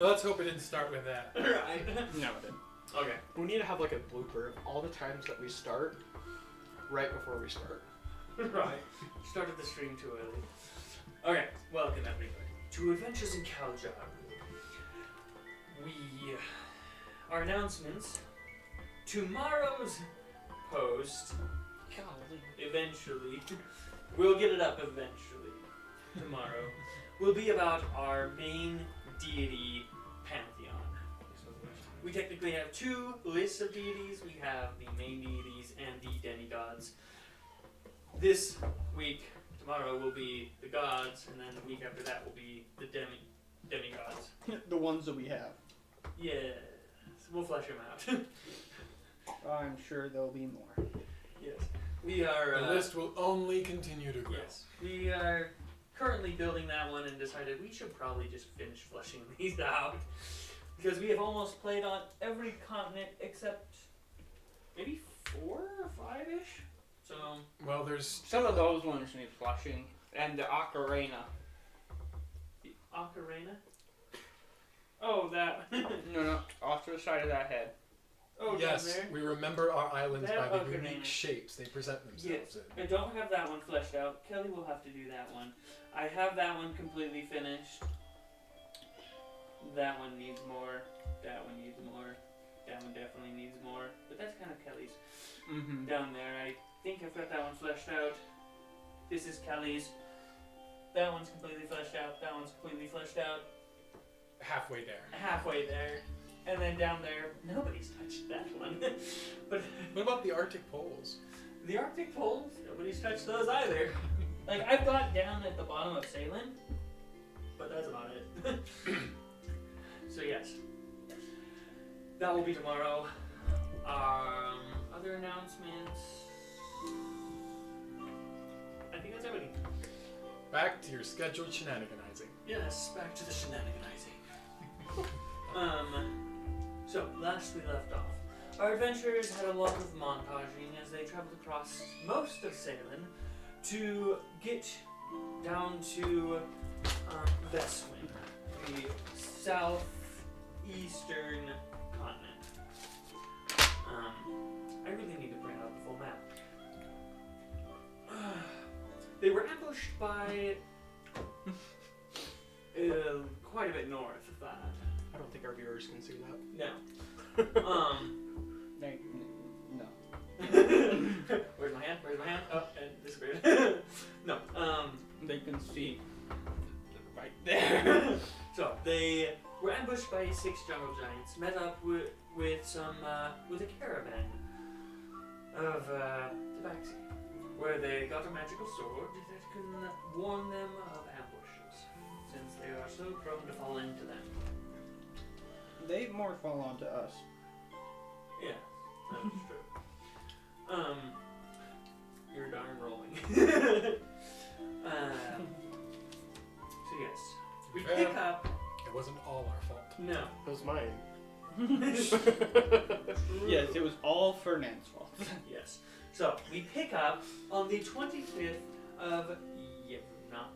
Let's hope it didn't start with that. Right. No, it didn't. Okay. We need to have like a blooper of all the times that we start right before we start. Right. Started the stream too early. Okay, welcome everybody to Adventures in Kal'Jaru. Our announcements. Tomorrow's post, eventually, we'll get it up eventually, tomorrow, will be about our main deity pantheon. We technically have two lists of deities. We have the main deities and the demigods. This week, tomorrow, will be the gods, and then the week after that will be the demigods. The ones that we have. Yes, we'll flesh them out. I'm sure there'll be more. Yes, we are. The list will only continue to grow. Yes, we are currently building that one and decided we should probably just finish fleshing these out because we have almost played on every continent except maybe 4 or 5-ish. So, well, there's Some of those ones need flushing, and the ocarina. the ocarina. Oh, that. No, off to the side of that head. Oh, yes, down there. we remember our islands That by the ocarina. unique shapes they present themselves in. I don't have that one fleshed out. Kelly will have to do that one. I have that one completely finished. That one needs more. That one needs more. That one definitely needs more. But that's kind of Kelly's. Mm-hmm. Down there, I think I've got that one fleshed out. This is Kelly's. That one's completely fleshed out. That one's completely fleshed out. Halfway there. Halfway there. And then down there, nobody's touched that one. But What about the Arctic poles? the Arctic poles, nobody's touched those either. Like, I've got down at the bottom of Ailin, but that's about it. So yes, that will be tomorrow. Other announcements? I think that's everything. Back to your scheduled shenaniganizing. Yes, back to the shenaniganizing. So, last we left off, our adventurers had a lot of montaging as they traveled across most of Ailin to get down to Veswin, the southeastern continent. I really need to print out the full map. They were ambushed by quite a bit north of that. I don't think our viewers can see that. No. No. Where's my hand? Where's my hand? Oh, and disappeared. No. They can see right there. So they were ambushed by 6 jungle giants. Met up with a caravan of tabaxi, where they got a magical sword that can warn them of ambushes, since they are so prone to fall into them. They more fall onto us. Yeah, that's true. You're darn rolling. So yes, we pick up. It wasn't all our fault. No. It was mine. Yes, it was all Fernan's fault. Yes. So we pick up on the 25th of Yevnak.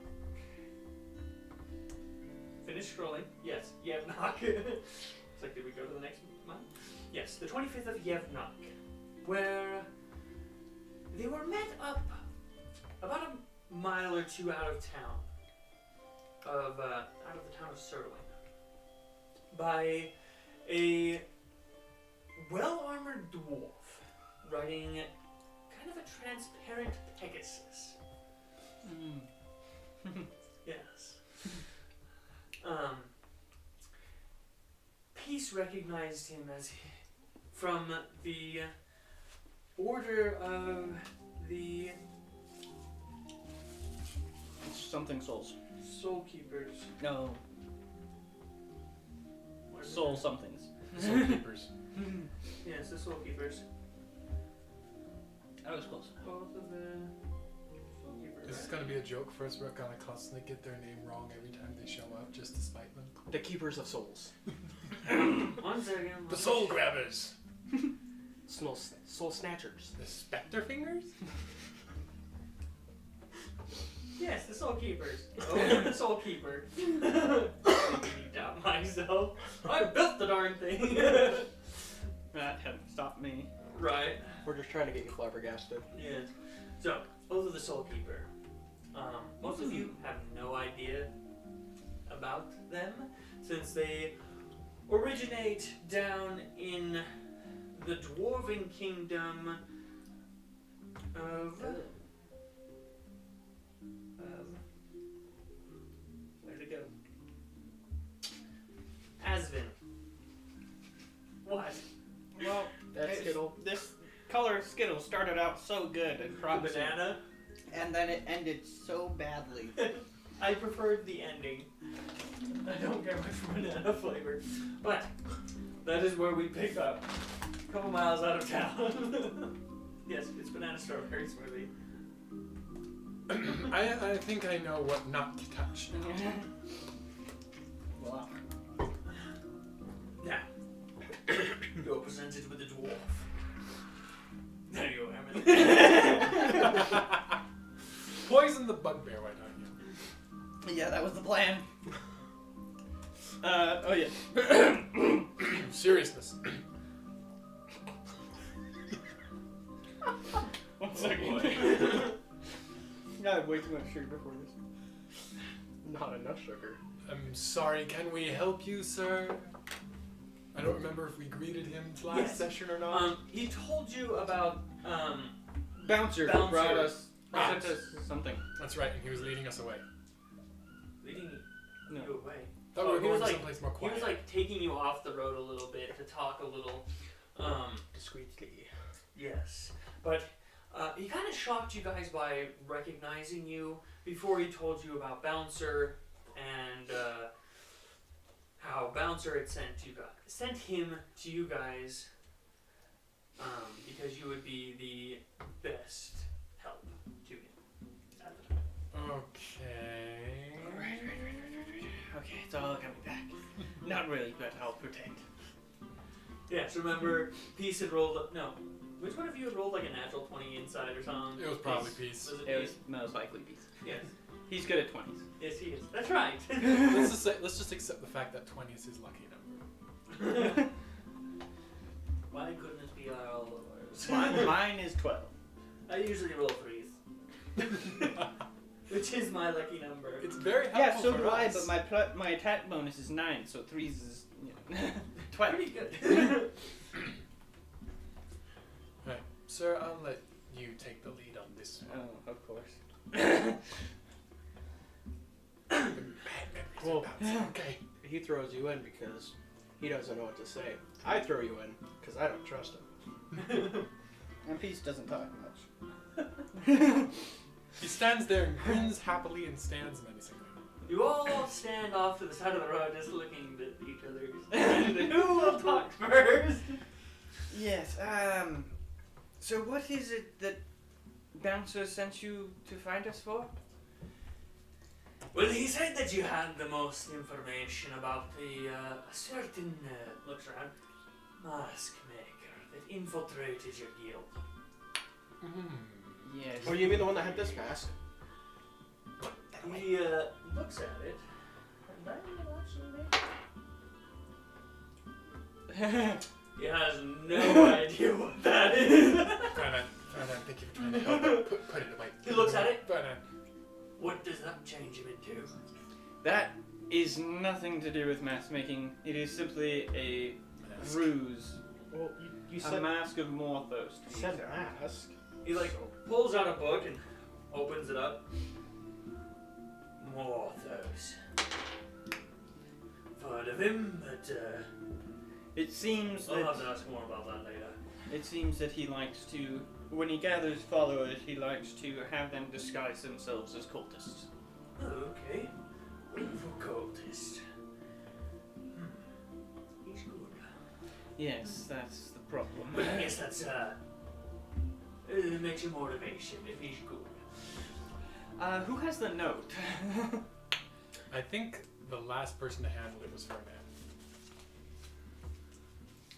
Finish scrolling. Yes, Yevnak. It's like, did we go to the next month? Yes, the 25th of Yevnak, where they were met up about a mile or 2 out of town, out of the town of Serwin, by a well-armored dwarf riding kind of a transparent Pegasus. Yes. Peace recognized him as from the order of the Something souls. Soul Keepers. No. What is it? Soul somethings. Soul keepers. Yes, the Soul Keepers. That was close. Both of the Soul Keepers. This is going to be a joke for us. We're going to constantly get their name wrong every time they show up, just to spite them. The keepers of souls. 1 second. The soul grabbers. Soul snatchers. The specter fingers? Yes, the Soul Keepers. Oh, the Soul Keeper. doubt myself. I built the darn thing. That hadn't stopped me. Right. We're just trying to get you flabbergasted. Yes. So, Oath of the Soul Keeper. Most of you have no idea about them, since they originate down in the Dwarven Kingdom of... where'd it go? Asvin. What? Well, That's Skittle. this color Skittle started out so good and promising, Banana? and then it ended so badly. I preferred the ending. I don't care much for banana flavor. But that is where we pick up. A couple miles out of town. Yes, it's banana strawberry smoothie. I think I know what not to touch now. Wow. Now, you're presented with a dwarf. There you go, Emily. Poison the bugbear, why don't you? Yeah, that was the plan. Oh yeah. Seriousness. 1 second. I had way too much sugar before this. Not enough sugar. I'm sorry, can we help you, sir? I don't remember if we greeted him last Yes. session or not. He told you about, Bouncer Bouncer. brought us, Ah. sent us something. That's right, and he was leading us away. leading No. you away. Thought Oh, we were he was going like- someplace more He quiet. was like taking you off the road a little bit to talk a little. Discreetly. Yes, but he kind of shocked you guys by recognizing you before he told you about Bouncer and how Bouncer had sent him to you guys because you would be the best help to him at the time. Okay. Right. Okay, it's all coming back. Not really, but I'll pretend. Yes, remember Peace had rolled up. No, which one of you had rolled like a natural 20 inside or something? It was probably Peace. Was it It was Peace? most likely Peace. Yes. He's good at 20s. Yes, he is. That's right. Let's just accept the fact that 20 is his lucky number. Why couldn't it be all ours? Mine is 12. I usually roll 3s. Which is my lucky number. It's very helpful Yeah, so for do I, us. but my attack bonus is 9, so 3s is 12. Pretty good. Right. Sir, I'll let you take the lead on this one. Oh, of course. Bad memories Well, of Bouncer. Okay. He throws you in because he doesn't know what to say. I throw you in because I don't trust him. And Peace doesn't talk much. He stands there and grins happily and stands menacingly. You all stand off to the side of the road just looking at each other. Who will talk first? Yes, so what is it that Bouncer sent you to find us for? Well, he said that you had the most information about the certain, looks around, mask maker that infiltrated your guild. Yes. Oh, you mean the one that had this mask? He looks at it, and I will actually make... He has no idea what that is. Fernan, thank you for trying to help. Put it away. He looks at it. Fernan. What does that change him into? That is nothing to do with mask making. It is simply a Mask. ruse. Well, you A said mask of Morthos. to be said exact. mask. He like pulls out a book and opens it up. Morthos. Heard of him, but It seems I'll have that to ask more about that later. it seems that he likes to, when he gathers followers, he likes to have them disguise themselves as cultists. Okay. Evil cultist. He's good. Yes, that's the problem. But I guess that's makes your motivation if he's good. Who has the note? I think the last person to handle it was Fernan.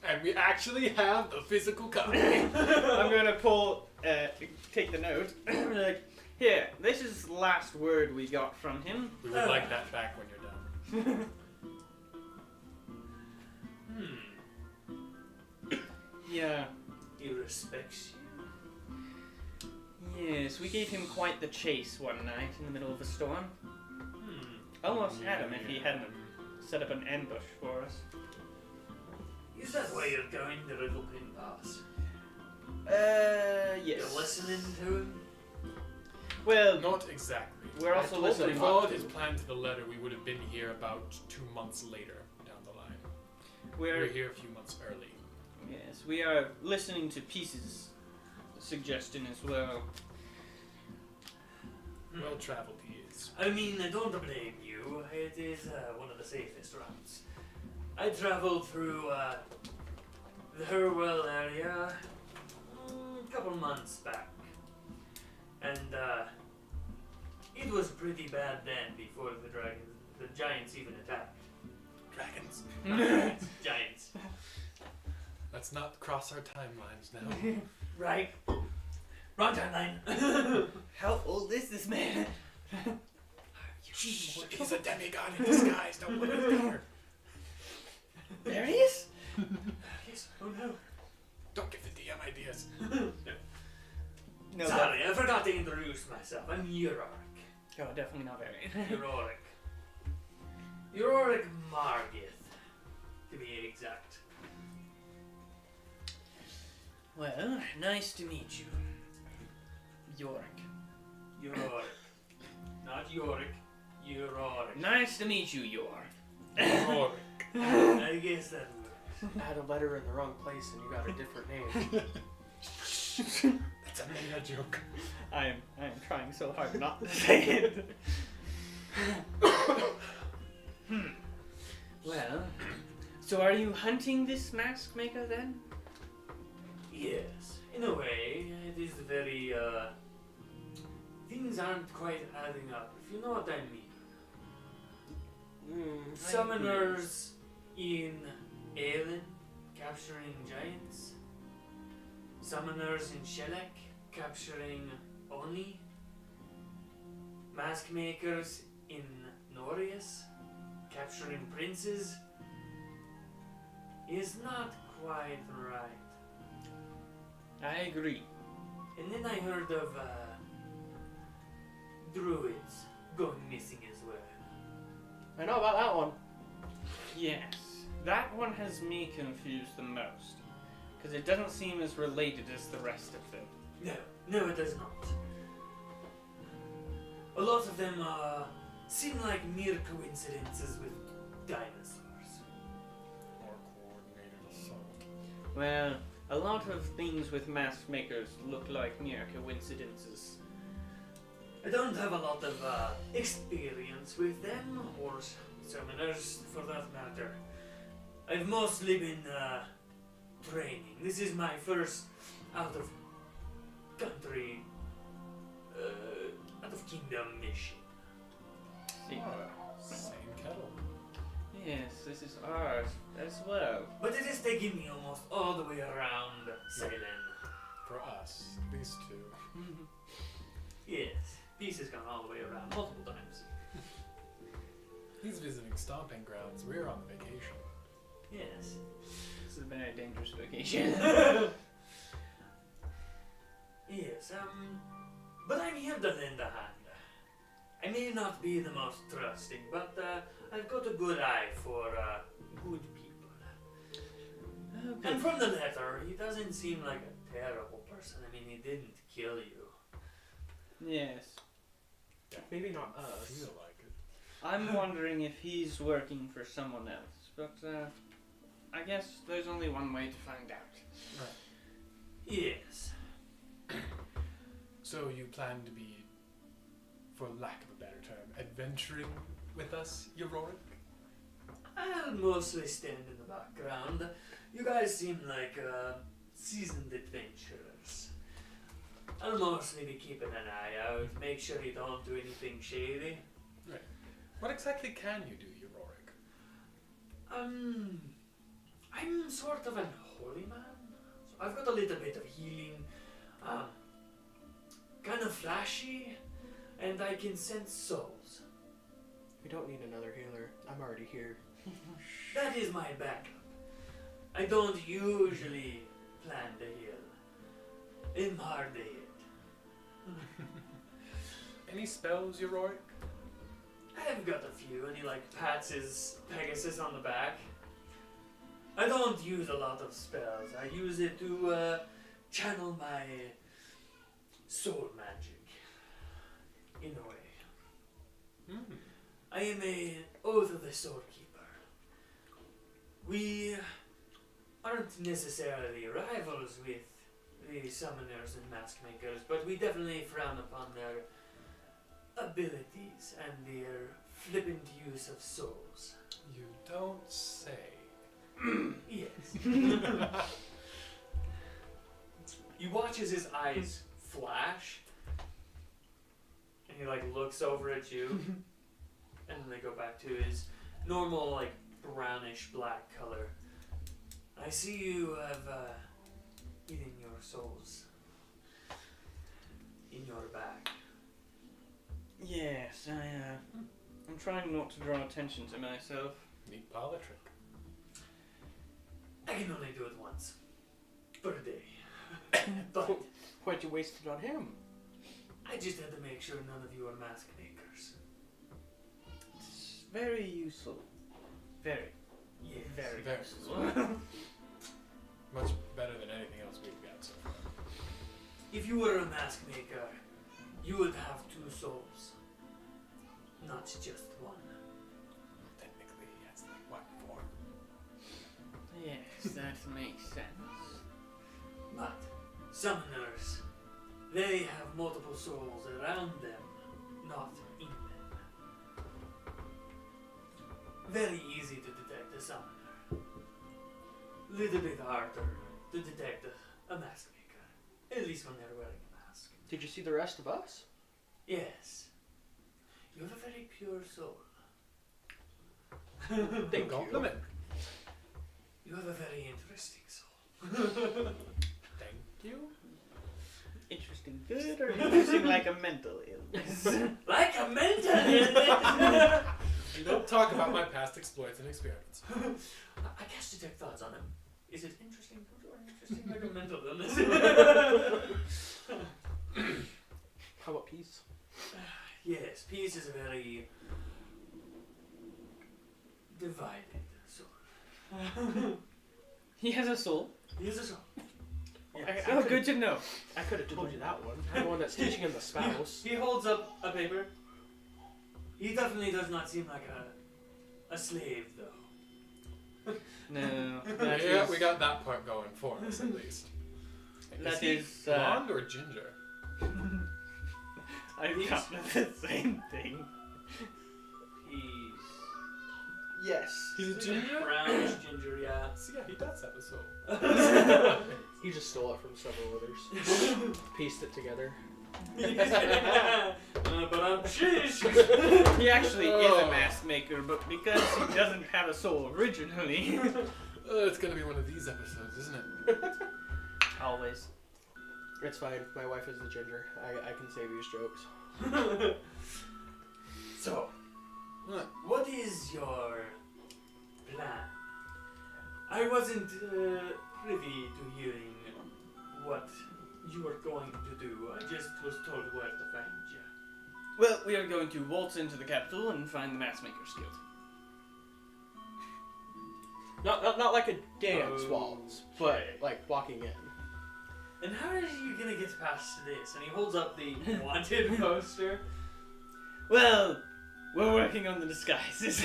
And we actually have the physical copy. I'm gonna take the note. Like, here, this is the last word we got from him. We would like that back when you're done. expects you. Yes, we gave him quite the chase one night in the middle of a storm. Almost had him if he hadn't set up an ambush for us. Is that why you're going to the Lupin Pass? Yes. You're listening to him? Well, Not exactly. we're also If listening. we followed his plan to the letter, we would have been here about 2 months later down the line. We were We're here a few months early. yes, we are listening to Peace's suggestion as well. Well traveled he is. I mean, I don't blame you. It is one of the safest routes. I traveled through the Hurwell area a couple months back. And it was pretty bad then before the giants even attacked. Dragons. Giants. Let's not cross our timelines now. Right. Wrong timeline. How old is this man? Shh, he's a demigod in disguise. Don't look at his cover. There he is. Yes. Oh no. Don't give the DM ideas. No, Sorry, I forgot to introduce myself. I'm Yorick. oh, definitely not very. Yorick. Yorick Margith, to be exact. Well, nice to meet you, Yorick. Yorick. Not Yorick. Yorick. Nice to meet you, Yor. Rorik. I guess that works. I had a letter in the wrong place and you got a different name. That's a mega joke. I am trying so hard not to say it. Well, so are you hunting this mask maker then? Yes, in a way, it is very, things aren't quite adding up, if you know what I mean. Summoners in Ailin capturing giants. Summoners in Shelek capturing Oni. Mask makers in Norius capturing princes is not quite right. I agree. And then I heard of druids going missing as well. I know about that one. Yes, that one has me confused the most, because it doesn't seem as related as the rest of them. No, it does not. A lot of them seem like mere coincidences with dinosaurs. Or coordinated assault. Well, a lot of things with mask makers look like mere coincidences. I don't have a lot of experience with them, or summoners for that matter. I've mostly been training. This is my first out of country, out of kingdom mission. See, Same kettle. yes, this is ours as well. But it has taken me almost all the way around Ceylon. For us, these two. Yes, Peace has gone all the way around multiple times. He's visiting stomping grounds. We're on vacation. Yes. This has been a dangerous vacation. Yes, but I'm here to lend a hand. I may not be the most trusting, but I've got a good eye for good people. Okay. And from the letter, he doesn't seem like a terrible person. I mean, he didn't kill you. Yes. Maybe not I us. feel like it. I'm wondering if he's working for someone else, but I guess there's only one way to find out. Yes. So you plan to be, for lack of a better term, adventuring with us, Yorick? I'll mostly stand in the background. You guys seem like seasoned adventurers. I'll mostly be keeping an eye out, make sure you don't do anything shady. Right. What exactly can you do, Yorick? I'm sort of an holy man. So I've got a little bit of healing, kind of flashy, and I can sense souls. We don't need another healer. I'm already here. That is my backup. I don't usually plan to heal. Imhardeed. Any spells, Yorick? I've got a few, and he like pats his Pegasus on the back. I don't use a lot of spells. I use it to channel my soul magic, in a way. I am a Oath of the Soul Keeper. We aren't necessarily rivals with the summoners and mask makers, but we definitely frown upon their abilities and their flippant use of souls. You don't say. Yes. You watch as his eyes flash, and he like looks over at you, and then they go back to his normal like brownish black color. I see you have eaten your souls in your back. Yes, I'm trying not to draw attention to myself. Neat parlor trick. I can only do it once for a day, but Why'd you waste it on him? I just had to make sure none of you are mask makers. It's very useful. Very, Yes. very Very useful. Much better than anything else we've got so far. If you were a mask maker, you would have 2 souls, not just one. Technically, that's like what for? Yes, that makes sense. But summoners, they have multiple souls around them, not in them. Very easy to detect a summoner. Little bit harder to detect a mask maker, at least when they're wearing a mask. Did you see the rest of us? Yes, you have a very pure soul. Thank you. Compliment. You have a very interesting soul. Thank you. Interesting good or interesting like a mental illness? Like a mental illness. You don't talk about my past exploits and experience. I cast detect thoughts on him. Is it interesting good or interesting like a mental illness? How about peace? Yes, peace is a very divided soul. He has a soul. He is a soul. Oh, good to know. I could have told you that one. I'm the one that's teaching him the spouse. He holds up a paper. He definitely does not seem like a slave, though. No. Yeah, we got that part going for us at least. That he is, blonde or ginger? I've got the same thing. He's Yes. He's a ginger? brownish ginger, yeah. So yeah, he does have a soul. He just stole it from several others. Pieced it together. But I'm sheesh. He actually is a mask maker, but because he doesn't have a soul originally. It's gonna be one of these episodes, isn't it? Always. It's fine. My wife is the ginger. I can save you jokes. So, What? what is your plan? I wasn't privy to hearing what you were going to do. I just was told where to find you. Well, we are going to waltz into the capital and find the Maskmakers Guild. Not like a dance Oh, waltz, but okay. like walking in. And how are you gonna get past this? And he holds up the wanted poster. Well, we're working on the disguises.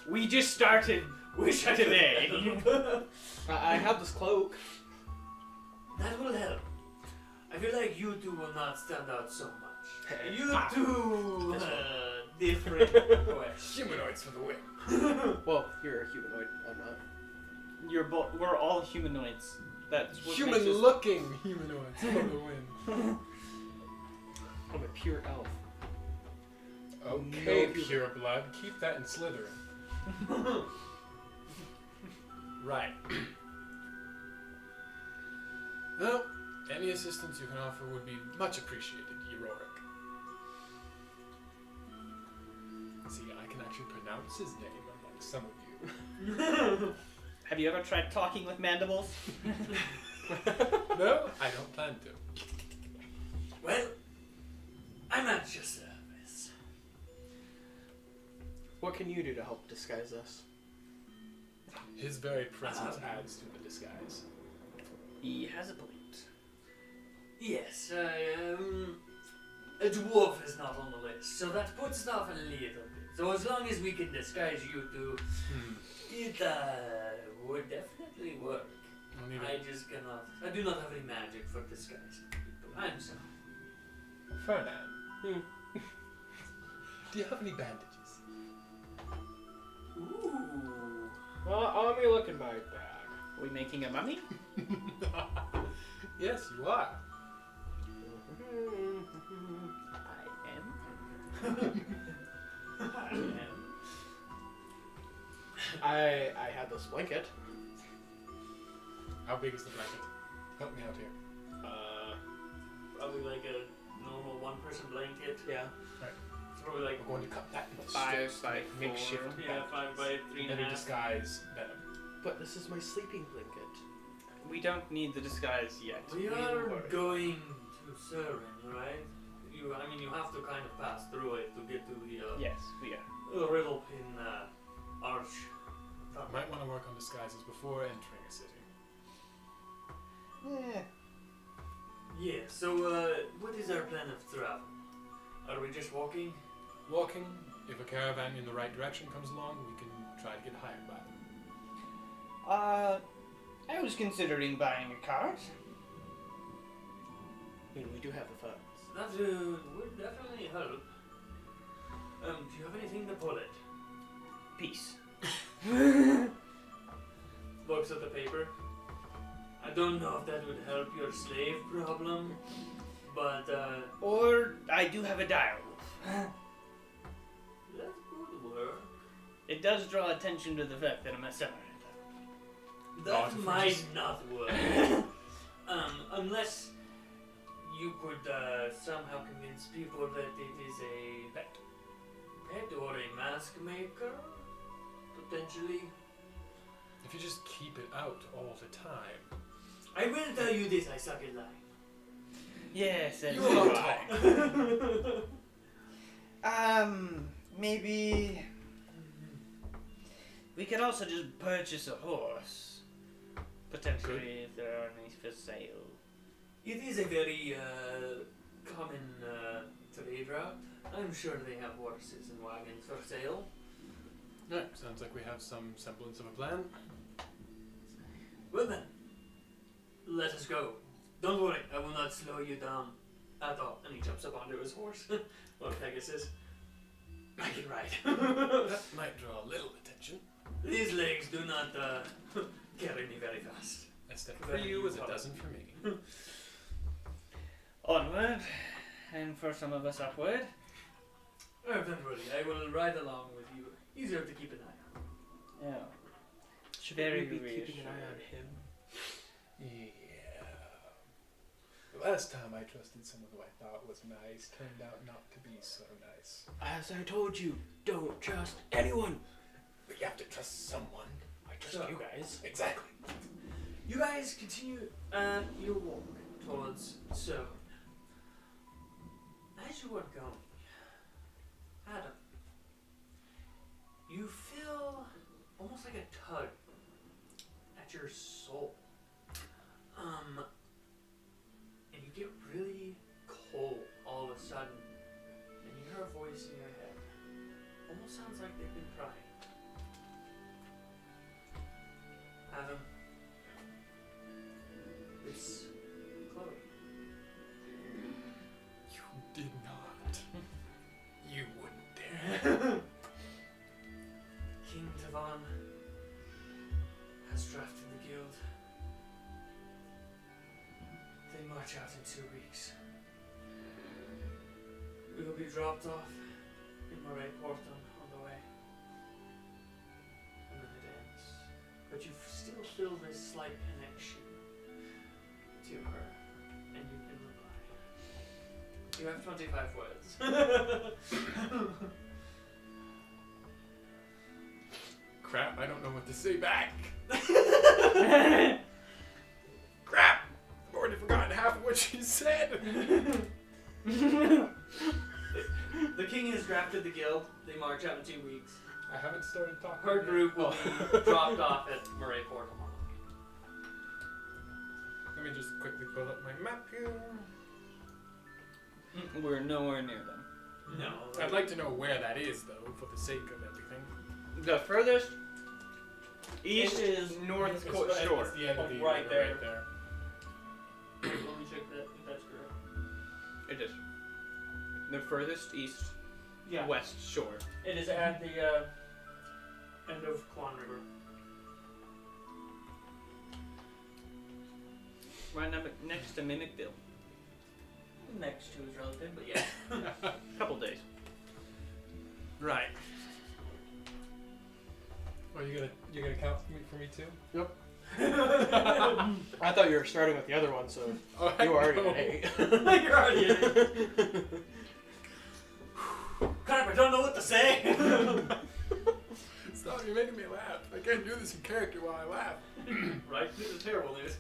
We just started Wish I today. I have this cloak. That will help. I feel like you two will not stand out so much. You Ah. two, This one. different questions. Humanoids for the win. Well, you're a humanoid. I'm not. We're all humanoids. That's what makes us- Human-looking humanoids for the win. I'm a pure elf. Okay, No, pure blood. Keep that in Slytherin. Right. Well, any assistance you can offer would be much appreciated, Yorick. See, I can actually pronounce his name, unlike some of you. Have you ever tried talking with mandibles? No, I don't plan to. Well, I'm at your service. What can you do to help disguise us? His very presence adds to the disguise. He has a point. Yes, a dwarf is not on the list, so that puts it off a little bit. So as long as we can disguise you two, it would definitely work. I just cannot. I do not have any magic for disguising people. I'm sorry. Fernan. Do you have any bandages? Ooh. Well, let me look in my bag. Are we making a mummy? Yes, you are. I am. I had this blanket. How big is the blanket? Help me out here. Probably like a normal one-person blanket. Yeah. It's probably like We're going to cut that into 5 strips. by 4. Makeshift. yeah, 5 by 3.5. Better disguise Venom. But this is my sleeping blanket. We don't need the disguise yet. We We'll are worry. going to Surin, right? You have to kind of pass through it to get to the Yes, we are. riddle pin arch. Might want to work on disguises before entering a city. Yeah. So, what is our plan of travel? Are we just walking? Walking, if a caravan in the right direction comes along, we can try to get hired by them. I was considering buying a cart. I mean, we do have the funds. That would definitely help. Do you have anything to pull it? Peace. Looks at the paper. I don't know if that would help your slave problem, but Or I do have a dire wolf. that could work. It does draw attention to the fact that I'm a summertide. That if we might just- not work. Unless you could somehow convince people that it is a pet or a mask maker, potentially. If you just keep it out all the time. I will tell you this, I suck at lying. Yes, that's You will right. Maybe we could also just purchase a horse. Potentially, if there are any for sale. It is a very common trade route. I'm sure they have horses and wagons for sale. Right, sounds like we have some semblance of a plan. Well then, let us go. Don't worry, I will not slow you down at all. And he jumps up onto his horse. Or Pegasus. I can ride. That might draw a little attention. These legs do not carry me very fast. A step for you as it doesn't for me. Onward, and for some of us upward. Oh, don't worry, I will ride along with you. Easier to keep an eye on. Yeah. Should Very we be keeping an eye on reassuring. him? Yeah. The last time I trusted someone who I thought was nice turned out not to be so nice. As I told you, don't trust anyone. But you have to trust someone. I trust So- you guys. Exactly. You guys continue your walk towards Surin. As you are going, Adam, you feel almost like a tug at your soul. And you get really cold all of a sudden, and you hear a voice in your head. Almost sounds like they've been crying. Adam, it's Chloe. You did not. You wouldn't dare. King Tavan has drafted the guild. They march out in 2 weeks. We will be dropped off in Moray Porton on the way. And then it ends. But you still feel this slight connection to her. And you can reply. You have 25 words. Crap, I don't know what to say back. Crap! what she said. The king has drafted the guild. They march out in 2 weeks. I haven't started talking. Her yet. group will be dropped off at Murray Port tomorrow. Let me just quickly pull up my map here. We're nowhere near them. No. I'd like to know where that is, though, for the sake of everything. The furthest east It is north It's shore. It's the end of the Right river there. right there. Let me check that if that's correct. It is. The furthest east Yeah. west shore. It is at the end of Kwan River. Right next to Mimicville. Next to his relative, but yeah. Couple days. Right. Well, you're gonna count for me too? I thought you were starting with the other one, so Oh, you were already no. at 8. You're already in it. Crap, I don't know what to say. Stop! You're making me laugh. I can't do this in character while I laugh. Right? This is terrible news.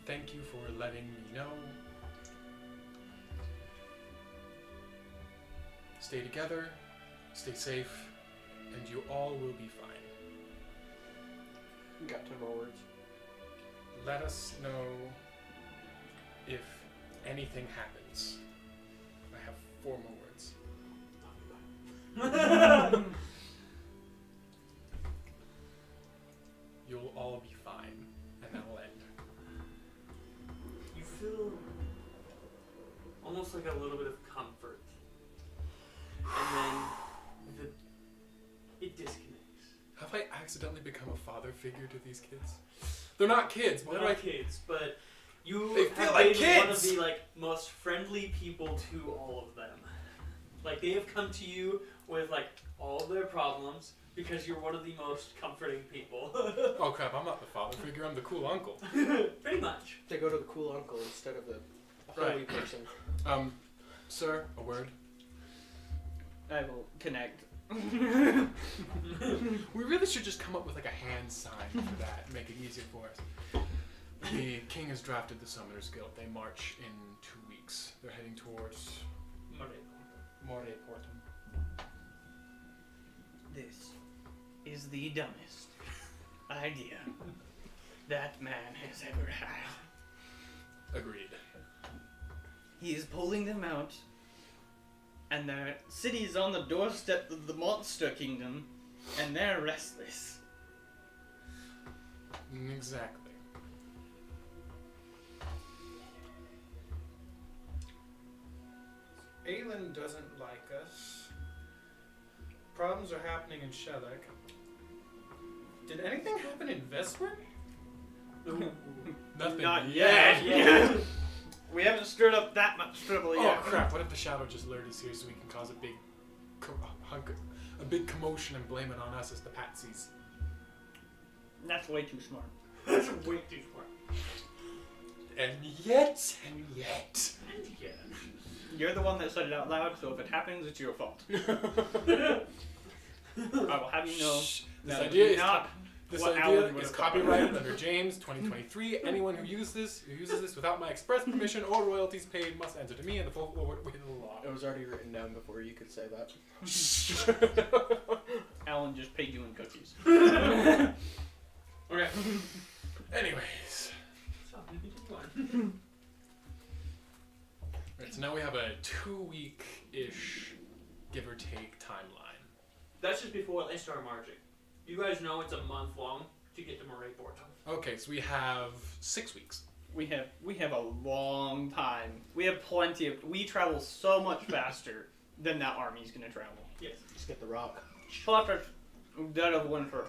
Thank you for letting me know. Stay together, stay safe, and you all will be fine. You got 10 more words. Let us know if anything happens. I have 4 more words. You'll all be fine, and that'll end. You feel almost like a little bit of comfort. And then it disconnects. Have I accidentally become a father figure to these kids? They're not kids. Why They're do I? not kids, but you They have feel like been one of kids! the most friendly people to all of them. Like they have come to you with all of their problems because you're one of the most comforting people. Oh crap! I'm not the father figure. I'm the cool uncle. Pretty much. They go to the cool uncle instead of the holy Right. person. Sir, a word. I will connect. We really should just come up with a hand sign for that, and make it easier for us. The king has drafted the Summoners Guild. They march in 2 weeks. They're heading towards Murray Port. This is the dumbest idea that man has ever had. Agreed. He is pulling them out, and their city's on the doorstep of the monster kingdom, and they're restless. Exactly. Ailin doesn't like us. Problems are happening in Shelek. Did anything happen in Vesper? Nothing Not yet. yet. We haven't stirred up that much trouble Oh yet. crap! What if the shadow just lured us here so we can cause a big, big commotion and blame it on us as the patsies? That's way too smart. That's way too smart. And yet. You're the one that said it out loud, so if it happens, it's your fault. I will have you know Shh. This that idea it's is not This what idea Ailin would is have thought. copyrighted under James 2023. Anyone who uses this without my express permission or royalties paid must enter to me in the full weight of the law. It was already written down before you could say that. Alan just paid you in cookies. Okay. Anyways. Right, so now we have a 2-week-ish, give or take, timeline. That's just before they start marching. You guys know it's a month long to get to Murray Port. Okay, so we have 6 weeks. We have a long time. We have plenty of. We travel so much faster than that army's gonna travel. Yes. Just get the rock. Plus, it's dead of winter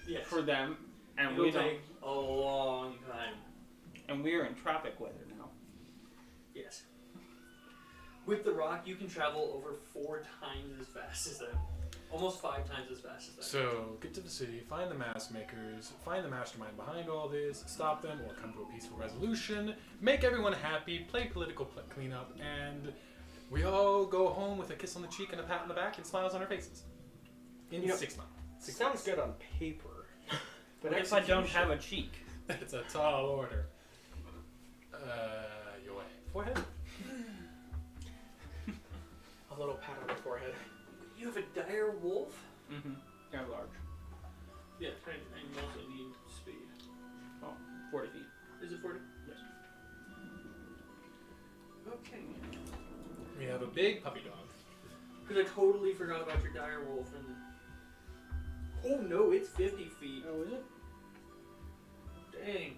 Yes. for them, and It'll we don't. take a long time. And we're in tropic weather now. Yes. With the rock, you can travel over 4 times as fast as them. Almost 5 times as fast as them. So, get to the city, find the mask makers, find the mastermind behind all this, stop them, or come to a peaceful resolution, make everyone happy, play political cleanup, and we all go home with a kiss on the cheek and a pat on the back and smiles on our faces. In You know, 6 months. 6 Sounds months. good on paper. But What if I don't have a cheek? It's a tall order. Your forehead? A little pat on the forehead. You have a dire wolf? Mm-hmm. Kind of large. Yeah, and you also need speed. 40 feet. Is it 40? Yes. Okay. We have a big puppy dog. Because I totally forgot about your dire wolf and... Oh no, it's 50 feet. Oh, is it? Dang.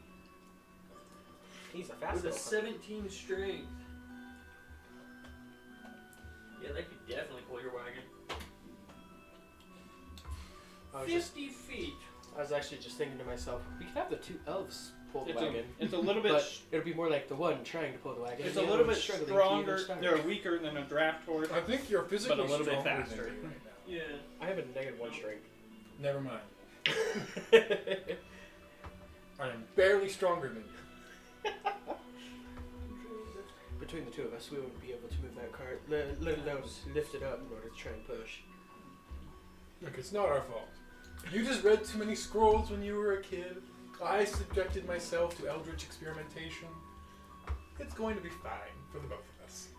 He's a fast With a little 17 strength. Yeah, that could definitely pull your wagon. I was 50 feet. I was actually just thinking to myself, we could have the two elves pull the It's wagon. it's a little bit. But it would be more like the one trying to pull the wagon. It's and a the little other bit one struggling to even stronger. start. They're weaker than a draft horse. I think you're physically But a little bit stronger faster. than me right now. Yeah. I have a -1 strength. Never mind. I am barely stronger than you. Between the two of us, we wouldn't be able to move that cart, let alone lift it up in order to try and push. Look, it's not our fault. You just read too many scrolls when you were a kid. I subjected myself to eldritch experimentation. It's going to be fine for the both of us.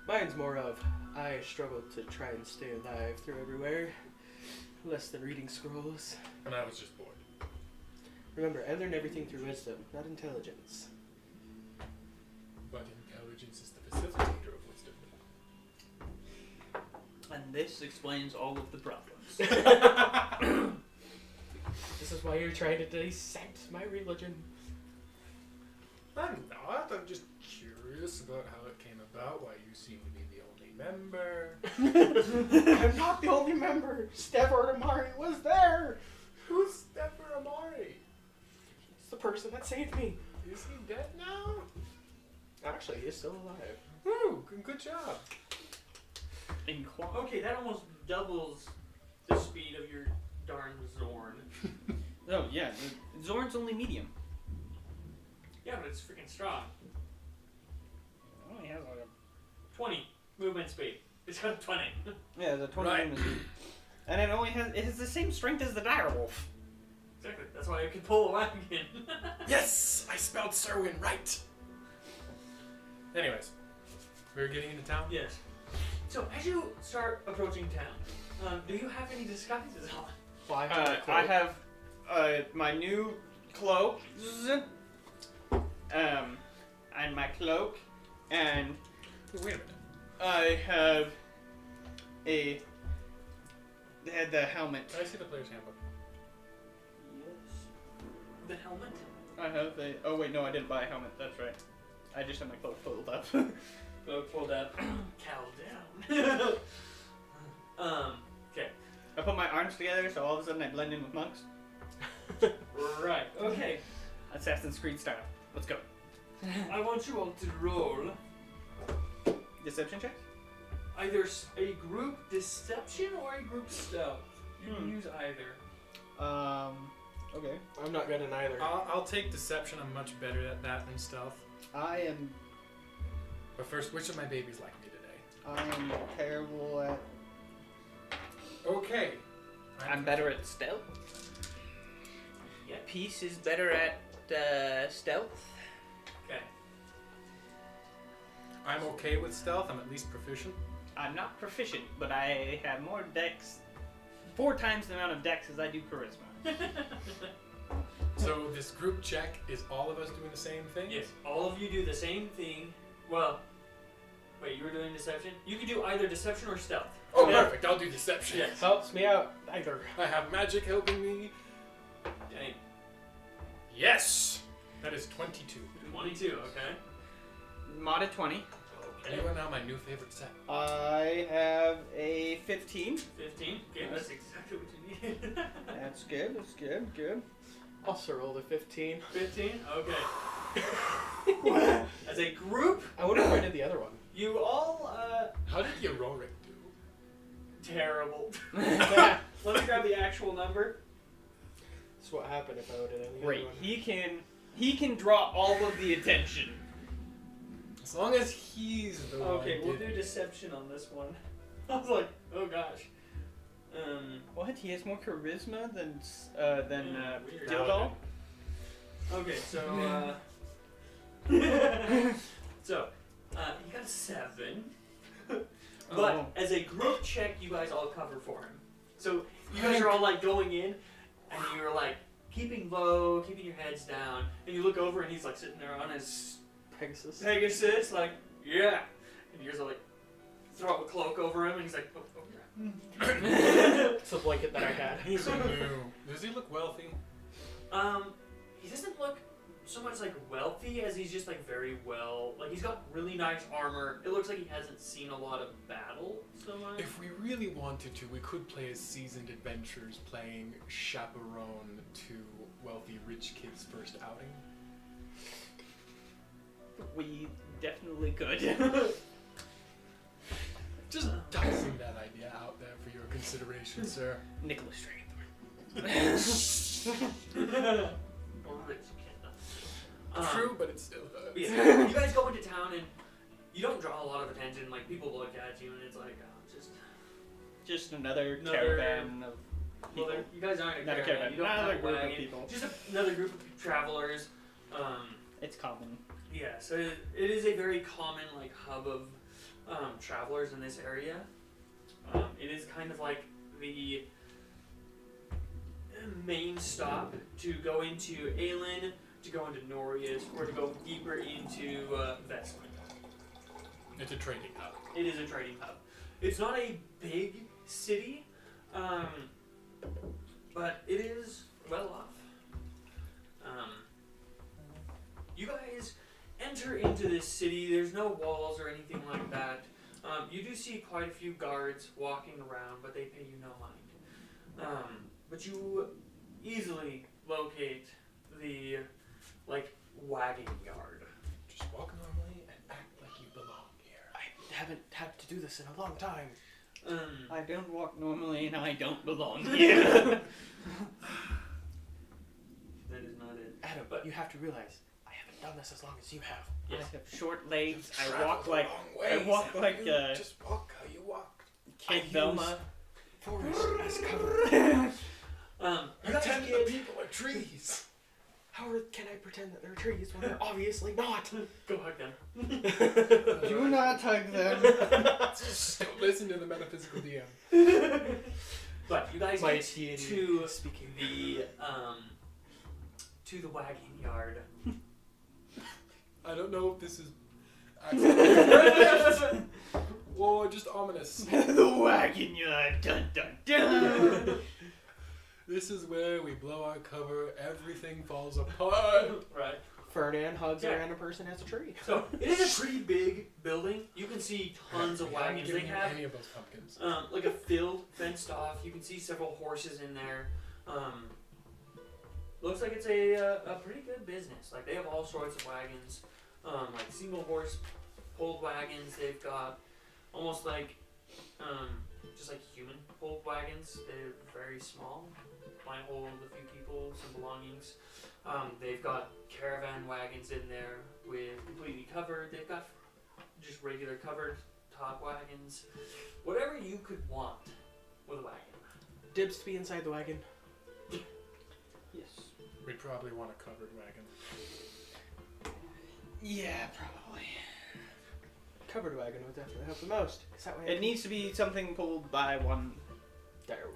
Mine's more of, I struggled to try and stay alive through everywhere. Less than reading scrolls. And I was just bored. Remember, I learned everything through wisdom, not intelligence. But intelligence is the facilitator of wisdom. And this explains all of the problems. This is why you're trying to dissect my religion. I'm not. I'm just curious about how it came about, why you seem to be the only member. I'm not the only member. Stefan Amari was there. Who's Stefan Amari? It's the person that saved me. Is he dead now? Actually, he's still alive. Woo! Good job. In quad. Okay, that almost doubles the speed of your darn Zorn. Oh yeah, Zorn's only medium. Yeah, but it's freaking strong. It only has like 20 movement speed. It's got 20. yeah, the 20 Right. movement speed. And it has the same strength as the direwolf. Exactly. That's why it can pull a wagon. Yes! I spelled Serwin right! Anyways, we're getting into town? Yes. So as you start approaching town, do you have any disguises on? Well, I have my new cloak, and my cloak, and Wait a minute. I have the helmet. Can I see the player's handbook? Yes. The helmet? I have a. Oh wait, no, I didn't buy a helmet. That's right. I just have my cloak pulled up. Cloak pulled up. Cal down. Okay. I put my arms together, so all of a sudden I blend in with monks. Right. Okay. Assassin's Creed style. Let's go. I want you all to roll Deception checks. either a group deception or a group stealth. You can use either. Okay. I'm not good in either. I'll take deception. I'm much better at that than stealth. I am. But first, which of my babies like me today? I am terrible at. Okay. I'm better at stealth. Yeah. Peace is better at stealth. Okay. I'm okay with stealth. I'm at least proficient. I'm not proficient, but I have more dex. 4 times the amount of dex as I do charisma. So this group check is all of us doing the same thing? Yes. All of you do the same thing. Well, wait, you were doing deception? You can do either deception or stealth. Oh, Yeah. perfect. I'll do deception. Yes. Helps me out. Either. I have magic helping me. Dang. Yes! That is 22. 22, okay. Mod at 20. Okay. Anyone know my new favorite set? I have a 15. 15. Okay, that's exactly what you needed. That's good. That's good. Good. Also rolled a 15. 15? Okay. As a group, I wonder if I did the other one. you all, How did Yorick do? terrible. Let me grab the actual number. That's what happened if I would have done the Great. other one. He can draw all of the attention. As long as he's the one. Okay, we'll did do it. deception on this one. I was like, oh gosh. What? He has more charisma than Weird. Dildal? Okay, so so he got a 7. But Oh. as a group check, you guys all cover for him. So you guys are all like going in, and you're like keeping low, keeping your heads down, and you look over, and he's like sitting there on his Pegasus. like, yeah, and you guys are like throw a cloak over him, and he's like, oh yeah. It's the blanket that I had. He's so new. Does he look wealthy? He doesn't look so much like wealthy as he's just like very well, like he's got really nice armor. It looks like he hasn't seen a lot of battle so much. If we really wanted to, we could play as seasoned adventurers playing chaperone to wealthy rich kids' first outing. We definitely could. Just tossing that idea out there for your consideration, sir. Nicholas Dragonthorn. Or rich kid. True, but it still hurts. Yeah, you guys go into town and you don't draw a lot of attention. Like people look at you and it's like, Just another Another- caravan of people. well, you guys aren't a Not a caravan. caravan, You don't another have a group of wagon. people. Just another group of travelers. It's common. Yeah, so it is a very common like hub of travelers in this area. It is kind of like the main stop to go into Ailin, to go into Norius, or to go deeper into Vestland. It's a trading hub. It is a trading hub. It's not a big city, but it is well off. You guys enter into this city. There's no walls or anything like that. You do see quite a few guards walking around, but they pay you no mind. But you easily locate the wagon yard. Just walk normally and act like you belong here. I haven't had to do this in a long time. I don't walk normally and I don't belong here. That is not it. Adam, But- you have to realize, I haven't done this as long as you have. Yes. I have short legs. I Traveled walk a like long I ways, walk haven't like you? Just walk how you walk. Kid use- Velma. Forest as cover. You guys Pretend get the people are trees. How can I pretend that they're trees when they're obviously not? go hug them. Do not hug them. Just don't listen to the metaphysical DM. But you guys My get deity to is speaking. the wagon yard. I don't know if this is accidental or just ominous. The wagon yard. Dun dun dun. This is where we blow our cover, everything falls apart. Right. Fernan hugs Yeah. a random person as a tree. So it is a pretty big building. You can see tons of We haven't wagons. They given him have any of those pumpkins. like a field fenced off. You can see several horses in there. Looks like it's a pretty good business. Like they have all sorts of wagons, like single horse pulled wagons. They've got almost like just like human pulled wagons. They're very small, might hold a few people, some belongings. They've got caravan wagons in there with completely covered. They've got just regular covered top wagons. Whatever you could want with a wagon. Dibs to be inside the wagon. Yes. We'd probably want a covered wagon. Yeah, probably. Covered wagon would definitely help the most. 'Cause that way It needs to be something pulled by one dire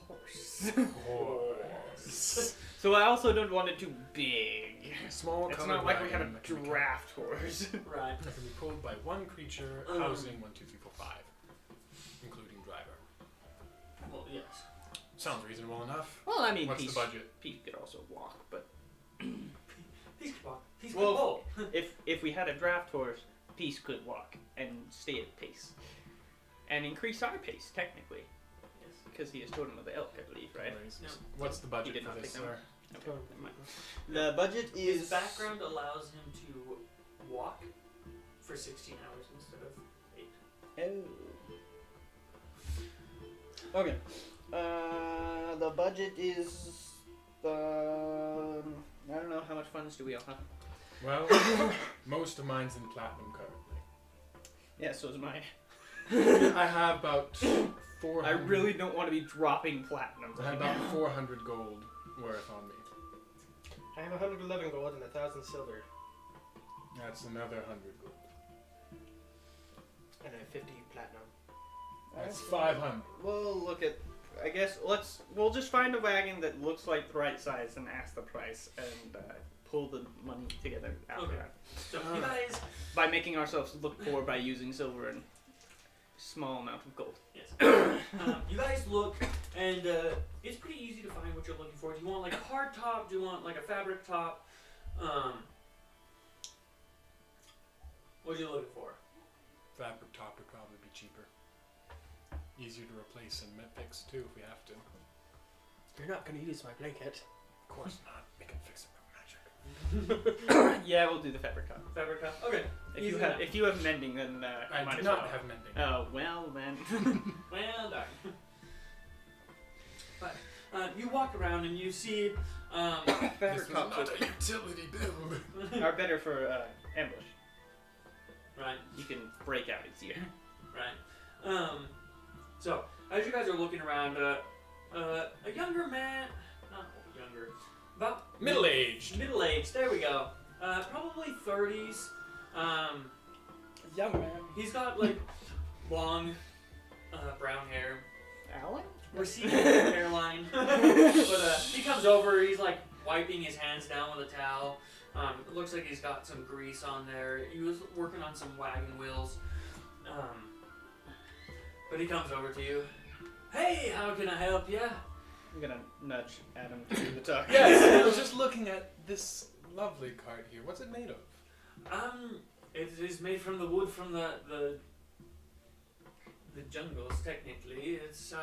horse. Horse. So I also don't want it too big. Small It's covered not like we have wagon a that can be draft horse. Right. That can be pulled by one creature, housing 1, 2, 3, 4, 5, including driver. Well, yes. Sounds reasonable enough. Well, I mean, What's Peace, the budget? Peace could also walk, but He's good. He's Well, good. Bull. if we had a draft horse, Peace could walk and stay at pace, and increase our pace technically, Yes. because he is totem of the elk, I believe, right? Anyways, No. What's the budget did for not this, take them. sir? Okay, never mind. The budget His is background allows him to walk for 16 hours instead of 8. Oh. Okay. The budget is I don't know how much funds do we all have. Well, most of mine's in platinum currently. Yeah, so is mine. I have about 400. I really don't want to be dropping platinum. I have about 400 gold worth on me. I have 111 gold and 1,000 silver. That's another 100 gold. And I have 50 platinum. That's 500. We'll look at. I guess we'll just find a wagon that looks like the right size and ask the price and pull the money together after Okay. that. So you guys, By making ourselves look poor by using silver and small amount of gold. yes, you guys look, and it's pretty easy to find what you're looking for. Do you want like a hard top? Do you want like a fabric top? What are you looking for? Fabric top would probably be cheaper. Easier to replace and fix too if we have to. You're not going to use my blanket. Of course not. We can fix it with magic. Yeah, we'll do the fabric top. Fabric top. Okay. Easy enough. If you have mending, then I might do as not well. have mending. Oh well then. Well done. But you walk around and you see Fabric This is tops not a utility build. are better for ambush. right. You can break out easier. Right. So, as you guys are looking around, a younger man, not younger, about Middle-aged. Middle-aged, there we go. Probably 30s. Young man. He's got, like, long, brown hair, Alan? receding hairline. But he comes over, he's, like, wiping his hands down with a towel. It looks like he's got some grease on there. He was working on some wagon wheels. But he comes over to you. Hey, how can I help you? I'm gonna nudge Adam to do the talk. Yes, I was just looking at this lovely cart here. What's it made of? It is made from the wood from the jungles. Technically, it's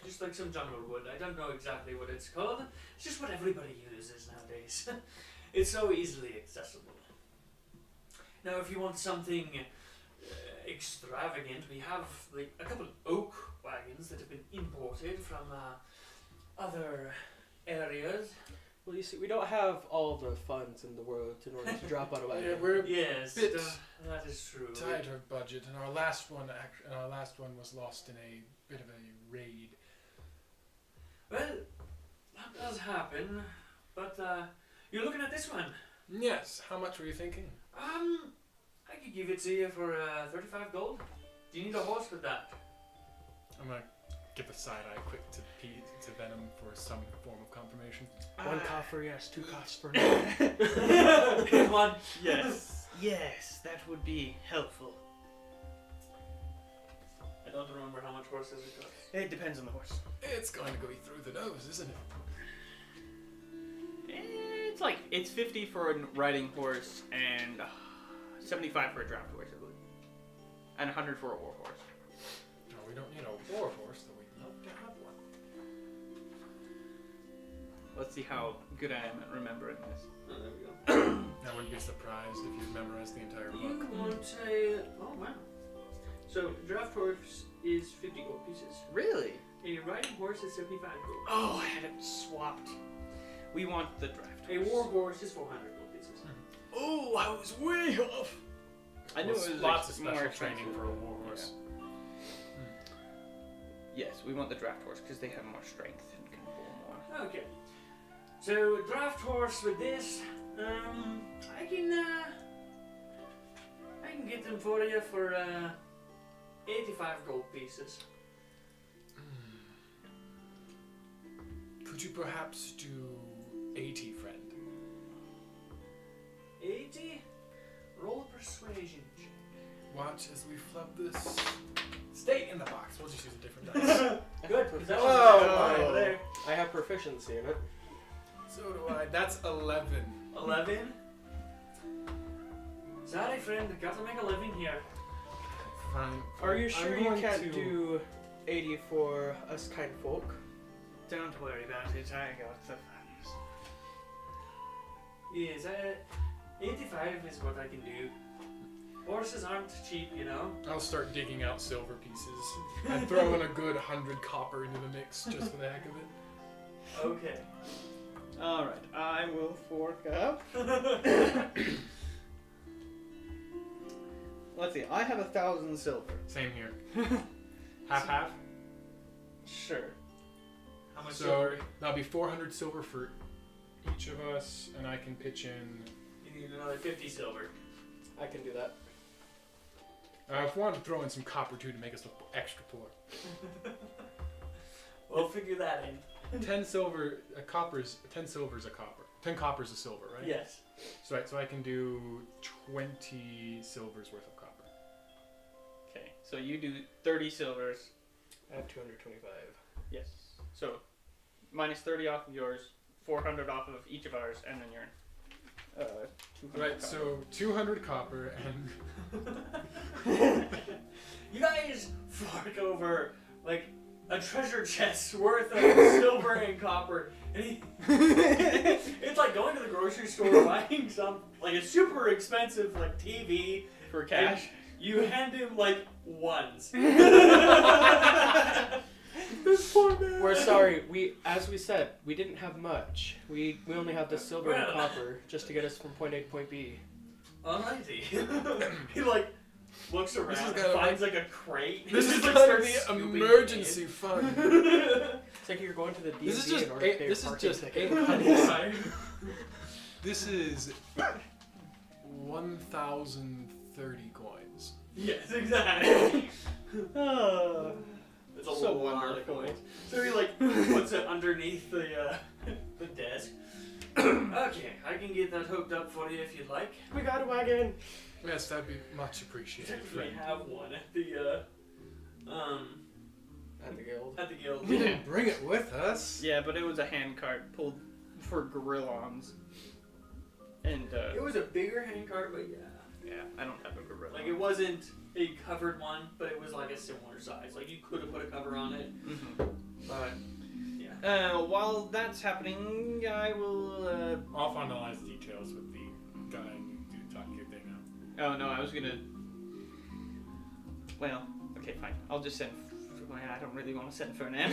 just like some jungle wood. I don't know exactly what it's called. It's just what everybody uses nowadays. It's so easily accessible. Now, if you want something extravagant, we have like a couple of oak wagons that have been imported from other areas. Well, you see, we don't have all the funds in the world in order to drop on a wagon. Yeah, we're Yes, Bit that is true. tight of budget, and our last one was lost in a bit of a raid. Well, that does happen, but you're looking at this one. Yes. How much were you thinking? I could give it to you for 35 gold. Do you need a horse with that? I'm gonna give a side eye quick to Venom for some form of confirmation. One cost for yes, two costs for no. Come on. Yes. Yes, that would be helpful. I don't remember how much horses it costs. It depends on the horse. It's going to go through the nose, isn't it? It's 50 for a riding horse and 75 for a draft horse, I believe, and 100 for a war horse. No, we don't need a war horse, though we'd love to have one. Let's see how good I am at remembering this. Oh, there we go. I wouldn't be surprised if you'd memorized the entire You book. want a... Oh, wow. So, draft horse is 50 gold pieces. Really? A riding horse is 75 gold. Oh, I had it swapped. We want the draft A horse. war horse is 400 gold pieces. Oh, I was way off. I knew Well, it was lots of more special expensive. training for a war horse. Yes, we want the draft horse because they have more strength and can pull more. Okay. So, draft horse with this, I can get them for you for 85 gold pieces. Could you perhaps do 80, friend? 80? Roll a persuasion check. Watch as we flub this. Stay in the box. We'll just use a different dice. Good, because that was Whoa. right there. I have proficiency in it. So do I. That's 11. 11? Sorry, friend, gotta make a living here. Fine. Are you sure I'm you going can't to- do 80 for us kind folk? Don't worry about it. I got the funds. Yes, 85 is what I can do. Horses aren't cheap, you know. I'll start digging out silver pieces and throw in a good 100 copper into the mix just for the heck of it. Okay. All right, I will fork up. Let's see. I have 1,000 silver. Same here. Half half. Sure. How much So silver? that'll be 400 silver for each of us, and I can pitch in. You need another 50 silver. I can do that. If we wanted to throw in some copper too to make us look extra poor. We'll figure that in. 10 silver, 10 silver is a copper. 10 copper is a silver, right? Yes. So I can do 20 silvers worth of copper. Okay, so you do 30 silvers. I have 225. Yes. So minus 30 off of yours, 400 off of each of ours, and then you're 200. Right, copper. so 200 copper and You guys fork over like a treasure chest worth of silver and copper, and it's like going to the grocery store buying some like a super expensive like TV for cash. You hand him like ones. this poor man. We're sorry. As we said, we didn't have much. We only have the silver and copper just to get us from point A to point B. Alrighty. He like looks around, is and gotta finds like a crate. This is Just, like, gonna be starts scooping emergency it fund. It's like you're going to the DMV This is just in order to pay your this is parking just ticket. 800. This is 1,030 coins. Yes, exactly. It's a So lot wonderful. of coins. So he like puts it underneath the desk. Okay, I can get that hooked up for you if you'd like. We got a wagon. Yes, that'd be much appreciated, We friend. have one at the At the guild. at the guild. We didn't bring it with us. Yeah, but it was a hand cart pulled for gorillons. And It was a bigger handcart, but yeah. yeah, I don't have a gorilla. Like it wasn't a covered one, but it was like a similar size. Like you could have put a cover on it, but yeah. While that's happening, I will. I'll finalize the details with the guy and do talk your thing out. Oh no, I was gonna. Well, okay, fine. I'll just send. Well, I don't really want to send Fernan.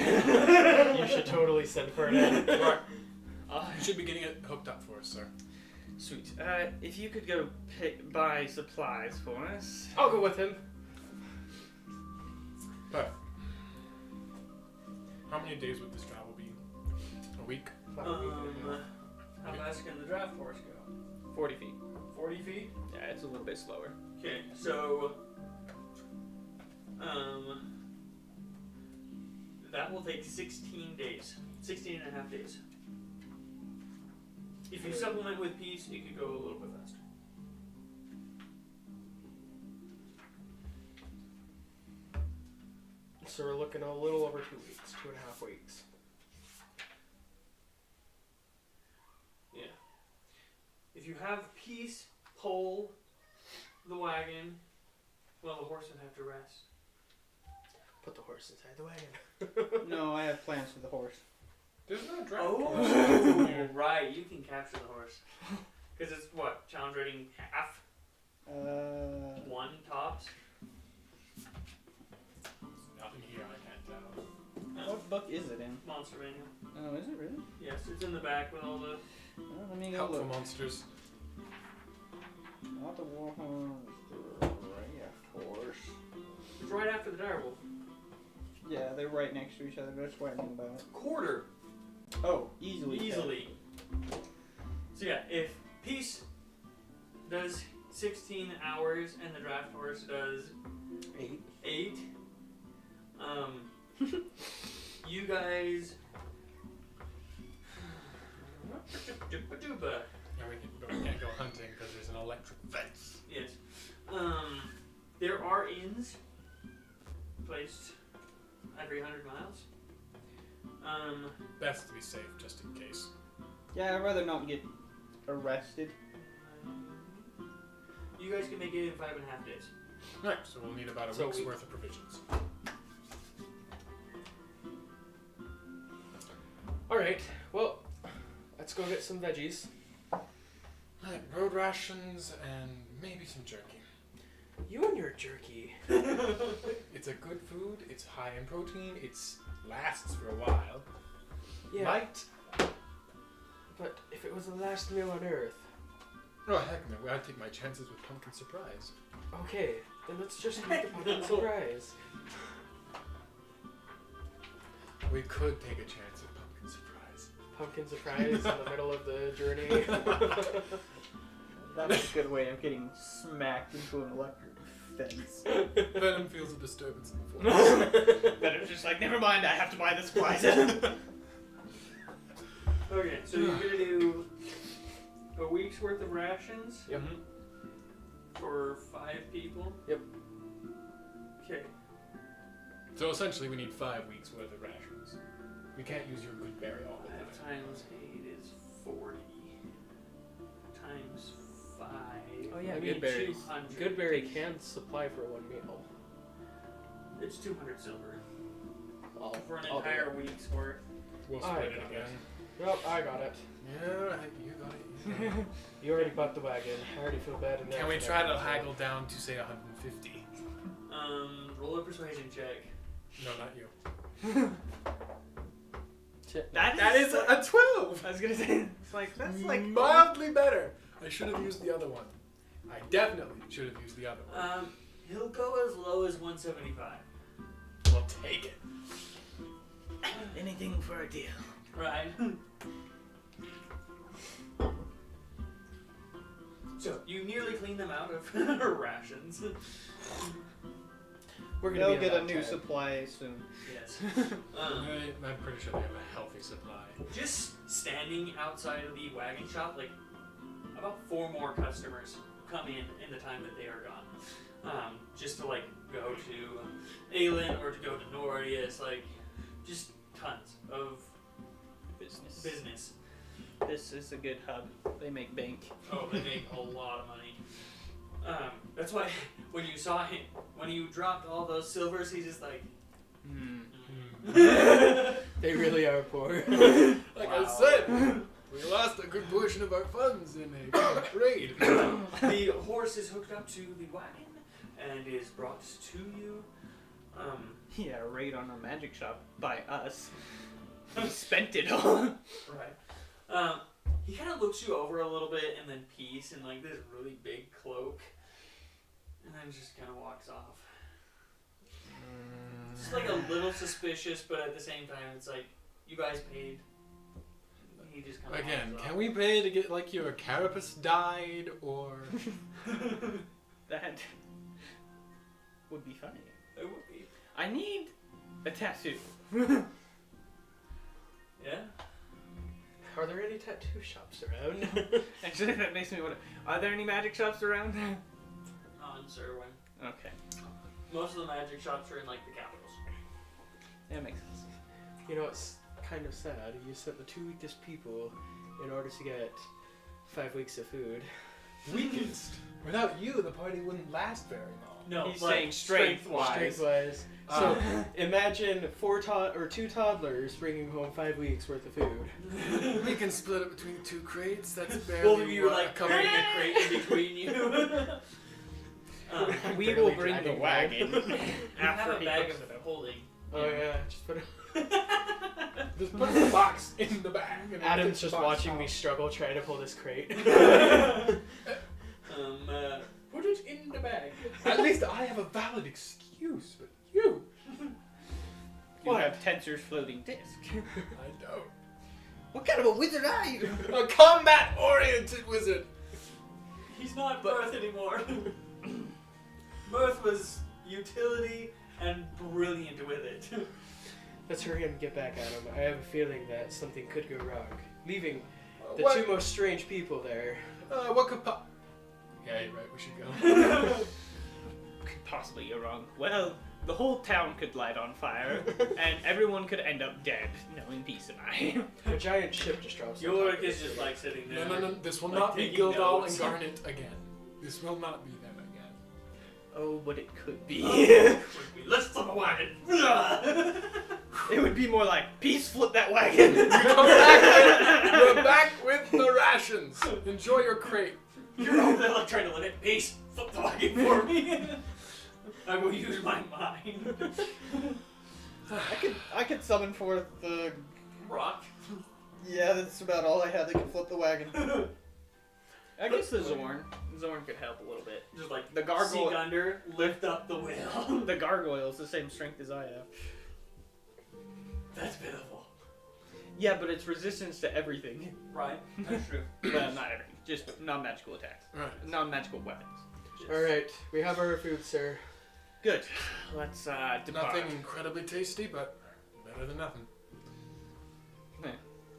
You should totally send Fernan. Right. You should be getting it hooked up for us, sir. Sweet. If you could go buy supplies for us. I'll go with him. But how many days would this travel be? A week? How fast can the draft horse go? 40 feet. 40 feet. Yeah, it's a little bit slower. Okay, so that will take 16 days. 16 and a half days. If you supplement with peace, it could go a little bit faster. So we're looking a little over 2 weeks, 2.5 weeks. Yeah. If you have peace pull the wagon, well, the horse would have to rest. Put the horse inside the wagon. No, I have plans for the horse. There's no draft. Oh, right. You can capture the horse. Because it's what? Challenge rating half? 1 tops? Nothing here, I can't tell. What book is it in? Monster manual. Oh, is it really? Yes, it's in the back with all the. Well, let me go Helpful look. monsters. Not the warhorse. Yeah, horse. It's right after the direwolf. Yeah, they're right next to each other. That's why I think about it. Quarter. Oh, easily. Easily. So yeah, if peace does 16 hours and the draft horse does 8, you guys. Yeah, we can't go hunting because there's an electric fence. Yes. There are inns placed every 100 miles. Best to be safe, just in case. Yeah, I'd rather not get arrested. You guys can make it in 5.5 days. Right, so we'll need about a week's worth of provisions. Alright, well, let's go get some veggies. Right, road rations and maybe some jerky. You and your jerky. It's a good food, it's high in protein, it lasts for a while. Yeah, Light. but if it was the last meal on Earth, Oh heck no, I'd take my chances with pumpkin surprise. okay, then let's just eat the pumpkin surprise. We could take a chance at pumpkin surprise. Pumpkin surprise in the middle of the journey. That's a good way of getting smacked into an electric fence. Venom feels a disturbance in the force. Venom's just like, never mind, I have to buy the supplies. Okay, so you're gonna do a week's worth of rations Yep. for 5 people? Yep. Okay. So essentially, we need 5 weeks worth of rations. We can't use your good berry all the 5 time. times 8 is 40. Times 5. Oh yeah, would be Goodberry. 200. Goodberry can supply for 1 meal. It's 200 silver. For an I'll do entire it. week's worth. We'll I split it got again. Yep, I got it. Yeah, right, you got it. You got it. You already bought the wagon. I already feel bad enough. Can we for try that to as well. haggle down to say 150? Roll a persuasion check. No, not you. Shit. That is a 12. I was gonna say, it's like, that's like... mildly better. I should have used the other one. I definitely should have used the other one. He'll go as low as 175. We'll take it. Anything for a deal. Right. So you nearly clean them out of rations. We're gonna They'll be get a about new time. supply soon. Yes. I'm pretty sure they have a healthy supply. Just standing outside of the wagon shop, like about 4 more customers come in the time that they are gone. Just to like go to Ailin or to go to Nordius, like just tons of business. This is a good hub. They make bank. Oh, they make a lot of money. That's why when you saw him, when you dropped all those silvers, he's just like, They really are poor. Like I Wow. said, we lost a good portion of our funds in a raid. the horse is hooked up to the wagon and is brought to you. Yeah, raid on a magic shop by us. We spent it all. Right. He kind of looks you over a little bit and then peace in like this really big cloak, and then just kind of walks off. It's like a little suspicious, but at the same time, it's like you guys paid. He just kind of Again, can we pay to get like your carapace dyed or? That would be funny. It would be. I need a tattoo. Yeah. Are there any tattoo shops around? Actually, that makes me wonder. Are there any magic shops around? On Serwin. Okay, Most of the magic shops are in like the capitals. that makes sense. You know, it's kind of sad. You sent the 2 weakest people in order to get 5 weeks of food. Weakest. Without you, the party wouldn't last very long. No, He's like saying strength-wise. Strength-wise. So imagine 2 toddlers bringing home 5 weeks worth of food. We can split it between 2 crates. That's barely. both of you are what like a couple- carrying a crate in between you. We Barely will bring the dragging wagon. You have After a he bag puts of it up. holding. Oh yeah, just put it. Just put the box in the bag. And Adam's take the just box watching out. me struggle trying to pull this crate. Put it in the bag. At least I have a valid excuse, but you. You have Tensor's floating disc. I don't. What kind of a wizard are you? A combat-oriented wizard. He's not Mirth anymore. Mirth was utility and brilliant with it. Let's hurry and get back at him. I have a feeling that something could go wrong. Leaving the What? 2 most strange people there. What could Yeah, you're right. We should go. Could possibly go wrong. Well, the whole town could light on fire, and everyone could end up dead, knowing peace and I. A giant ship just drops. on top Yorick of is the just city. like sitting there. No. This will Like not be taking Gildal notes. and Garnet again. This will not be them again. Oh, but it could be. Let's flip a wagon. It would be more like, peace, flip that wagon. We're back with the rations. Enjoy your crate. You're over there like trying to let it peace. Flip the wagon for me. I will use my mind. I could summon forth the... Rock. Yeah, that's about all I had that could flip the wagon. I guess the Zorn. Zorn could help a little bit. Just like The gargoyle- seek under, lift up the wheel. The gargoyle's the same strength as I have. That's pitiful. Yeah, but it's resistance to everything. Right. That's true. Well, not everything. Just non-magical attacks. Right. Non-magical weapons. Alright, we have our food, sir. Good. Let's depart. Nothing incredibly tasty, but better than nothing.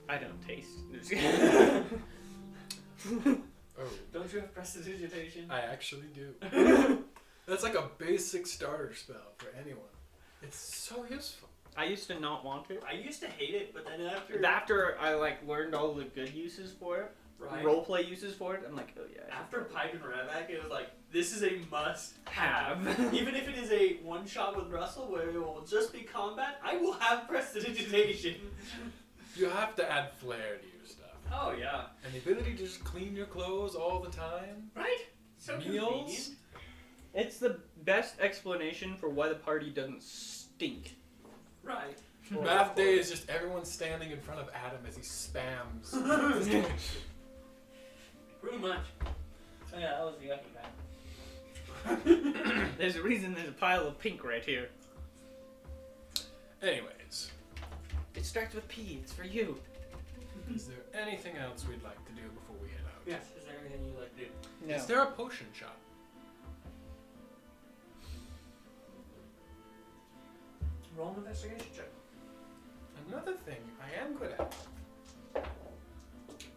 I don't taste. Oh, Don't you have prestidigitation? I actually do. That's like a basic starter spell for anyone. It's so useful. I used to not want it. I used to hate it, but then after After I learned all the good uses for it, right, roleplay uses for it, I'm like, oh yeah. I should after probably- Pike and Ravak, it was like this is a must-have. Have. Even if it is a one-shot with Russell where it will just be combat, I will have prestidigitation. You have to add flair to your stuff. Oh yeah. And the ability to just clean your clothes all the time. Right. So Meals. convenient. It's the best explanation for why the party doesn't stink. Right. Math day is just everyone standing in front of Adam as he spams. Pretty much. Oh yeah, that was the yucky guy. There's a reason there's a pile of pink right here. Anyways, It starts with P. It's for you. is there anything else we'd like to do before we head out? Yes. Is there anything you'd like to do? No. Is there a potion shop? Roll an investigation check. Another thing I am good at.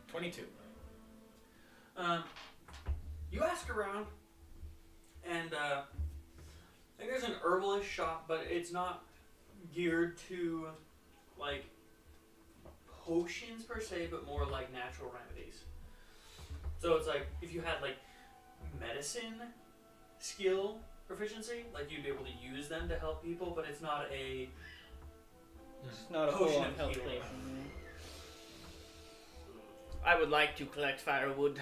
22. You ask around, and I think there's an herbalist shop, but it's not geared to like potions per se, but more like natural remedies. So it's like if you had like medicine skill proficiency, like you'd be able to use them to help people, but it's not a It's not a Potion full-on of health healing. potion. I would like to collect firewood,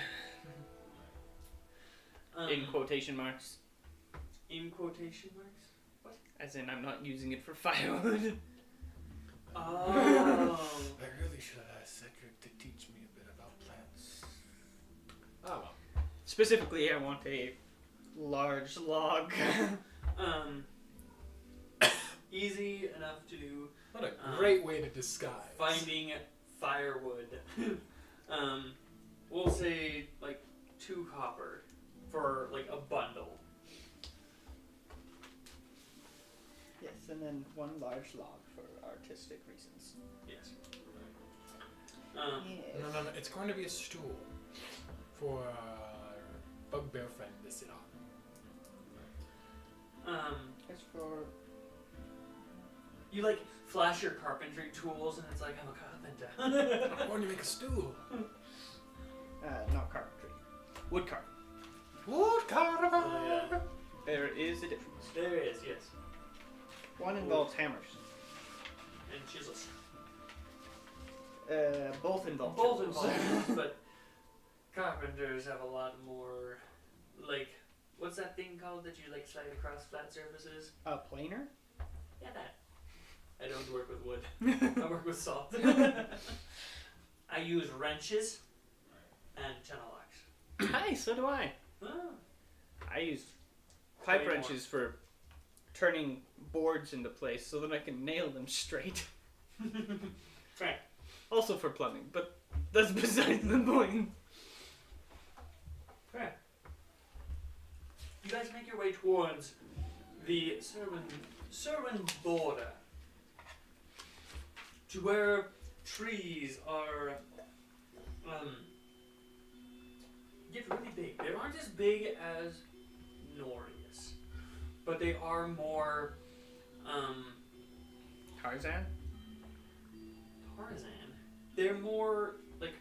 in quotation marks. in quotation marks. As in, I'm not using it for firewood. Oh. I really should have asked Cedric to teach me a bit about plants. Oh well. Specifically, I want a large log. Easy enough to do. What a great way to disguise. Finding firewood. We'll say like 2 copper for like a bundle. Yes, and then 1 large log for artistic reasons. Yes. No. It's going to be a stool for our bugbear friend to sit on. It's for... You like flash your carpentry tools, and it's like I'm a carpenter. I'm going to make a stool. not carpentry. Wood carving. Wood carver. Oh, yeah. There is a difference. There is, yes. One involves hammers. And chisels. Both involve Both chisels. involved, but carpenters have a lot more, like, what's that thing called that you like slide across flat surfaces? A planer? Yeah, that. I don't work with wood. I work with salt. I use wrenches and channel locks. Hi, so do I. Oh. I use pipe Way more. wrenches for turning boards into place so that I can nail them straight. Right. Also for plumbing, but that's besides the point. Right. You guys make your way towards the Servan border, to where trees are get really big. They aren't as big as Norius, but they are more Tarzan? Tarzan. They're more like,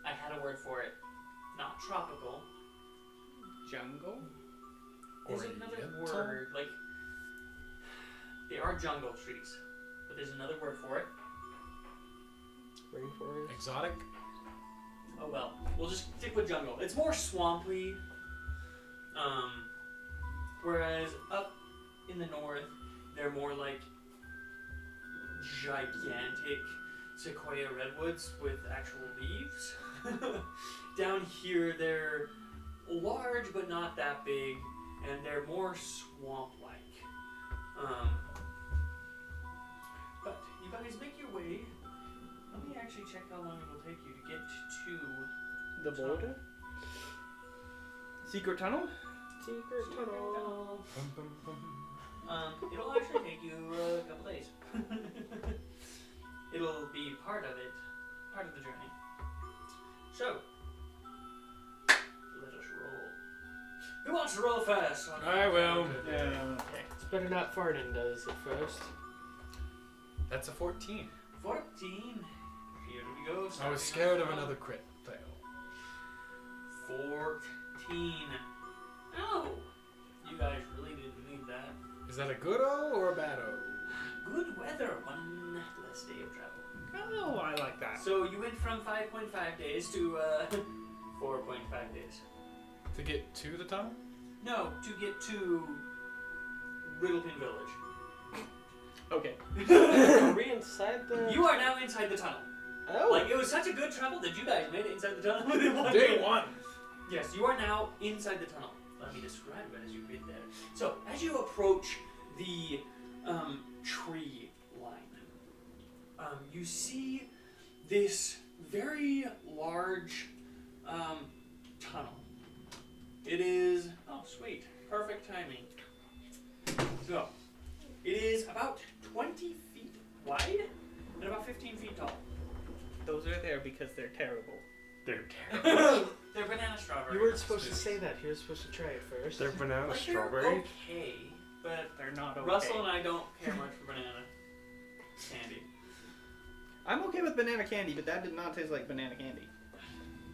I had a word for it. Not tropical. Jungle? There's another Oriental? word, like, they are jungle trees, but there's another word for it. Rainforest. Exotic. Oh well, we'll just stick with jungle. It's more swampy, whereas up in the north, they're more like gigantic sequoia redwoods with actual leaves. Down here, they're large but not that big, and they're more swamp-like. actually check how long it will take you to get to The border? Secret tunnel? Secret tunnel. Bum, bum, bum. It'll actually take you a couple days. It'll be part of the journey. So, let us roll. Who wants to roll first? I will. Okay. It's better not Fernan does it first. That's a 14. 14. Here we go. I was scared of another crit fail. 14. Oh! You guys really didn't need that. Is that a good O or a bad O? Good weather, one less day of travel. Oh, I like that. So you went from 5.5 days to 4.5 days. To get to the tunnel? No, to get to Riddlepin Village. Okay. Are we inside the... You are now inside the tunnel. Oh! Like, it was such a good travel that you guys made it inside the tunnel within 1 Day day. one. Yes, you are now inside the tunnel. Let me describe it as you get there. So, as you approach the tree line, you see this very large tunnel. It is, oh sweet, perfect timing. So, it is about 20 feet wide and about 15 feet tall. Those are there because they're terrible. They're terrible. They're banana strawberries. You weren't supposed to say that. You were supposed to try it first. They're banana Like, strawberry. they're okay, but They're not okay. Russell and I don't care much for banana candy. I'm okay with banana candy, but that did not taste like banana candy.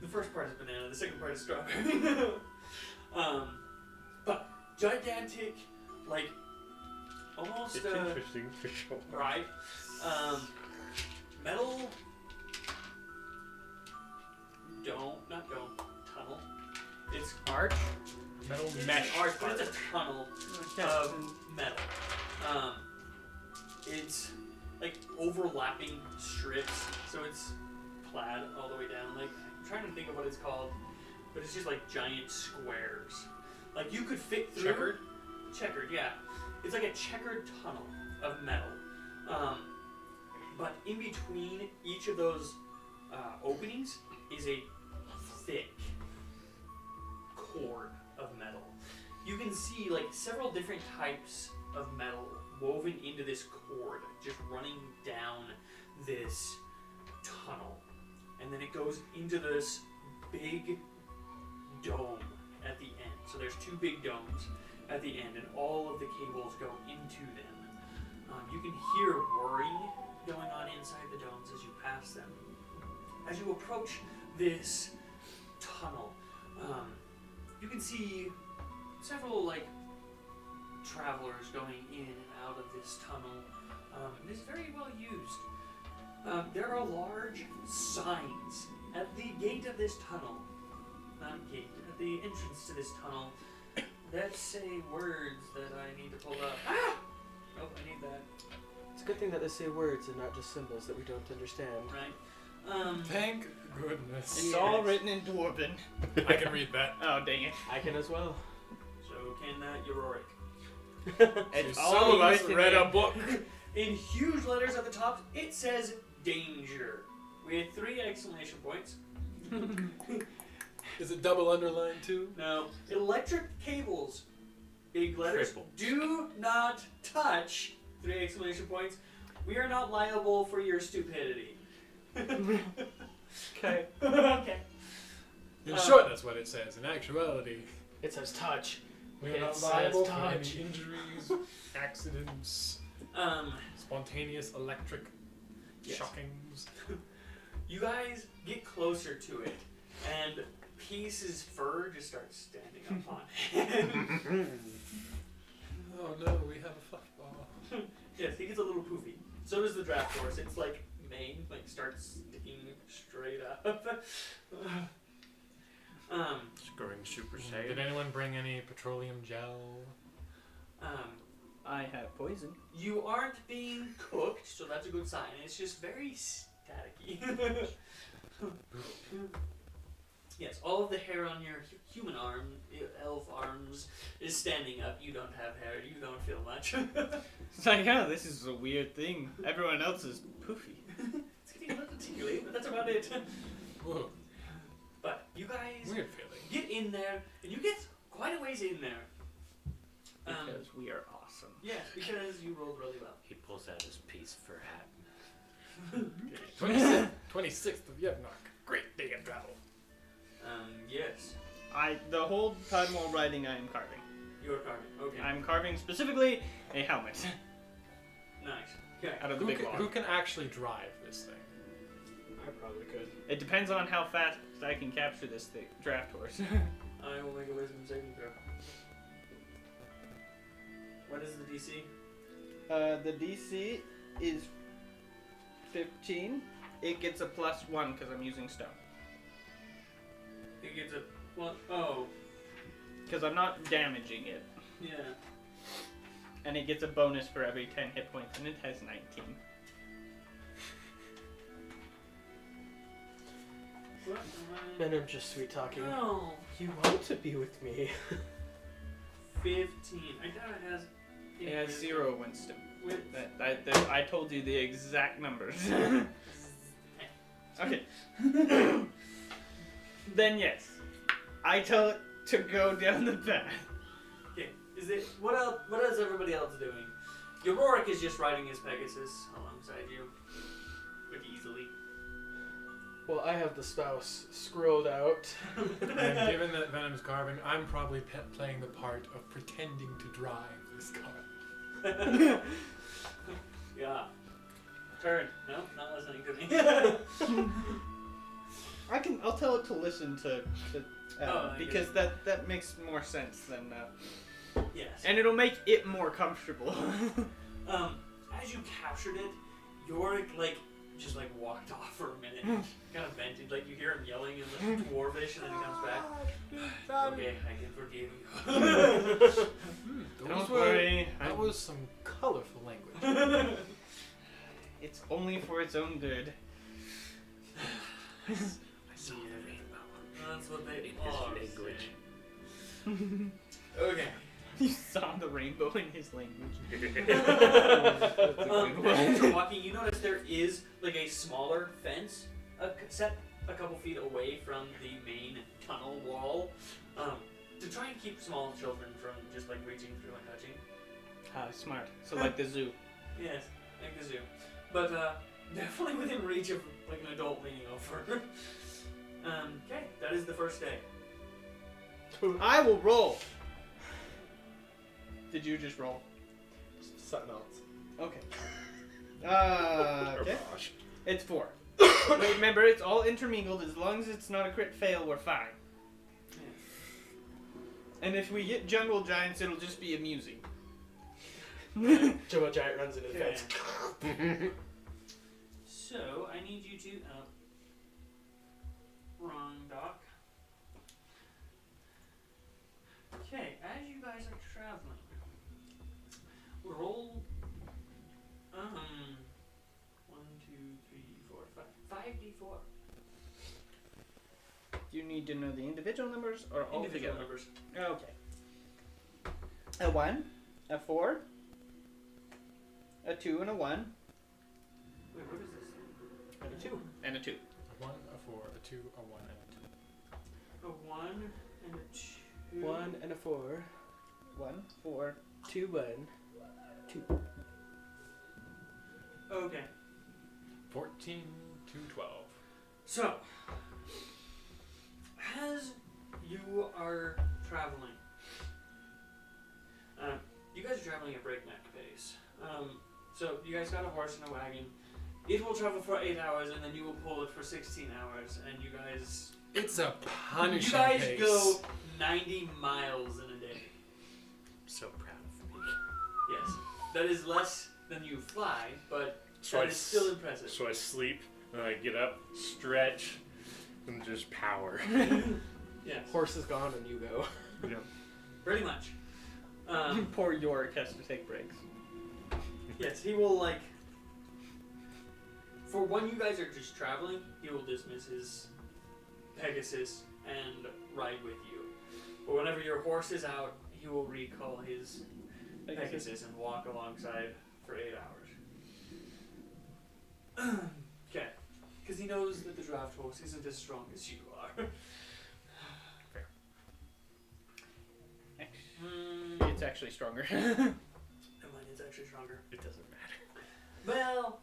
The first part is banana, the second part is strawberry. But gigantic, like almost It's interesting for sure. right, metal tunnel. It's Arch? Metal it's mesh. an arch, but it's a tunnel Yeah. of metal. It's like overlapping strips, so it's plaid all the way down. Like, I'm trying to think of what it's called, but it's just like giant squares. Like you could fit through. Checkered? Checkered, yeah. It's like a checkered tunnel of metal. But in between each of those openings is a thick cord of metal. You can see like several different types of metal woven into this cord, just running down this tunnel. And then it goes into this big dome at the end. So there's two big domes at the end, and all of the cables go into them. You can hear whirring going on inside the domes as you pass them. As you approach this tunnel, you can see several like travelers going in and out of this tunnel. It is very well used. There are large signs at the gate of this tunnel. Not gate, at the entrance to this tunnel that say words that I need to pull up. Ah! Nope, I need that. It's a good thing that they say words and not just symbols that we don't understand. Right. Thank goodness. It's Yes. all written in Dwarven. I can read that. Oh, dang it. I can as well. So can that Yorick. It's Some all of us written read in- a book. In huge letters at the top, it says danger with 3 exclamation points. Is it double underlined too? No. Electric cables, big letters. Triple. Do not touch. 3 exclamation points. We are not liable for your stupidity. Okay. Okay. In short, that's what it says. In actuality, It says touch. we are It not says liable for touch. any injuries, accidents, spontaneous electric Yes. shockings. You guys get closer to it, and Peace's fur just starts standing up on it. Oh no, we have a fluff ball. Yes, he gets a little poofy. So does the draft horse. Its like mane like starts sticking straight up. It's growing super Did saiyan. anyone bring any petroleum gel? I have poison. You aren't being cooked, so that's a good sign. It's just very staticky. Yes, all of the hair on your human arm, elf arms, is standing up. You don't have hair. You don't feel much. It's like, yeah, this is a weird thing. Everyone else is poofy. It's getting a little particularly, but that's about it. Whoa, But you guys weird feeling. get in there, and you get quite a ways in there. Because we are awesome. Yes, because you rolled really well. He pulls out his piece for hat. 26th of Yevnak. Great day of travel. Yes. The whole time while riding, I am carving. You're carving. Okay. I'm carving specifically a helmet Nice. Okay. out of the Who big can, log. who can actually drive this thing? I probably could. It depends on how fast I can capture this thing, draft horse. I will make a wisdom saving throw. What is the DC? The DC is 15. It gets a +1 because I'm using stone. It gets a well. Oh, Because I'm not damaging it. yeah. And it gets a bonus for every 10 hit points, and it has 19. What am I? And I'm just sweet talking. No. You want to be with me? 15. I thought it has. It has 0 Winston. With I told you the exact numbers. Okay. Then yes, I tell it to go down the path. Okay. Is it what else? What is everybody else doing? Yorick is just riding his Pegasus alongside you, pretty easily. Well, I have the spouse scrolled out. And given that Venom's carving, I'm probably playing the part of pretending to drive this car. Yeah. Turn. No, not listening to me. I'll tell it to listen to I because that makes more sense than Yes. and it'll make it more comfortable. As you captured it, Yorick just walked off for a minute, kind of vented. Like you hear him yelling in the dwarvish, and then he comes back. Okay, I can forgive you. Don't worry, That was some colorful language. it's only for its own good. I saw the rainbow That's what they in are. his language. saying. Okay. You saw the rainbow in his language. As you're walking, you notice there is a smaller fence set a couple feet away from the main tunnel wall to try and keep small children from just reaching through and touching. Ah, smart. So like the zoo. Yes, like the zoo. But definitely within reach of an adult leaning over. Okay, that is the first day. I will roll. Did you just roll? Something else. Okay. Oh, Okay. gosh. It's 4. But remember, it's all intermingled. As long as it's not a crit fail, we're fine. And if we get jungle giants, it'll just be amusing. Jumbo Giant runs into the Okay. fence. So I need you to wrong doc. Okay, as you guys are traveling, roll 1, 2, 3, 4, 5. 5d4. Do you need to know the individual numbers or all Individual together? numbers. Okay. A 1, a 4, a 2, and a 1, Wait, what is this? And a 2. and a 2. A 1, a 4, a 2, a 1, and a 2. A 1 and a 2. 1 and a 4. 1, 4. 2, 1. 2. Okay. 14 to 12. So, as you are traveling, you guys are traveling at breakneck pace. So you guys got a horse and a wagon. It will travel for 8 hours, and then you will pull it for 16 hours, and you guys It's a punishing you guys pace. go 90 miles in a day. I'm so proud of me. Yes, that is less than you fly, but So that I is still impressive. So I sleep, and I get up, stretch, and just power. Yes, Horse is gone and you go. Yeah. pretty much. Poor Yorick has to take breaks. Yes, he will for when you guys are just traveling, he will dismiss his Pegasus and ride with you. But whenever your horse is out, he will recall his Pegasus and walk alongside for 8 hours. Okay, Because he knows that the draft horse isn't as strong as you are. It's actually stronger. And mine is actually stronger. It doesn't matter. Well,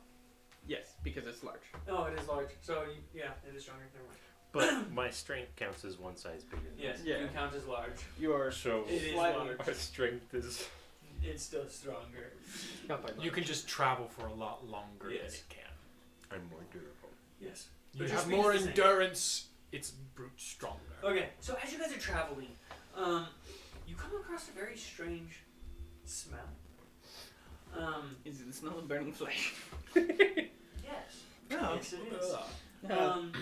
Yes, because it's large. oh, it is large. So, yeah, it is stronger. Never mind. But my strength counts as one size bigger. Yes, Yeah. you count as large. You are So It is slightly- large. our strength is. It's still stronger. Not by much. You can just travel for a lot longer Yes. than it can. I'm more durable. Yes. You But have just more means the same. endurance. It's brute stronger. Okay, so as you guys are traveling, you come across a very strange smell. Is it the smell of burning flesh? Yes. Oh. Yes, it is. Ugh.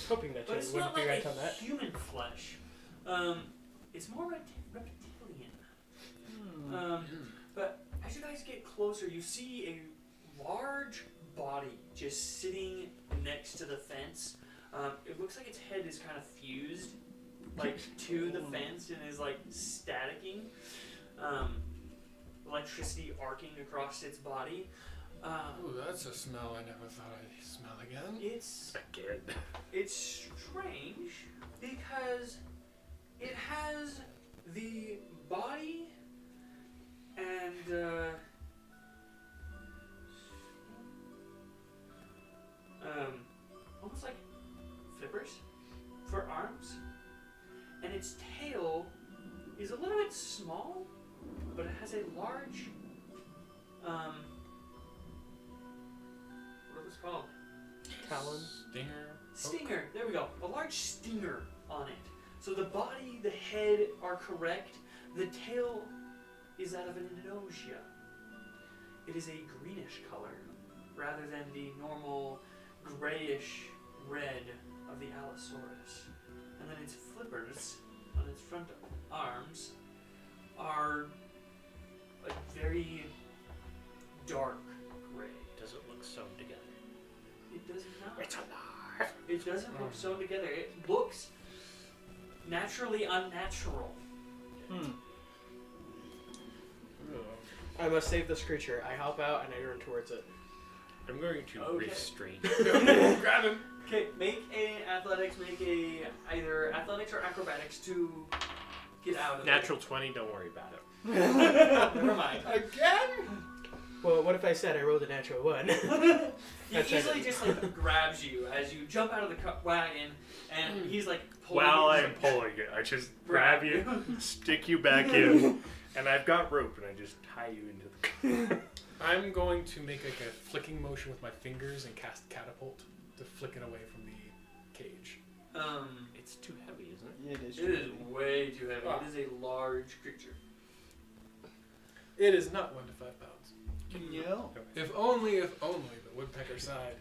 Hoping that But you it's wouldn't not be like right on a that. human flesh. It's more reptilian. But as you guys get closer, you see a large body just sitting next to the fence. It looks like its head is kind of fused, like to the fence, and is like staticking. Electricity arcing across its body. Ooh, that's a smell I never thought I'd smell again. Again. It's strange because it has the body and almost like flippers for arms, and its tail is a little bit small, but it has a large what was it called? Talon. Stinger. Stinger. There we go. A large stinger on it. So the body, the head are correct. The tail is that of an Inosia. It is a greenish color rather than the normal grayish red of the Allosaurus. And then its flippers on its front arms are a very dark gray. Does it look sewn together? It does not. It's alive. It doesn't look sewn together. It looks naturally unnatural. I must save this creature. I hop out and I run towards it. I'm going to Okay. restrain. Grab him. Okay, make a athletics. Make a either athletics or acrobatics to get out of Natural 20. Don't worry about it. it. Never mind. Again? Well, what if I said I rolled a natural 1? He That's easily it. just like grabs you as you jump out of the wagon, and he's like pulling While you. I'm pulling it, I just grab you, stick you back in, and I've got rope, and I just tie you into the. I'm going to make like a flicking motion with my fingers and cast catapult to flick it away from the cage. It's too heavy, isn't it? It is. It is way too heavy. Ah. It is a large creature. It is not 1 to 5 pounds. No. If only the woodpecker side.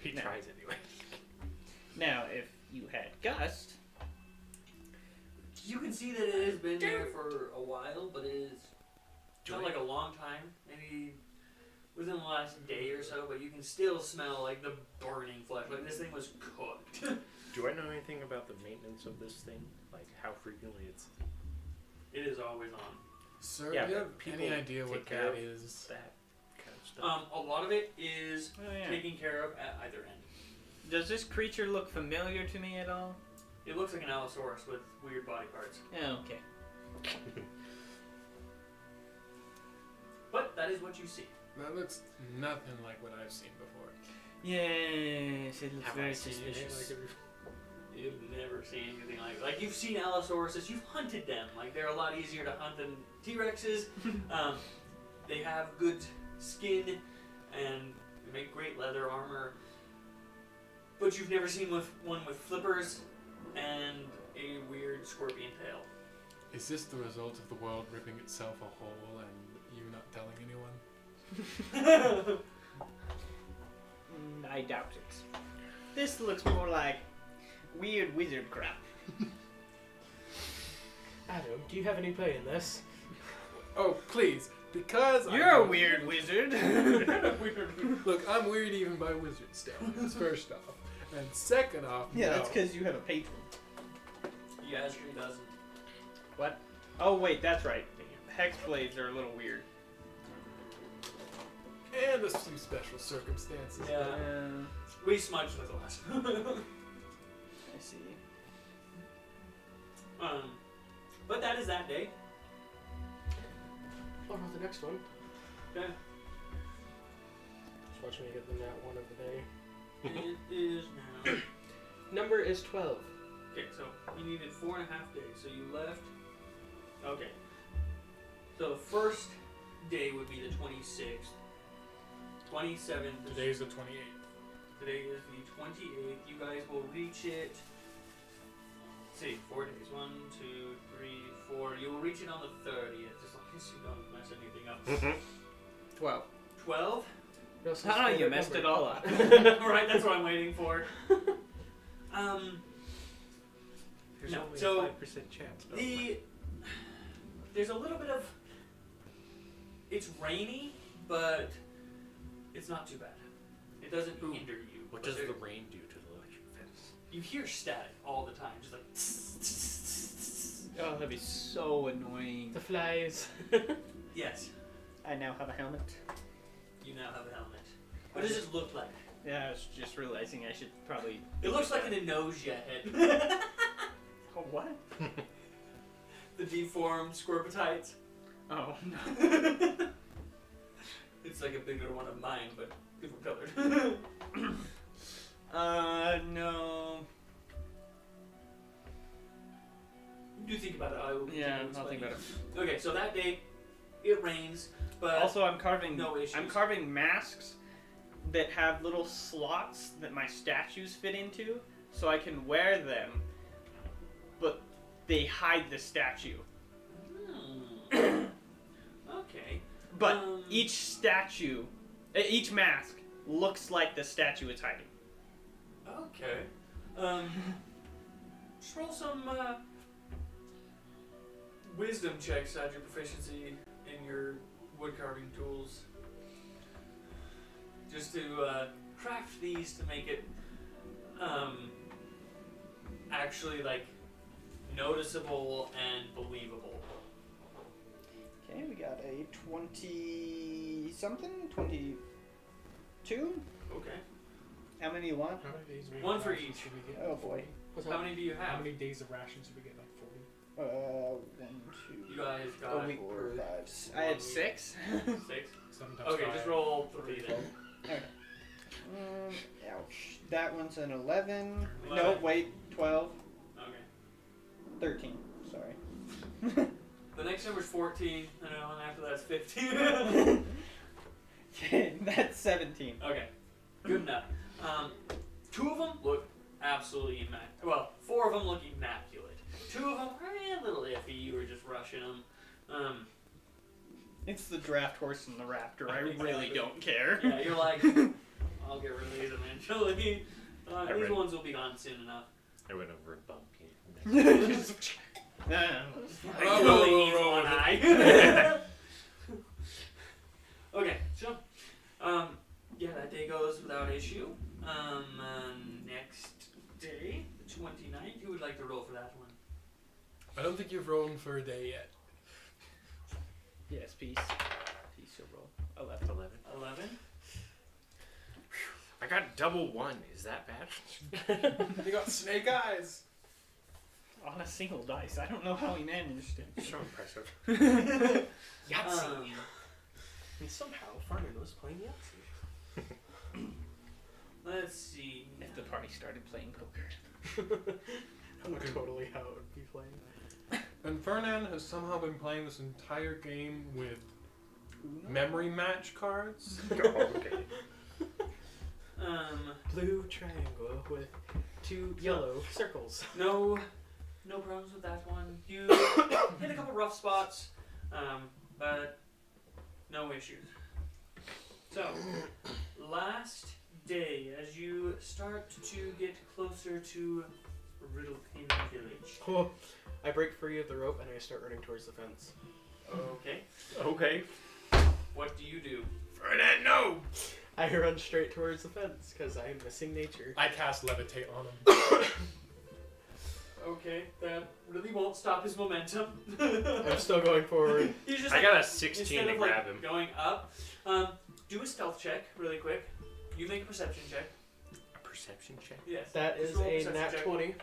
He No. tries anyway. Now, if you had Gust, You can see that it has been there for a while, but it is not like a long time. Maybe within the last day or so, but you can still smell like the burning flesh. Like this thing was cooked. Do I know anything about the maintenance of this thing? Like how frequently it's It is always on. Sir, Yeah, do you but have people any idea take what care that of is? that kind of stuff. A lot of it is oh yeah. taken care of at either end. Does this creature look familiar to me at all? It looks like an Allosaurus with weird body parts. Oh, okay. But that is what you see. That looks nothing like what I've seen before. Yes, it looks Have very I seen anything suspicious. like it before? You've never seen anything like it. Like you've seen Allosauruses, you've hunted them. Like they're a lot easier to hunt than T-Rexes. They have good skin and they make great leather armor. But you've never seen one with flippers and a weird scorpion tail. Is this the result of the world ripping itself a hole and you not telling anyone? I doubt it. This looks more like weird wizard crap. Adam, do you have any play in this? Oh, please, because You're a weird wizard. Look, I'm weird even by wizard standards, first off. And second off, Yeah, no. that's because you have a patron. Yeah, actually doesn't. What? Oh wait, that's right. Hex blades are a little weird. And there's some special circumstances. Yeah. We smudged with less. I see. But that is that day. Oh, the next one. Okay. Just watch me get the nat one of the day. It is now. Number is 12. Okay, so you needed 4.5 days. So you left. Okay. So the first day would be the 26th. 27th. Today's the 28th. Today is the 28th. You guys will reach it. Let's see, 4 days. 1, 2, 3, 4. You will reach it on the 30th, just in case you don't mess anything up. 12. 12? No, Ah, you messed it all up. Alright, that's what I'm waiting for. There's No, only so a 5% chance. There's a little bit of... It's rainy, but it's not too bad. It doesn't hinder you. What but does the rain do to the electric fence? You hear static all the time, just like... Oh, that'd be so annoying. The flies. Yes, I now have a helmet. you now have a helmet. What does it look like? Yeah, I was just realizing I should probably. It looks like an Enosia head. Oh, what? The deformed scorputites. Oh, no. It's like a bigger one of mine, but different colored. No. You think about it, I will. Yeah, continue I'll think about explaining. Okay, so that day, it rains, but Also, I'm carving. no issues. I'm carving masks that have little slots that my statues fit into, so I can wear them, but they hide the statue. Okay. But each statue, each mask looks like the statue it's hiding. Okay. Just roll some wisdom checks at your proficiency in your wood carving tools. Just to craft these to make it actually like noticeable and believable. Okay, we got a 20-something? 22? Okay. How many you want? How many days of One for rations each. should we get? Oh boy. What's How up? many do you How have? many days of rations should we get? Like 40? 1, 2, You guys got A week 4, per 5. I had 6. 6. 7 times Okay, 5. just roll 3 then. Okay. Ouch. That one's an 11. No, 11. wait. 12. Okay. 13. Sorry. The next number's 14, and then after that's 15. Okay, that's 17. Okay, good enough. 2 of them look absolutely immaculate. Well, 4 of them look immaculate. 2 of them are a little iffy. You were just rushing them. It's the draft horse and the raptor. I Exactly. really don't care. Yeah, you're like, I'll get rid of these eventually. These read- ones will be gone soon enough. I went over and bumped you. I only need one eye. Okay, so, yeah, that day goes without issue. Next day, the 29th, who would like to roll for that one? I don't think you've rolled for a day yet. Yes, peace. Peace, you'll roll. 11. 11. I got double 1. Is that bad? You got snake eyes. On a single dice. I don't know how he managed it. So impressive. Yahtzee. And somehow Fernan was playing Yahtzee. Let's see. If the party started playing poker. Totally how it would be playing. And Fernan has somehow been playing this entire game with memory match cards. Oh, okay. Blue triangle with 2 yellow circles. No problems with that one. You hit a couple rough spots, but no issues. So, last day, as you start to get closer to Riddlepin Village. Oh, I break free of the rope and I start running towards the fence. Okay. Okay. What do you do? Fernan, no! I run straight towards the fence because I am missing nature. I cast levitate on him. Okay, that really won't stop his momentum. I'm still going forward. He's just I like, got a 16 instead to of grab like him. going up, do a stealth check really quick. You make a perception check. A perception check? Yes. That Just is roll a perception nat check. 20.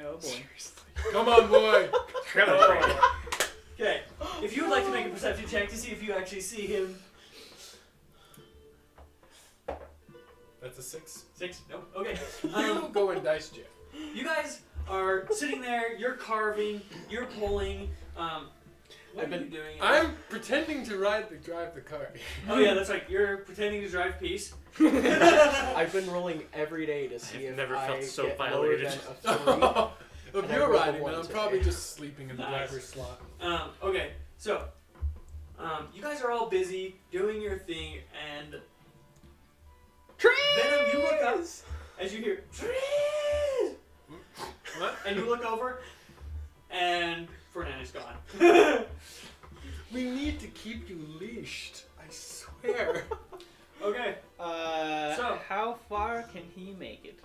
Oh boy. Come on, boy. Okay. If you would like to make a perception check to see if you actually see him. That's a 6. 6? No. Okay. You go in dice jail. You guys are sitting there. You're carving. You're pulling. What are you doing? I'm pretending to drive the car. Oh yeah, that's right. You're pretending to drive peace. I've been rolling every day to see I've if never I felt so get violated. lower than a 3. If And I you're rolled a riding, one then I'm today. probably just sleeping in the Nice. driver's slot. Okay, so you guys are all busy doing your thing, and Venom, you look up as you hear trees, What? and you look over, and Fernan is gone. We need to keep you leashed. I swear. Okay. So- How far can he make it?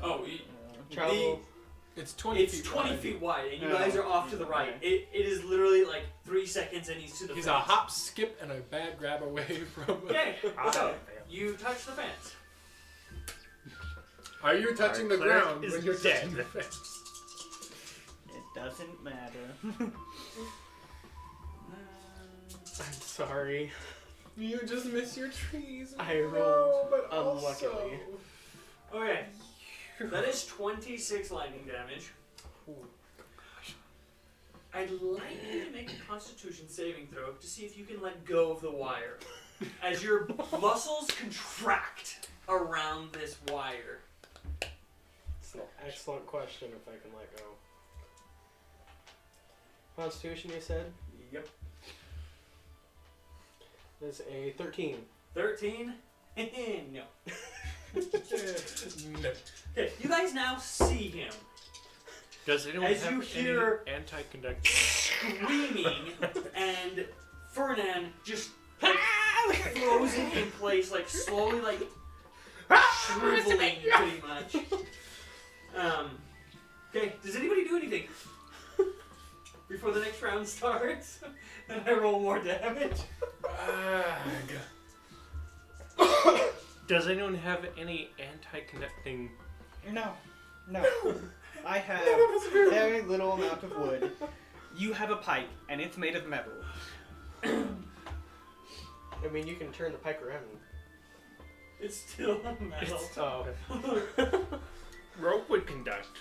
Oh, Travel. It's 20 it's feet 20 wide. feet wide, and you Oh, guys are off to the right. It is literally like 3 seconds, and he's to the He's fence. a hop, skip, and a bad grab away from. Okay, so you touch the fence. Are you touching Our the cleric ground is when you're dead. touching the fence? It doesn't matter. I'm sorry. You just miss your trees. I No, rolled but unluckily. Okay, that is 26 lightning damage. I'd like you to make a Constitution saving throw to see if you can let go of the wire as your muscles contract around this wire. It's an excellent question if I can let go. Constitution, you said? Yep. Is a 13. 13? No. No. Okay, you guys now see him Does anyone As have you hear- any anti-conductor? screaming, and Fernan just frozen in place, like slowly, like shriveling pretty much. Okay, does anybody do anything before the next round starts? And I roll more damage. Does anyone have any anti-conducting? No. I have very little amount of wood. You have a pipe, and it's made of metal. I mean, you can turn the pike around. It's still metal. Oh. Rope would conduct.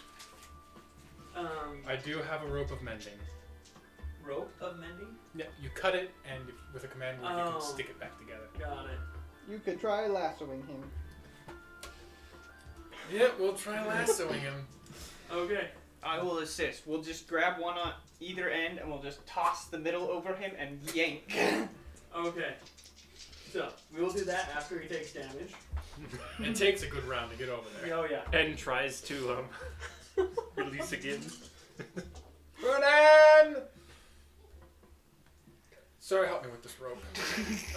I do have a rope of mending. Rope of mending? Yeah, you cut it, and with a command word, you Oh. can stick it back together. Got it. You could try lassoing him. Yeah, we'll try lassoing him. Okay. I will assist. We'll just grab one on either end, and we'll just toss the middle over him and yank. Okay. So, we will do that after he takes damage. It takes a good round to get over there. Oh, yeah. And tries to release again. Fernan! Sorry, help me with this rope.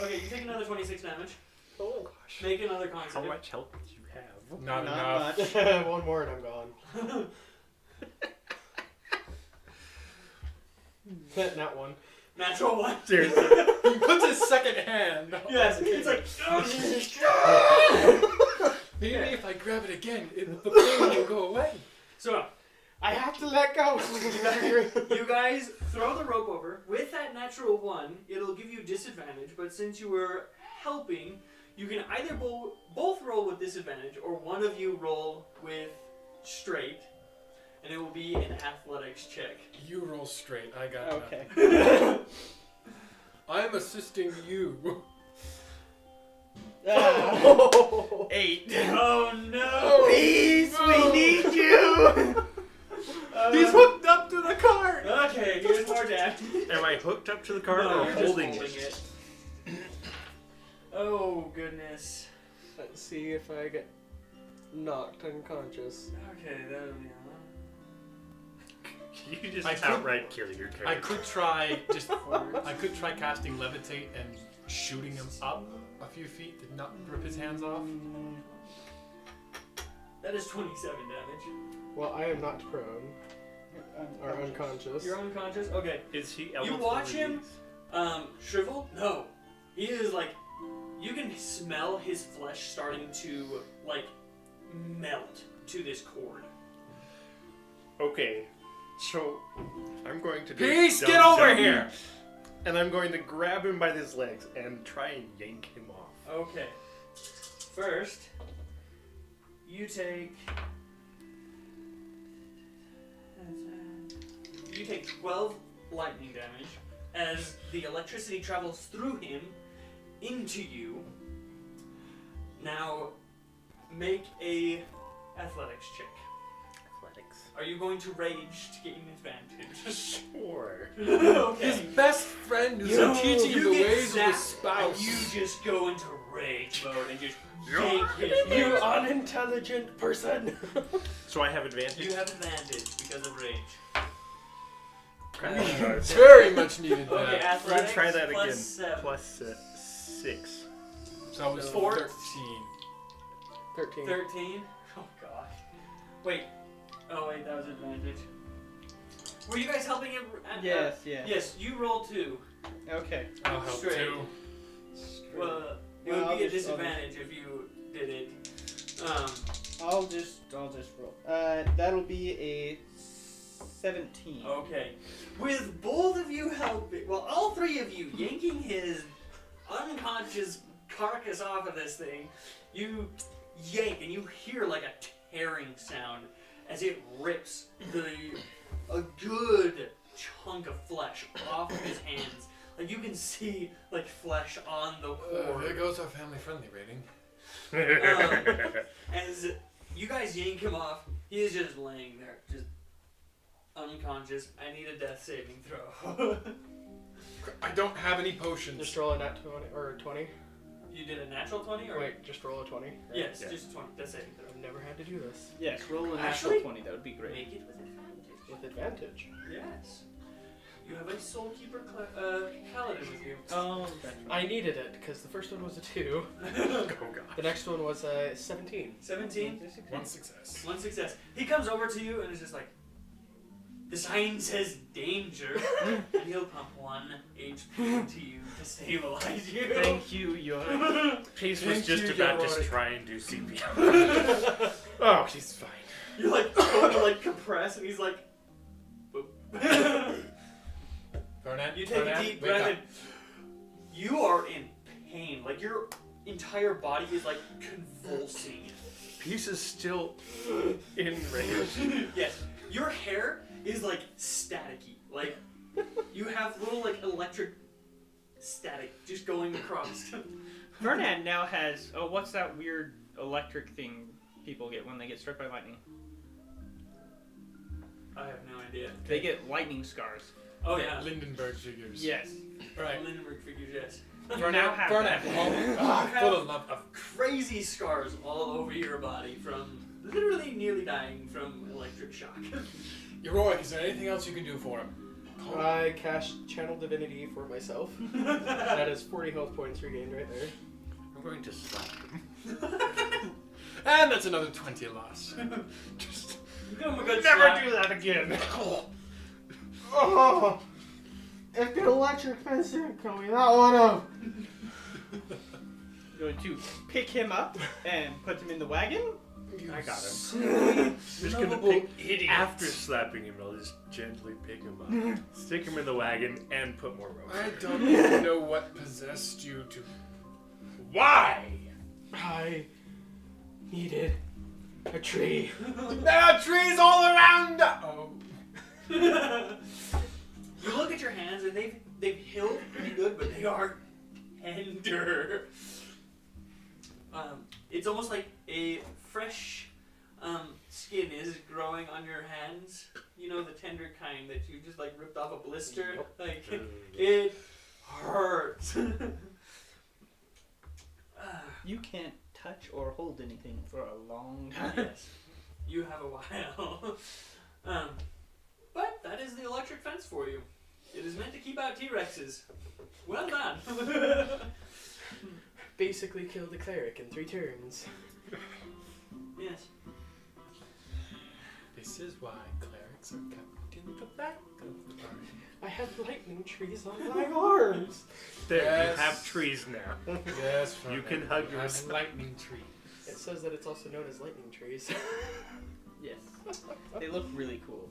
Okay, you take another 26 damage. Oh gosh. Make another How concept. much help did you have? Not Not enough. much. One more and I'm gone. Not one. Natural one. Seriously. He puts his second hand. Yes, it's like. Maybe if I grab it again, the pain will go away. So, I have to let go. you guys throw the rope over. With that natural one, it'll give you disadvantage, but since you were helping, you can either both roll with disadvantage, or one of you roll with straight, and it will be an athletics check. You roll straight. I got Okay. nothing. I'm assisting you. 8. Oh no! Please, we need you. He's hooked up to the cart. Okay, here's more damage. Am I hooked up to the cart No, or you're just holding holding it? Oh goodness. Let's see if I get knocked unconscious. Okay, that'll be You just I could- outright kill your character. I could try casting levitate and shooting him up a few feet to not rip his hands off. That is 27 damage. Well, I am not prone or unconscious. You're unconscious? Okay. Is he You eligible watch to him? release? Shrivel? No. He is like, you can smell his flesh starting to like melt to this cord. Okay, so I'm going to do Peace, dumb get over dumb, here! and I'm going to grab him by his legs and try and yank him off. Okay. First, you take 12 lightning damage as the electricity travels through him into you. Now, make a athletics check. Athletics. Are you going to rage to gain advantage? Sure. His Okay. best friend who's You- teaching him you the get ways of his zapped, spouse. And you just go into rage mode and just yank his You face off. unintelligent person. So I have advantage. You have advantage because of rage. Very much needed Okay, that. We're athletics gonna try that plus again. 7. Plus 6. So that was Four. 13. 13. 13? Oh gosh. Wait. Oh wait, that was advantage. Were you guys helping him? Yes, yes. Yes, you roll 2. Okay. I'll help Straight. too. Well, it Well, would I'll be a just- I'll disadvantage if you did it. I'll just roll. That'll be a 17. Okay. With both of you helping, well, all three of you yanking his unconscious carcass off of this thing, you yank and you hear like a tearing sound as it rips a good chunk of flesh off of his hands. Like you can see like flesh on the There cord. goes our family-friendly rating. As you guys yank him off, he is just laying there, just unconscious. I need a death saving throw. I don't have any potions. Just roll a nat 20 or a 20. You did a natural 20 or? Wait, just roll a 20. Right? Yes, Yeah. just 20. Death saving throw. I've never had to do this. Yes, roll a Actually- natural 20. That would be great. Make it with advantage. With advantage. Yes. You have a soul keeper Kal'Jaru with you. Oh, that's right. I needed it because the first one was a 2. Oh god. The next one was a 17. 17. One success. One success. He comes over to you and is just like, the sign says danger, and he'll pump 1 HP into you to stabilize you. Thank you, your. Peace Thank was just you, about to Yorick. try and do CPR. Oh, she's fine. You're like going to like compress, and he's like, boop. Fernan, You take Fernan, a deep wake breath up. and you are in pain. Like your entire body is like convulsing. Peace is still in rage. Yes, your hair is like staticky. Like you have little like electric static just going across. Fernan now has. Oh, what's that weird electric thing people get when they get struck by lightning? I have no idea. They get lightning scars. Oh yeah. Lindenberg figures. Yes. Right. Lindenberg figures, yes. You now have Fernan. that. Oh, full of love. Crazy scars all over your body from literally nearly dying from electric shock. Heroic, is there anything else you can do for him? Call him. I cast Channel Divinity for myself. That is 40 health points regained right there. I'm going to slap him. And that's another 20 loss. Just Give him a good never slap. do that again. Oh, if the electric fence didn't kill me, that would have. Going to pick him up and put him in the wagon. I got him. Silly, Just gonna lovable pick idiot. after slapping him. I'll just gently pick him up, stick him in the wagon, and put more rope. I don't even know what possessed you to. Why? I needed a tree. There are trees all around. Oh. You look at your hands and they've healed pretty good, but they are tender. It's almost like a fresh skin is growing on your hands. You know, the tender kind that you just like ripped off a blister. Like it hurts. You can't touch or hold anything for a long time. Yes, you have a while. But that is the electric fence for you. It is meant to keep out T-Rexes. Well done. Basically killed the cleric in 3 turns. Yes. This is why clerics are kept in the back of the party. I had lightning trees on my arms. There, Yes. you have trees now. Yes, You Fernan, can hug you have yourself. lightning tree. It says that it's also known as lightning trees. Yes. They look really cool.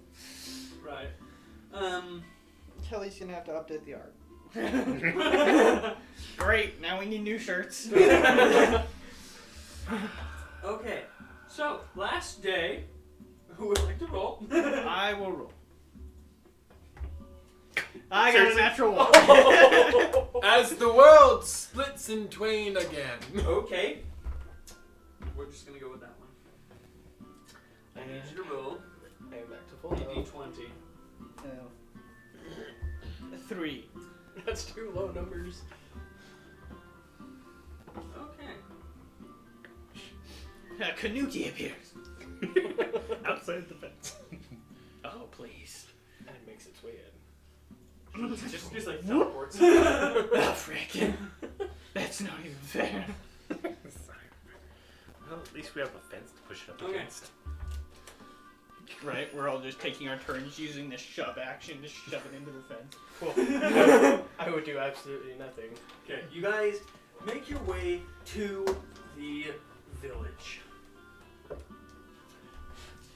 Right. Kelly's gonna have to update the art. Great. Now we need new shirts. Okay. So last day. Who would like to roll? I will roll. I got a natural one. As the world splits in twain again. Okay. We're just gonna go with that one. I need you to roll I am back to a full health. d20. Oh. 3. That's too low numbers. Okay. Kanuki appears. Outside the fence. Oh, please. And it makes its way in. just like teleports. Oh, frick. That's not even fair. Well, at least we have a fence to push it up Okay. against. Right, we're all just taking our turns using the shove action to shove it into the fence. Cool. I would do absolutely nothing. Okay, you guys make your way to the village.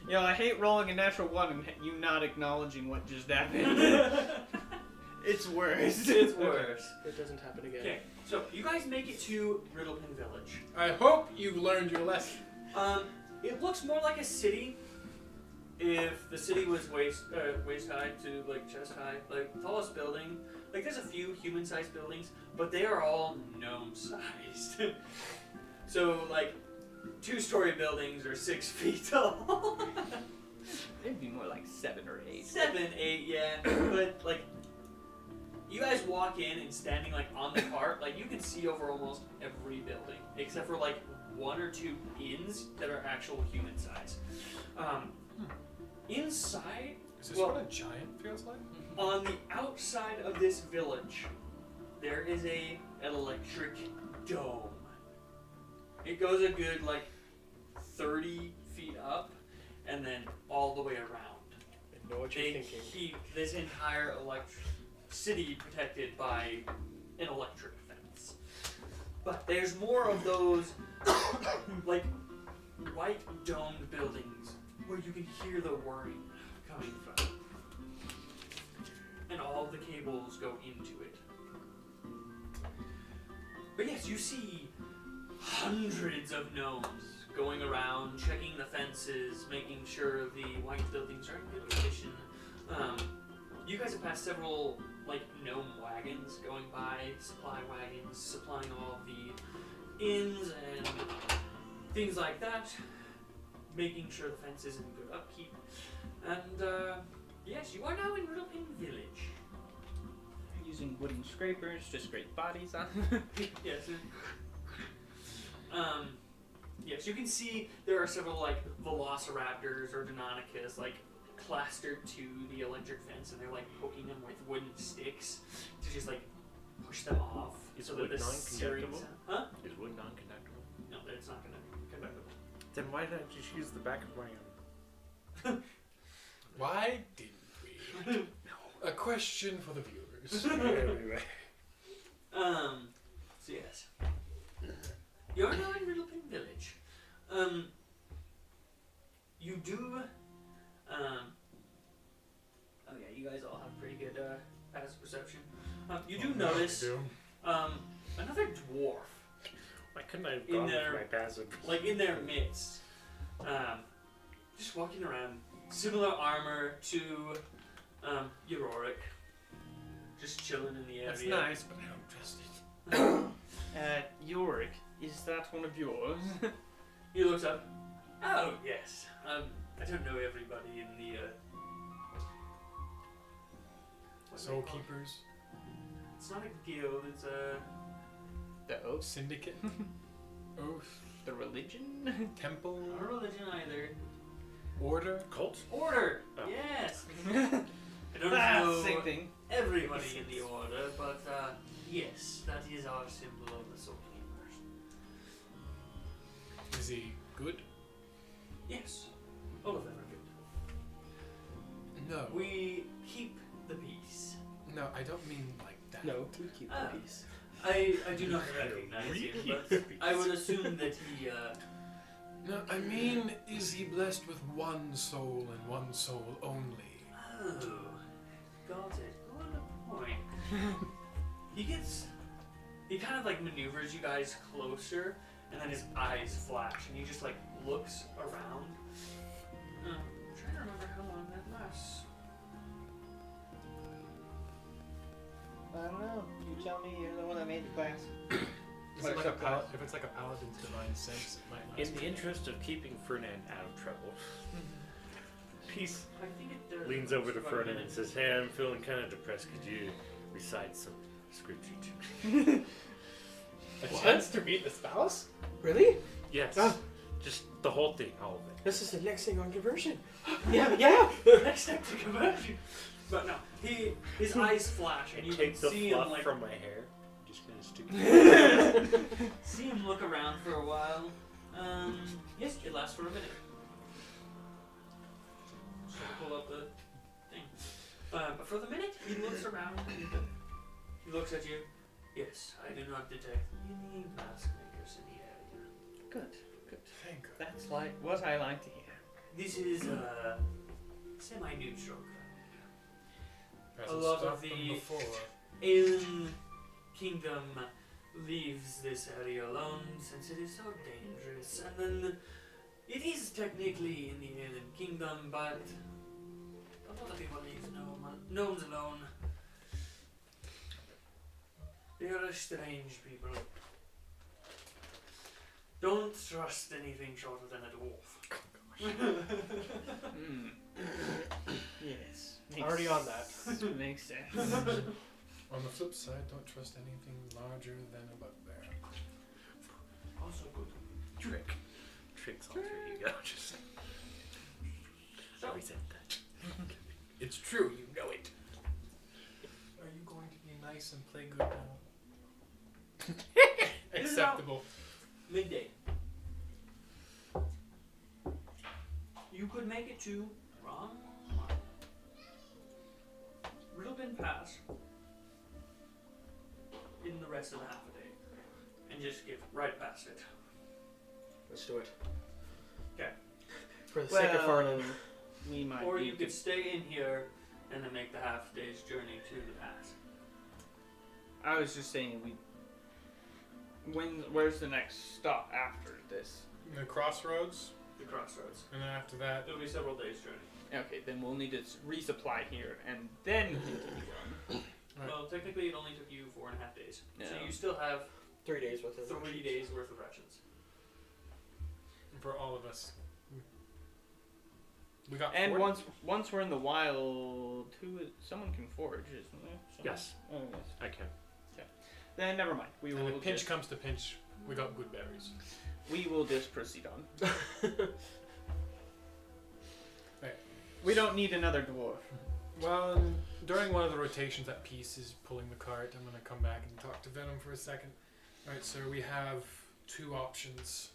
You know, I hate rolling a natural 1 and you not acknowledging what just happened. It's worse. It's worse. It doesn't happen again. Okay, so you guys make it to Riddlepin Village. I hope you learned your lesson. It looks more like a city. If the city was waist high to like chest high, like tallest building, like there's a few human-sized buildings, but they are all gnome-sized. So like 2-story buildings are 6 feet tall. It'd be more like 7 or 8. 7, 8, yeah. But like, you guys walk in and standing like on the cart, like you can see over almost every building, except for like 1 or 2 inns that are actual human size. Inside, Is this well, what a giant feels like? on the outside of this village, there is an electric dome. It goes a good like 30 feet up, and then all the way around. I know what you're They thinking. keep this entire city protected by an electric fence. But there's more of those like white domed buildings where you can hear the whirring coming from. And all the cables go into it. But yes, you see hundreds of gnomes going around, checking the fences, making sure the white buildings are in good condition. You guys have passed several like gnome wagons going by, supply wagons, supplying all of the inns and things like that, making sure the fence is in good upkeep. And yes, you are now in Riddlepin Village. Using wooden scrapers to scrape bodies on. Yes. Yes, you can see there are several like velociraptors or Deinonychus like plastered to the electric fence, and they're like poking them with wooden sticks to just like push them off. Is so wood that the non-conductible? searing- Huh? Is wood non-conductible? No, it's not gonna conductible. Then why not just use the back of my arm? Why didn't we? A question for the viewers. Anyway. So yes. You're now in Riddlepin Village. You do, oh yeah, you guys all have pretty good, passive perception. You do notice, another dwarf, Why couldn't I have In gone with there- my passive? like in their midst, just walking around, similar armor to, Yorick, just chilling in the area. That's nice, but I don't trust it. Yorick, is that one of yours? He looks up. Oh yes. I don't know everybody in the. What do they Soul call it? Keepers, It's not a guild. It's a. The oath? Syndicate, Oath, The religion? Temple, Not a religion either. Order. Cult? Order. Oh. Yes. I don't know Same thing. everybody in the order, but yes, that is our symbol of the Soul Keepers. Is he good? Yes. All of them are good. No. We keep the peace. No, I don't mean like that. No, we keep Ah. the peace. I do not recognize him, but I would assume that he, No, I mean, is he blessed with one soul and one soul only? oh, got it. Good point. He kind of like maneuvers you guys closer, and then his eyes flash, and he just like looks around. I'm trying to remember how long that lasts. I don't know. You tell me. You're the one that made the class. Is it like a if it's like a paladin's divine sense, it might last. In the interest of keeping Fernan out of trouble, Peace I think it does. leans over to about a Fernan minute. and says, "Hey, I'm feeling kind of depressed. Could you recite some scripture to me?" A chance to meet the spouse? Really? Yes. Ah. Just the whole thing, all of it. This is the next thing on conversion. Yeah. Next step to conversion. But no, his eyes flash, and you can Take the see fluff him like from my hair. Just gonna stick it. see him look around for a while. Yes, it lasts for a minute. So pull up the thing. But for the minute, he looks around. And he looks at you. Yes, I do not detect any mask makers in the area. Good. Good. Thank God. That's like what I like to hear. This is a semi-neutral crowd. Hasn't A lot of stopped them the- before. Ailin Kingdom leaves this area alone since it is so dangerous. And then it is technically in the Ailin Kingdom, but a lot of people leave gnomes alone. They are strange people. Don't trust anything shorter than a dwarf. Yes. Already on that. Makes sense. On the flip side, don't trust anything larger than a bugbear. Also good. Tricks all through you go. Just So, resent that. It's true, you know it. Are you going to be nice and play good now? Acceptable. midday. You could make it to wrong Riddlebin Pass in the rest of the half a day. And just give right past it. Let's do it. 'Kay. For the sake of Fernan. We might Or be you could stay in here and then make the half day's journey to the pass. I was just saying where's the next stop after this? The crossroads, The crossroads. and then after that, It'll be several days' journey. Okay, then we'll need to resupply here and then continue on. Right. Well, technically it only took you 4.5 days. So Yeah. you still have 3 days worth of 3 days worth of rations. for all of us, we got And 40. once we're in the wild, someone can forage, isn't there? Someone? Yes, Oh, yes. I can. Then never mind. We And will if pinch just, comes to pinch, we got good berries. we will just proceed on. Right. We don't need another dwarf. Well, during one of the rotations that Peace is pulling the cart, I'm going to come back and talk to Venom for a second. Alright, so we have 2 options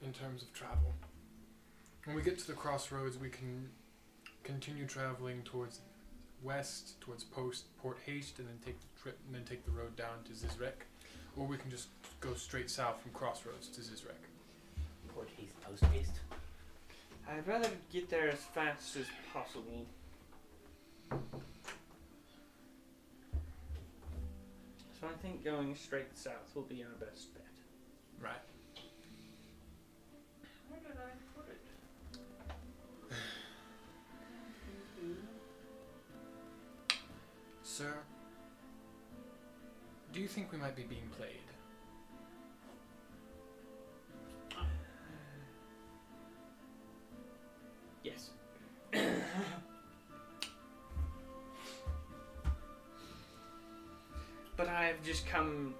in terms of travel. When we get to the crossroads, we can continue traveling towards west, towards Port Haste, and then take the road down to Zizrek. Or we can just go straight south from Crossroads to Zizrek. Port haste, post haste. I'd rather get there as fast as possible. So I think going straight south will be our best bet. Right. Where did I put it? Sir, do you think we might be being played? Yes. But I've just come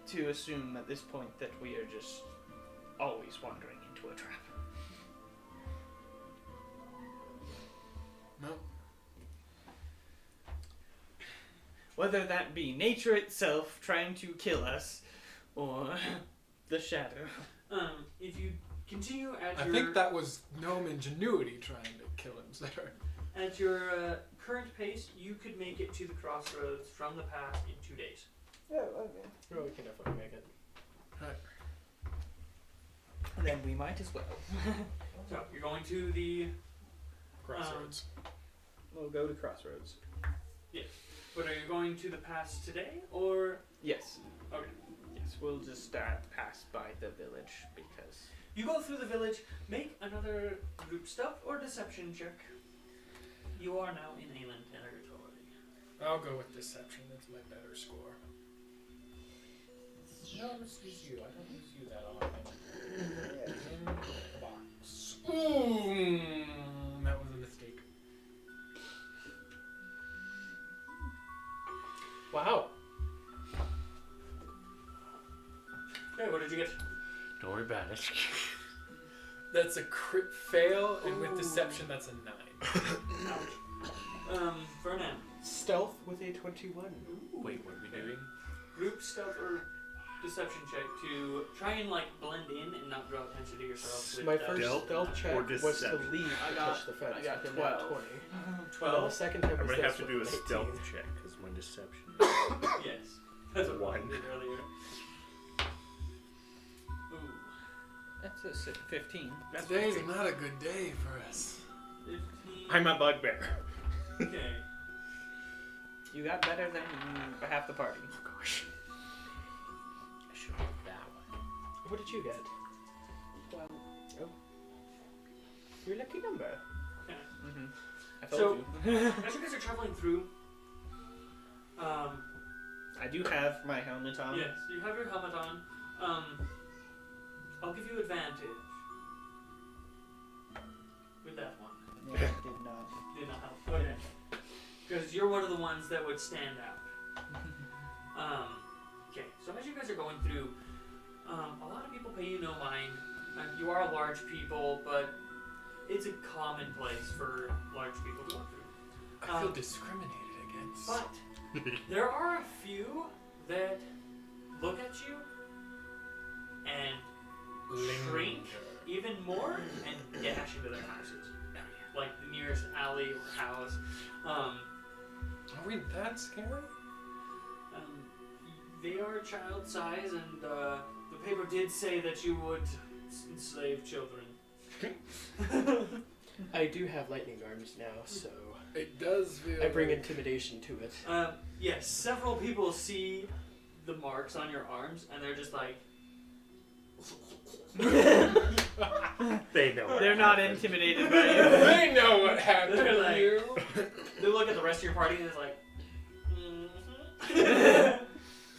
to assume at this point that we are just always wandering into a trap. No. Whether that be nature itself trying to kill us, or the shadow. If you continue at I your... think that was gnome ingenuity trying to kill him, sir. At your current pace, you could make it to the crossroads from the path in 2 days. Oh, okay. Oh, we can definitely make it. Then we might as well. So you're going to the. Crossroads. We'll go to Crossroads. But are you going to the pass today or? Yes. Okay. Yes, we'll just pass by the village because. You go through the village. Make another group stuff or deception check. You are now in Ailin territory. I'll go with deception. That's my better score. No, let's use you. I don't use you that often. In the box. Ooh, that was a mistake. Wow. Okay, what did you get? Don't worry about it. That's a crit fail, and with deception, that's a 9. Fernan. Stealth with a 21. Wait, what are we doing? Group stealth or deception check to try and like blend in and not draw attention to yourself. With, My first Stealth stealth check or was deception? to leave I to got- touch the fence. I got with a nat 12. 20. And the 12. second time I'm was gonna have this to do a with an 18. stealth check because my deception. Yes. That's what One. I did earlier. Ooh. That's a 15. That's Today's pretty not a good day for us. 15. I'm a bugbear. Okay. You got better than half the party. Oh gosh. I should have that one. What did you get? 12. Your lucky number. Mm-hmm. I So- told you. As you guys are traveling through, I do have my helmet on. yes, you have your helmet on. I'll give you advantage with that one. No, I did not. Did not help. Okay. Because you're one of the ones that would stand out. Okay, so as you guys are going through, a lot of people pay you no mind. You are large people, but it's a common place for large people to go through. I feel discriminated against. But there are a few that look at you and shrink even more and dash into their houses. Like the nearest alley or house. Are we that scary? They are child size, and the paper did say that you would enslave children. I do have lightning arms now, so It does feel. I bring like- intimidation to it. Yes, several people see the marks on your arms, and they're just like, They know. what They're not happened. intimidated by you. They know what happened They're to like- you. they look at the rest of your party and it's like, mm-hmm.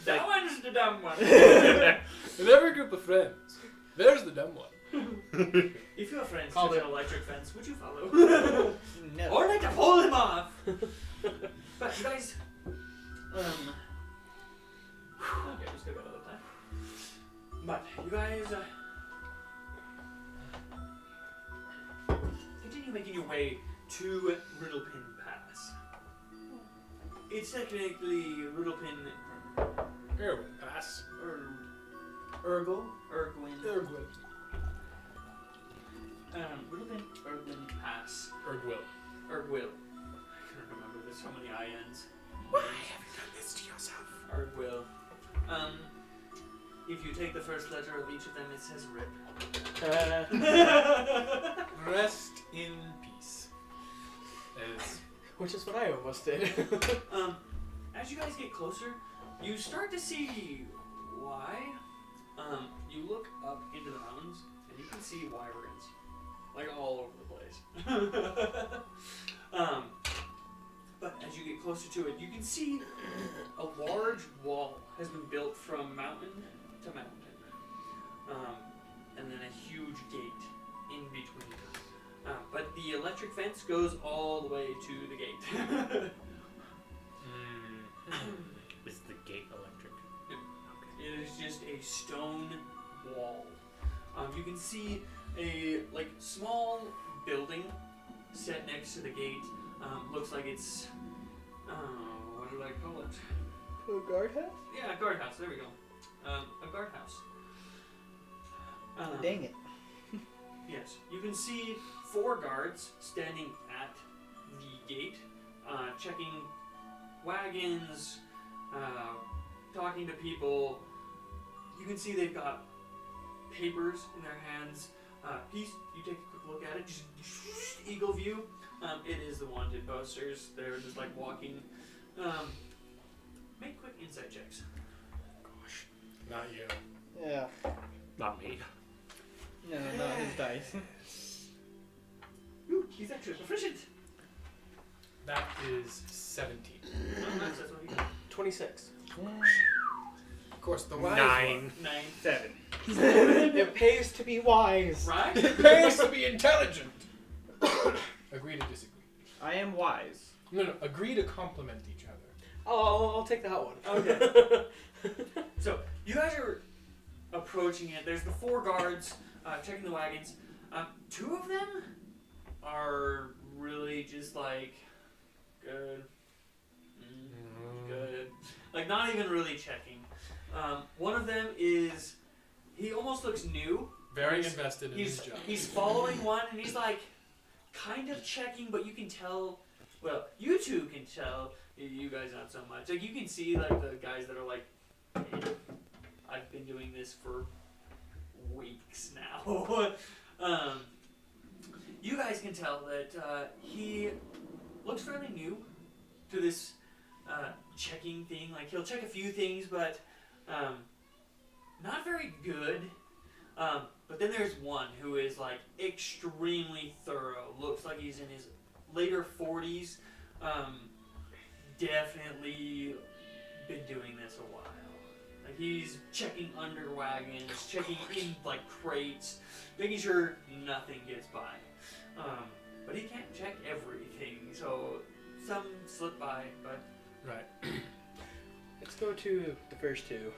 That one's the dumb one. In every group of friends, there's the dumb one. If your friends Call touch it. an electric fence, would you follow? No. Or like to pull him off. But you guys, okay, we still got a little time. But you guys, continue making your way to Riddlepin Pass. It's technically Riddlepin Erwin, pass. Ergwin. Ergwin. Ergwin. Riddlepin Ergwin Pass. Ergwil. Ergwil. I can't remember. There's so many INs. Why have you done this to yourself? Ergwil. If you take the first letter of each of them, it says RIP. Rest in peace. As Which is what I almost did. As you guys get closer, you start to see why. You look up into the mountains, and you can see wyverns, like all over the place. But as you get closer to it, you can see a large wall has been built from mountain to mountain, and then a huge gate in between. But the electric fence goes all the way to the gate. Is the gate electric? It is just a stone wall. You can see a small building set next to the gate. Looks like it's what do I call it? A guardhouse? Yeah, a guardhouse. There we go. A guardhouse. Dang it. Yes, you can see 4 guards standing at gate, checking wagons, talking to people. You can see they've got papers in their hands. Peace, you take a quick look at it. Just eagle view. It is the wanted posters. They're just like walking. Make quick insight checks. Gosh. Not you. Yeah. Not me. No, not his dice. Ooh, he's actually proficient. That is 17. Oh, nice, that's what he got. 26. Of course, the wise 9. 9. 7. It pays to be wise. Right? It pays to be intelligent. Agree to disagree. I am wise. No, agree to compliment each other. Oh, I'll take that one. Okay. So, you guys are approaching it. There's the 4 guards checking the wagons. 2 of them are really just like, good. Good. Like, not even really checking. One of them is, he almost looks new. Very invested in his job. He's following one, and he's like, kind of checking, but you can tell, well, you two can tell, you guys not so much. Like, you can see, like, the guys that are like, hey, I've been doing this for weeks now. You guys can tell that he looks fairly new to this checking thing. Like, he'll check a few things, but not very good. But then there's one who is like extremely thorough. Looks like he's in his later 40s. Definitely been doing this a while. Like, he's checking under wagons, checking in like crates, making sure nothing gets by. But he can't check everything, so some slip by. But Right. Let's go to the first 2.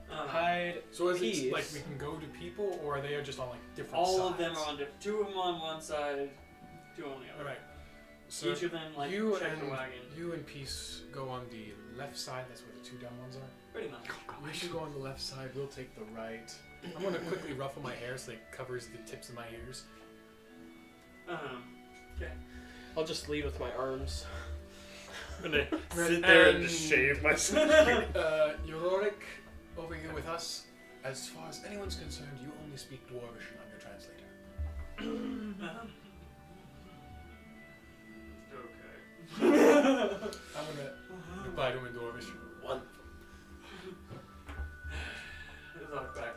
Hide. So is Peace. it like we can go to people, or are they just on like different all sides? of them are on different. 2 of them on one side, 2 on the other. Alright. So Each of them like you check and the wagon. you and Peace go on the left side. That's where the 2 dumb ones are. Pretty much. We should go on the left side. We'll take the right. I'm gonna quickly ruffle my hair so it covers the tips of my ears. Okay. I'll just lead with my arms. I'm gonna sit there and just shave myself. Yorick, over here with us. As far as anyone's concerned, you only speak Dwarvish, and I'm your translator. Okay. I'm gonna reply to him in Dwarvish. Wonderful. Look back.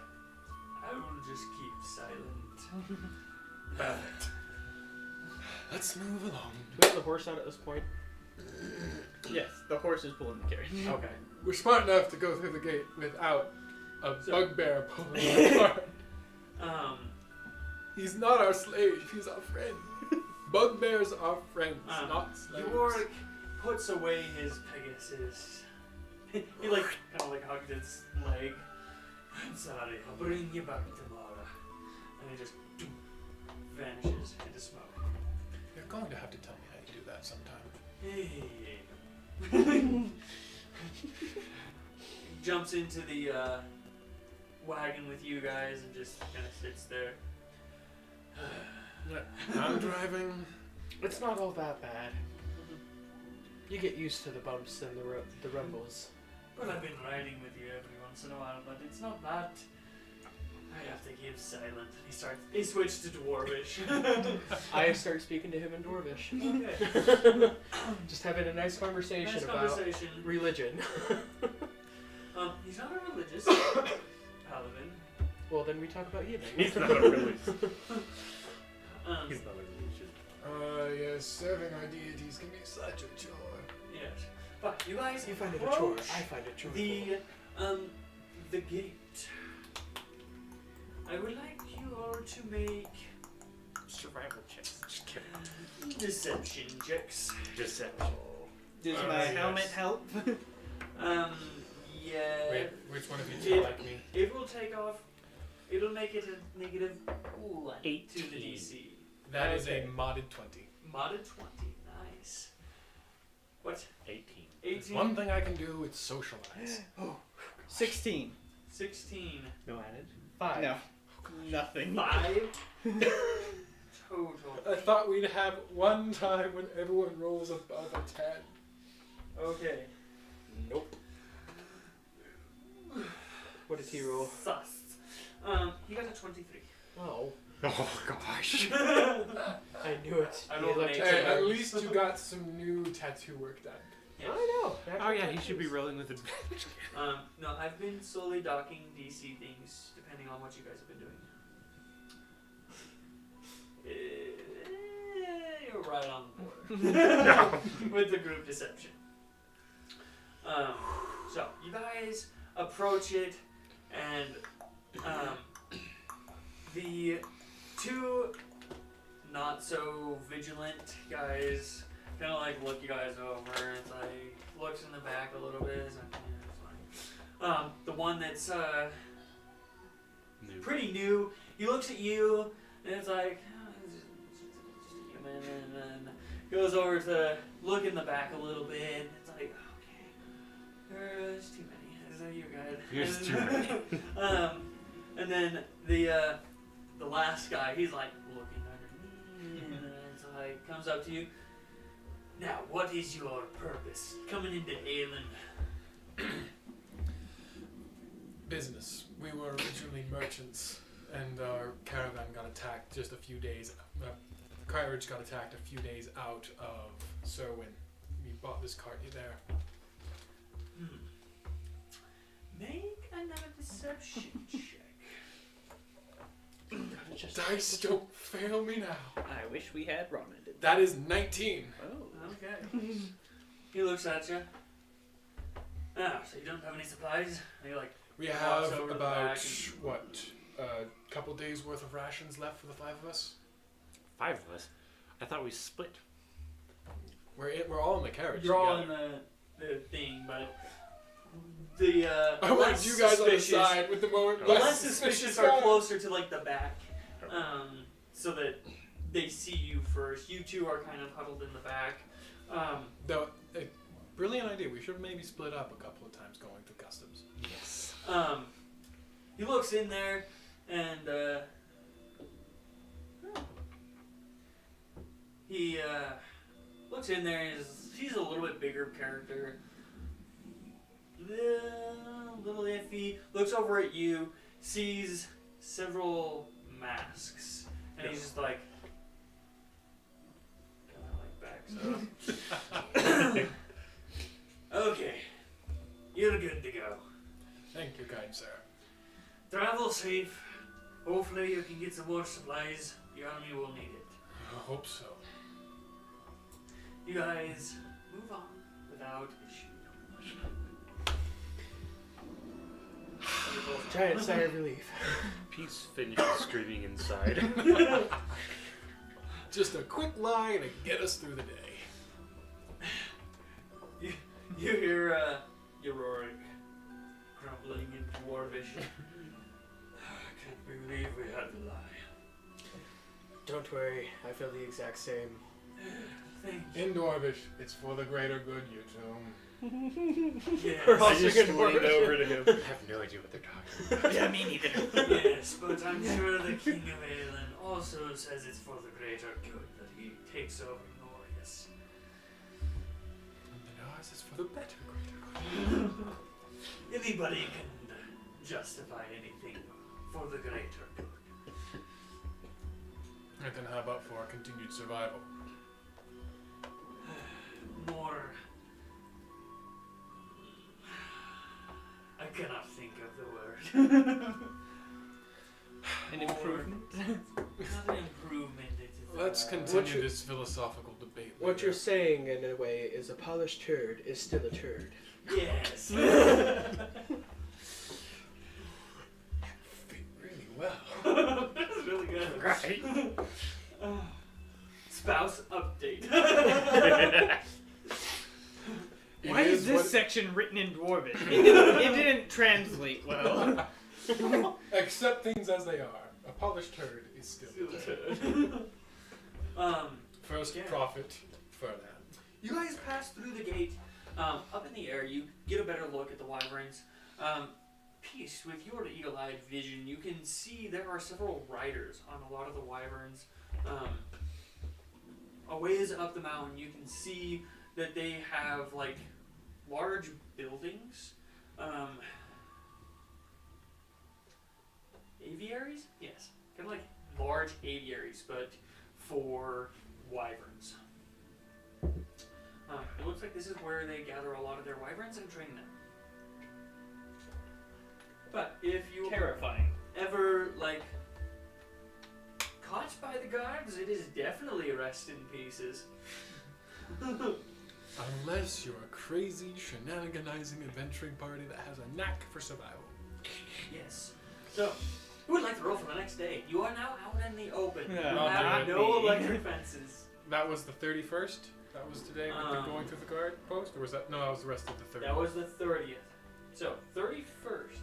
I will just keep silent. Perfect. Let's move along. Do we have the horse out at this point? Yes, the horse is pulling the carriage. Okay. We're smart enough to go through the gate without a So- bugbear pulling our cart. Um, He's not our slave, he's our friend. Bugbears are friends, not slaves. Yorick puts away his Pegasus. He like kind of like hugs its leg. I'm sorry, I'll bring you back tomorrow. And he just vanishes into smoke. You're going to have to tell me how you do that sometime. Hey. Jumps into the wagon with you guys and just kind of sits there. I'm driving. It's not all that bad. You get used to the bumps and the rumbles. Well, I've been riding with you every once in a while, but it's not that. I have to keep silent. He switched to Dwarvish. I start speaking to him in Dwarvish. Okay. Just having a nice conversation Nice about conversation. religion. He's not a religious paladin. Well, then we talk about healing. He's not a religious. Um, He's not a religious. Yes, serving our deities can be such a chore. yes. But you guys You find it a chore. approach I find it chore. the gate. I would like you all to make Survival checks. Just kidding. deception checks. Deception. Does Oh, my yes. helmet help? Yeah. Wait, which one of you two like me? It will take off. It'll make it a negative 1 to the 18. DC. That is a Okay. modded 20. Modded 20. Nice. What? 18. 18. One thing I can do is socialize. 16. 16. No added? 5. No. Nothing. 5. total. I thought we'd have one time when everyone rolls above a 10. Okay. Nope. What did he roll? Sus. He got a 23. Oh, Oh gosh. I knew it. I He rolled an looked 8. Hey, at at least you got some new tattoo work done. Yeah. I know. Oh yeah, he should be rolling with advantage. No, I've been slowly docking DC things depending on what you guys have been doing. You're right on the board with the group deception. So you guys approach it, and the two not so vigilant guys kind of like look you guys over. It's like looks in the back a little bit. It's like, yeah, it's fine. The one that's pretty new, he looks at you and it's like, oh, it's just a human, and then goes over to look in the back a little bit. And it's like, okay, there's too many. Is that you guys? There's too many. And then the last guy, he's like looking under, and it's like comes up to you. Now, what is your purpose coming into Ailin? Business. We were originally merchants, and our caravan got attacked just a few days. Carriage got attacked a few days out of Serwyn. We bought this cart there. Make another deception check. Dice don't fail me now. I wish we had ramen. That is 19. Oh. Okay. He looks at you. Ah, so you don't have any supplies? And you're like, We Walks have over to the about, back a couple days worth of rations left for the 5 of us. 5 of us. I thought we split. We're all in the carriage you're all together. in the thing, but the I wanted less you guys on the suspicious- side with the more The less suspicious are guy. closer to like the back, so that they see you first. You two are kind of huddled in the back. Though, a brilliant idea. We should maybe split up a couple of times going through customs. Yes. He looks in there and he looks in there and he's a little bit bigger character. Little iffy. Looks over at you, sees several masks, and he's just like, kind of like backs up. Okay, you're good to go. Thank you, kind sir. Travel safe. Hopefully you can get some more supplies. The army will need it. I hope so. You guys move on without issue. Giant sigh of relief. Peace finishes screaming inside. Just a quick line to get us through the day. You hear Yorick grumbling in Dwarvish. I can't believe we had to lie. Don't worry, I feel the exact same. Thank you. In Dwarvish, it's for the greater good, you two. Yes. We're all I just singing leaned Dwarvish. over to him. I have no idea what they're talking about. Yeah, me neither. Yes, but I'm sure the King of Ailin also says it's for the greater good that he takes over Norius. And then ours is for the better greater good. Anybody can justify anything for the greater good. And then how about for our continued survival? More. I cannot think of the word. An improvement. Not an improvement. It is, Let's What continue you- this philosophical debate. What later. you're saying, in a way, is a polished turd is still a turd. Yes. Fit really well. That's really good. Right. Spouse update. Why It is this what- section written in Dwarvish? It didn't translate well. Accept things as they are. A polished turd is still a turd. First Yeah. prophet, Fernan. You guys pass through the gate. Up in the air, you get a better look at the wyverns. Peace, with your eagle-eyed vision, you can see there are several riders on a lot of the wyverns. A ways up the mountain, you can see that they have like large buildings. Aviaries? Yes. Kind of like large aviaries, but for wyverns. It looks like this is where they gather a lot of their wyverns and train them. But if you Terrifying. ever like caught by the guards, it is definitely a rest in pieces. Unless you're a crazy, shenaniganizing adventuring party that has a knack for survival. Yes. So, who would like to roll for the next day? You are now out in the open. Yeah, You I'll have do it. no electric fences. That was the 31st? That was today with the going through the guard post? Or was that? No, that was the rest of the 30th. That was the 30th. So, 31st.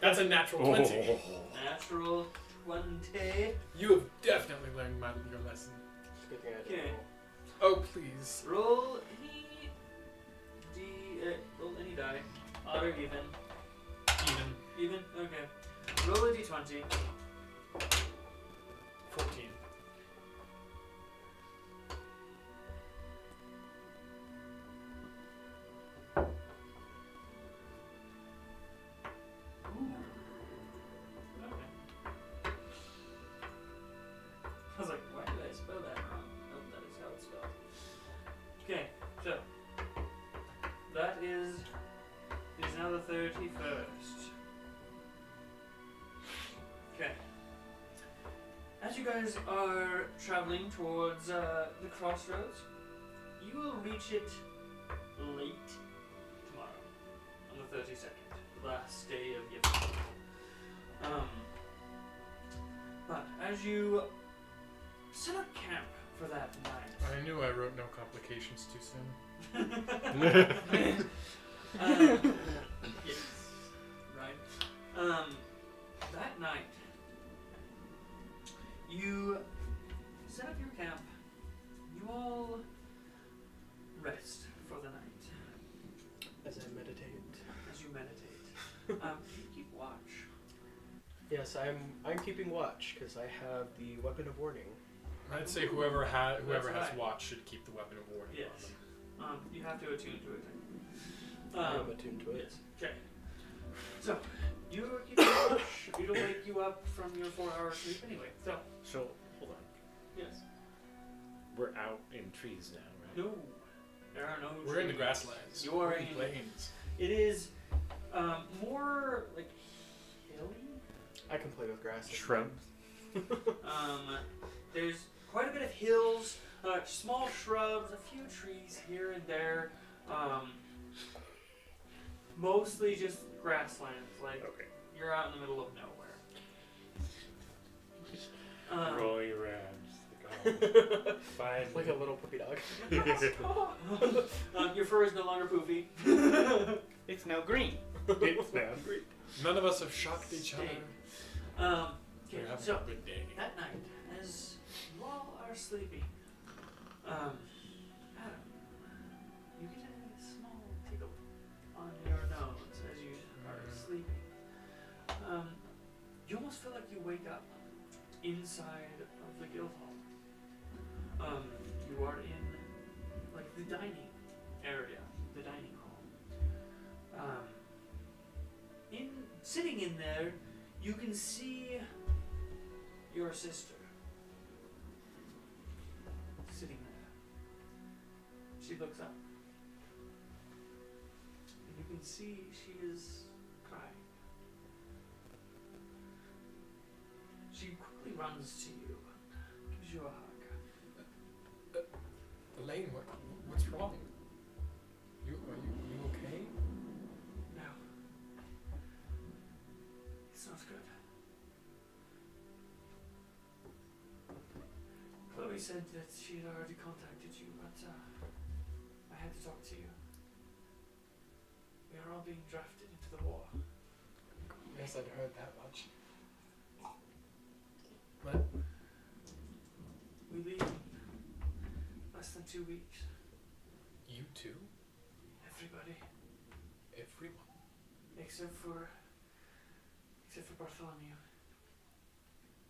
That's a natural 20. Natural 20. You have definitely learned your lesson. Good thing I didn't Okay. roll. Oh, please. Roll any die. Odd or even? Even. Even? Okay. Roll a d20. 14. Okay. I was like, why did I spell that wrong? Nope, that is how it's spelled. Okay, so that is now the 31st. Okay. As you guys are traveling towards the crossroads, you will reach it late tomorrow, on the 32nd, the last day of Yevon. But as you set up camp for that night, I knew I wrote no complications too soon. yes, right. That night, you set up your camp. You all rest for the night As I meditate. as you meditate. You keep watch. Yes, I'm keeping watch because I have the weapon of warning. I'd say whoever has That's watch right. should keep the weapon of warning Yes. on them. You have to attune to it. I'm attuned to it. Yes. Okay. So, you keep watch. It'll wake you up from your 4-hour sleep anyway. So, So, hold on. yes. We're out in trees now, right? No. There are no We're in the trees. grasslands. You are We're in plains. It is more like hilly. I can play with grass. Shrubs. There's quite a bit of hills, small shrubs, a few trees here and there. Mostly just grasslands. Like Okay. you're out in the middle of nowhere. Roll your abs. Fine. Like a little puppy dog. Your fur is no longer poofy. It's now green. It's now green. None of us have shocked each other. Okay, We're having so a good day. that night, as you all are sleeping, Adam, you get a small tickle on your nose as you are sleeping. You almost feel like you wake up inside of the guild hall. You are in like the dining area, the dining hall. Sitting in there, you can see your sister sitting there. She looks up, and you can see she is crying. She quickly runs to you, gives you a hug. Elaine, what's wrong? Are you okay? No, it's not good. Chloe said that she had already contacted you, but I had to talk to you. We are all being drafted into the war. Yes, I'd heard that much. But We leave in less than 2 weeks. you too? Everybody, Everyone? except for Bartholomew.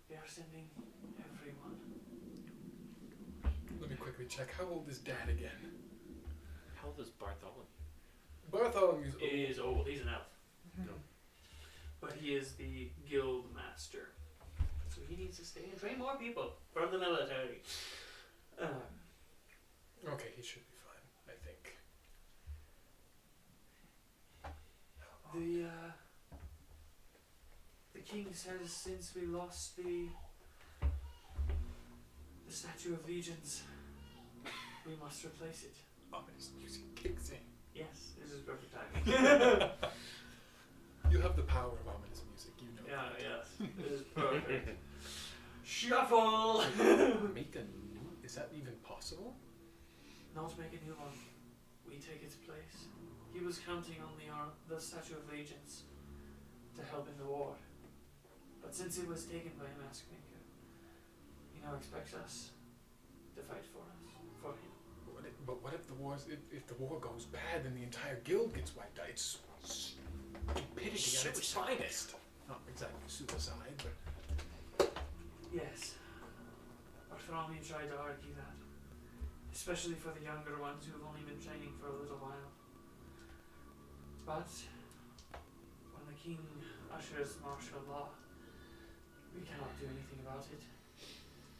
We are sending everyone. Let me quickly check. How old is Dad again? How old is Bartholomew? Bartholomew's old. He is old. He's an elf. No. But he is the guild master. So he needs to stay and train more people for the military. Okay, he should be fine, I think. The king says since we lost the Statue of Legions, we must replace it. Ominous music kicks in. Yes, this is perfect timing. You have the power of ominous music, you know. Yeah, yes, this is perfect. Shuffle! Make a new. Is that even possible? Not make a new one. We take its place. He was counting on the Statue of Legions to help in the war. But since it was taken by a mask maker, he now expects us to fight for him. But what if if the war goes bad, then the entire guild gets wiped out? It's stupidity at its finest. Not exactly suicide, but Yes. Bartholomew tried to argue that. Especially for the younger ones who have only been training for a little while. But when the king ushers martial law, we cannot do anything about it.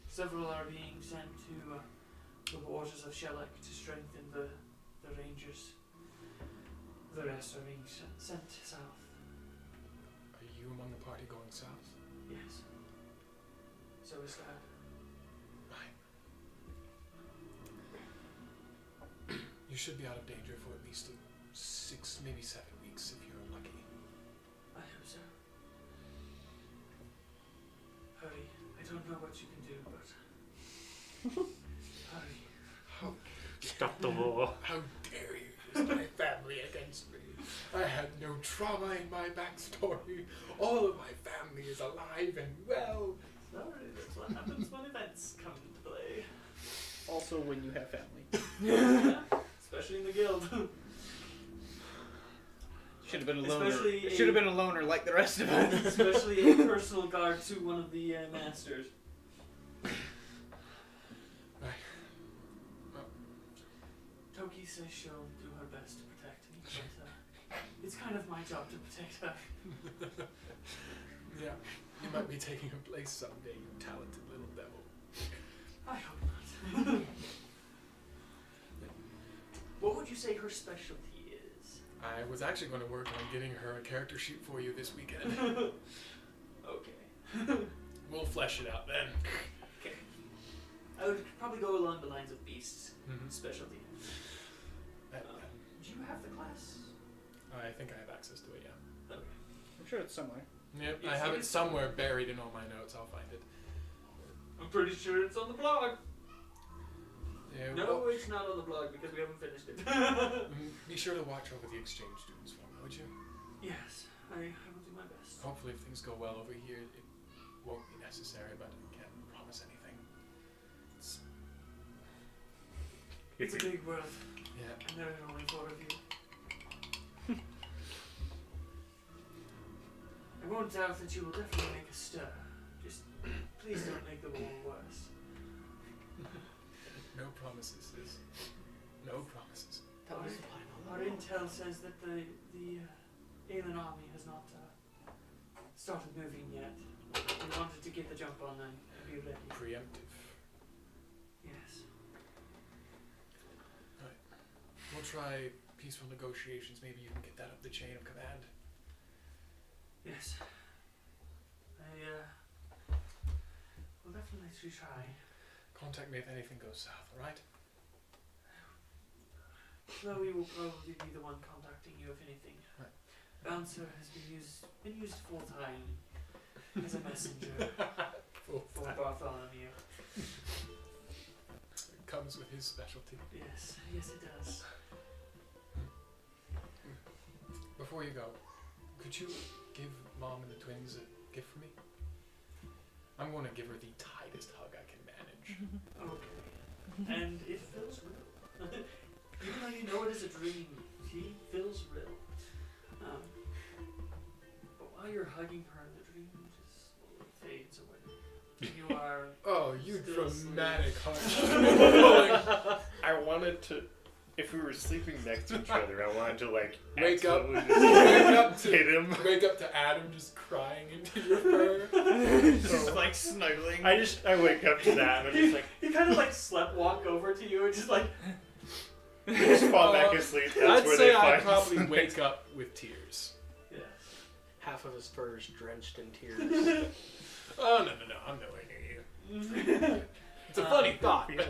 Several are being sent to the waters of Shellac to strengthen the rangers. The rest are being sent south. are you among the party going south? Yes. So is Dad. You should be out of danger for at least 6, maybe 7 weeks if you're lucky. I hope so. Hurry. I don't know what you can do, but hurry. How Stop the war. How dare you use my family against me? I had no trauma in my backstory. All of my family is alive and well. Sorry, that's what happens when events come into play. Also, when you have family. Especially in the guild. Should have been a loner. Especially Should have been a loner like the rest of us. Especially a personal guard to one of the masters. Toki says she'll do her best to protect me, but it's kind of my job to protect her. Yeah, you might be taking her place someday, you talented little devil. I hope not. What would you say her specialty is? I was actually going to work on getting her a character sheet for you this weekend. Okay. We'll flesh it out then. Okay. I would probably go along the lines of beasts Mhm. specialty. I, Do you have the class? I think I have access to it, yeah. Okay. I'm sure it's somewhere. Yep, I It's- have it it's- somewhere buried in all my notes. I'll find it. I'm pretty sure it's on the blog. Yeah, No, well, it's not on the blog because we haven't finished it. be sure to watch over the exchange students for me, would you? Yes, I will do my best. Hopefully, if things go well over here, it won't be necessary, but I can't promise anything. It's a big world, Yeah. and there are only 4 of you. I won't doubt that you will definitely make a stir. Just please don't make the war worse. No promises, sis. No promises. That was the plan all Our along. intel says that the Ailin army has not started moving yet. We wanted to get the jump on them and be ready. Preemptive. Yes. We'll try peaceful negotiations. Maybe you can get that up the chain of command. Yes. We'll definitely try. Contact me if anything goes south, alright? Chloe will probably be the one contacting you if anything. Right. Bouncer has been used full time as a messenger for Bartholomew. It comes with his specialty. Yes, it does. Before you go, could you give Mom and the twins a gift for me? I'm going to give her the tightest hug I can manage. Okay. And it feels real. Even though you know it is a dream, he feels real. But while you're hugging her, the dream just slowly fades away. You are. Oh, you Still dramatic heart. I wanted to. If we were sleeping next to each other, I wanted to like Wake up. accidentally hit him. Wake up to Adam just crying into your fur. Just like snuggling. I wake up to that and I'm just like He kind of like slept walk over to you and just like. just fall back asleep. That's I'd where say they I find probably us. wake up with tears. Yeah. Half of his fur is drenched in tears. Oh, no, I'm nowhere near you. It's a funny thought. But,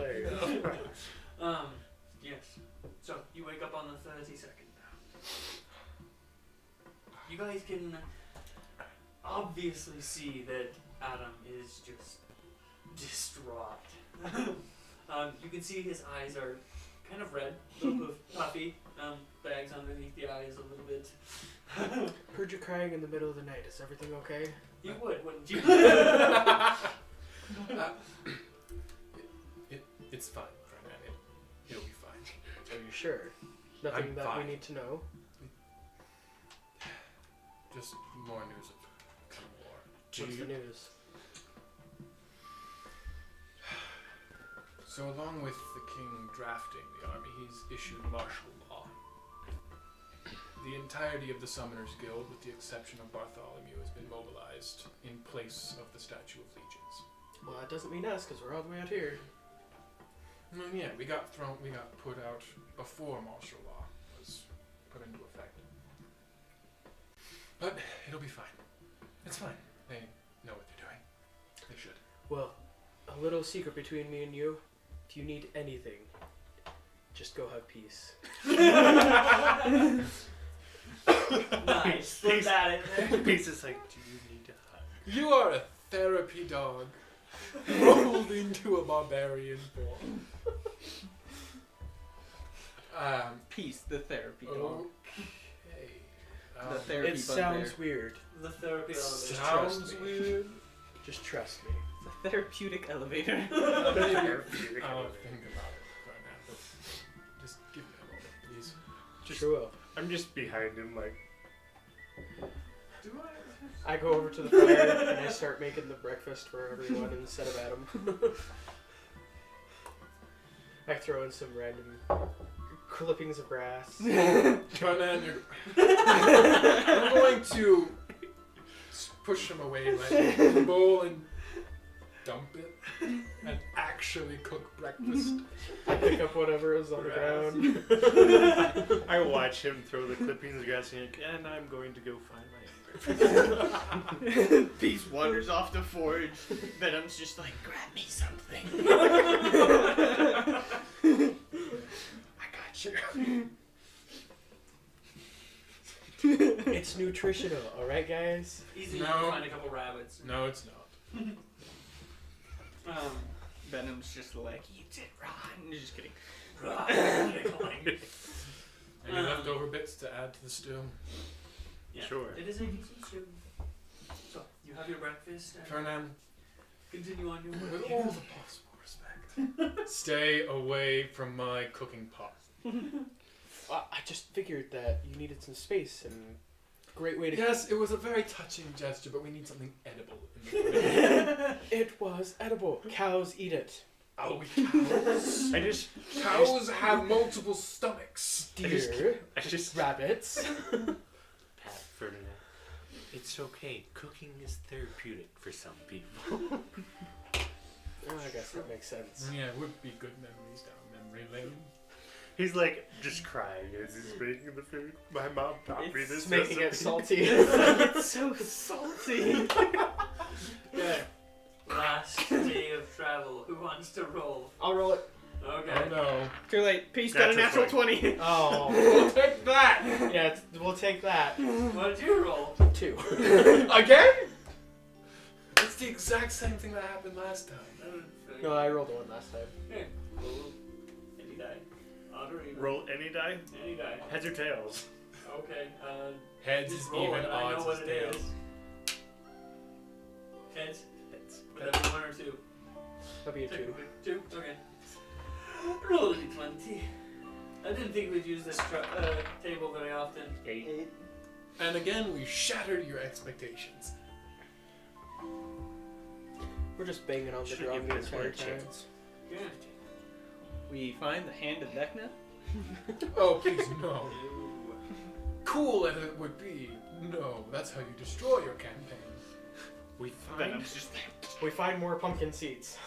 Yes. So you wake up on the 32nd now. You guys can obviously see that Adam is just distraught. You can see his eyes are kind of red, a little puffy. Bags underneath the eyes a little bit. Heard you crying in the middle of the night. Is everything okay? You would, wouldn't you? It's fine, Fernan. It'll be fine. Are you sure? Nothing I'm that fine. we need to know? Just more news of the war. What's the news? So along with the king drafting the army, he's issued martial law. The entirety of the Summoners Guild, with the exception of Bartholomew, has been mobilized in place of the Statue of Legions. Well, that doesn't mean us, because we're all the way out here. Yeah, we got put out before martial law was put into effect. But it'll be fine. It's fine. They know what they're doing. They should. Well, a little secret between me and you. If you need anything, just go have peace. Nice. Put that in there. Peace is like, do you need to hug? You are a therapy dog rolled into a barbarian form. Peace, the therapy dog. Okay. The therapy It sounds bugbear. weird. The therapy Just elevator. trust Sounds me. weird. Just trust me. The therapeutic elevator. Maybe I'll think about it right now, but just give me a moment, please. Sure will. I'm just behind him like, Do I go over to the fire and I start making the breakfast for everyone instead of Adam. I throw in some random clippings of grass. Fernan, I'm going to push him away like the bowl and dump it and actually cook breakfast. I pick up whatever is on the ground. I watch him throw the clippings of grass and I'm going to go find my breakfast. Peace wanders off the forge. Venom's just like, grab me something. I got you. It's nutritional, alright guys? Easy No. enough to find a couple rabbits. No, it's not. Venom's just like, eat it raw. Just kidding. Any leftover bits to add to the stew? Yeah. Sure. It is a decent stew. So, you have your breakfast and Fernan, continue on your with way. all the possible respect, stay away from my cooking pot. I just figured that you needed some space and great way to. Yes, it was a very touching gesture, but we need something edible in the way. It was edible. Cows eat it. Oh, cows. Cows have multiple stomachs. Deer, I just rabbits. Pat Ferdinand. It's okay. Cooking is therapeutic for some people. Oh, I guess that makes sense. Yeah, it would be good memories down memory lane. He's like just crying as he's making the food. My mom taught me It's this making it recipe. salty. It's so salty. Okay. Last day of travel. Who wants to roll? I'll roll it. Okay. Oh no. Too late. Peace got a natural Natural 20. Oh. We'll take that! Yeah, we'll take that. What did you roll? 2. Again? It's the exact same thing that happened last time. No, I rolled a 1 last time. Okay. Roll any die. Odd or even. Roll any die? Any die. Heads or tails? Okay. Heads is Just roll even, it. I know odds what is it tails. is. Heads. Heads. Would that be 1 or 2? That'll be a 2. Technically. 2? Okay. Roll a d20. I didn't think we'd use this table very often. 8. And again, we shattered your expectations. We're just banging on the Should've drum given the this one a entire time. chance. Yeah. We find the hand of Vecna. Oh, please, no. Cool as it would be. No, that's how you destroy your campaign. We find Venom's just We find more pumpkin seeds.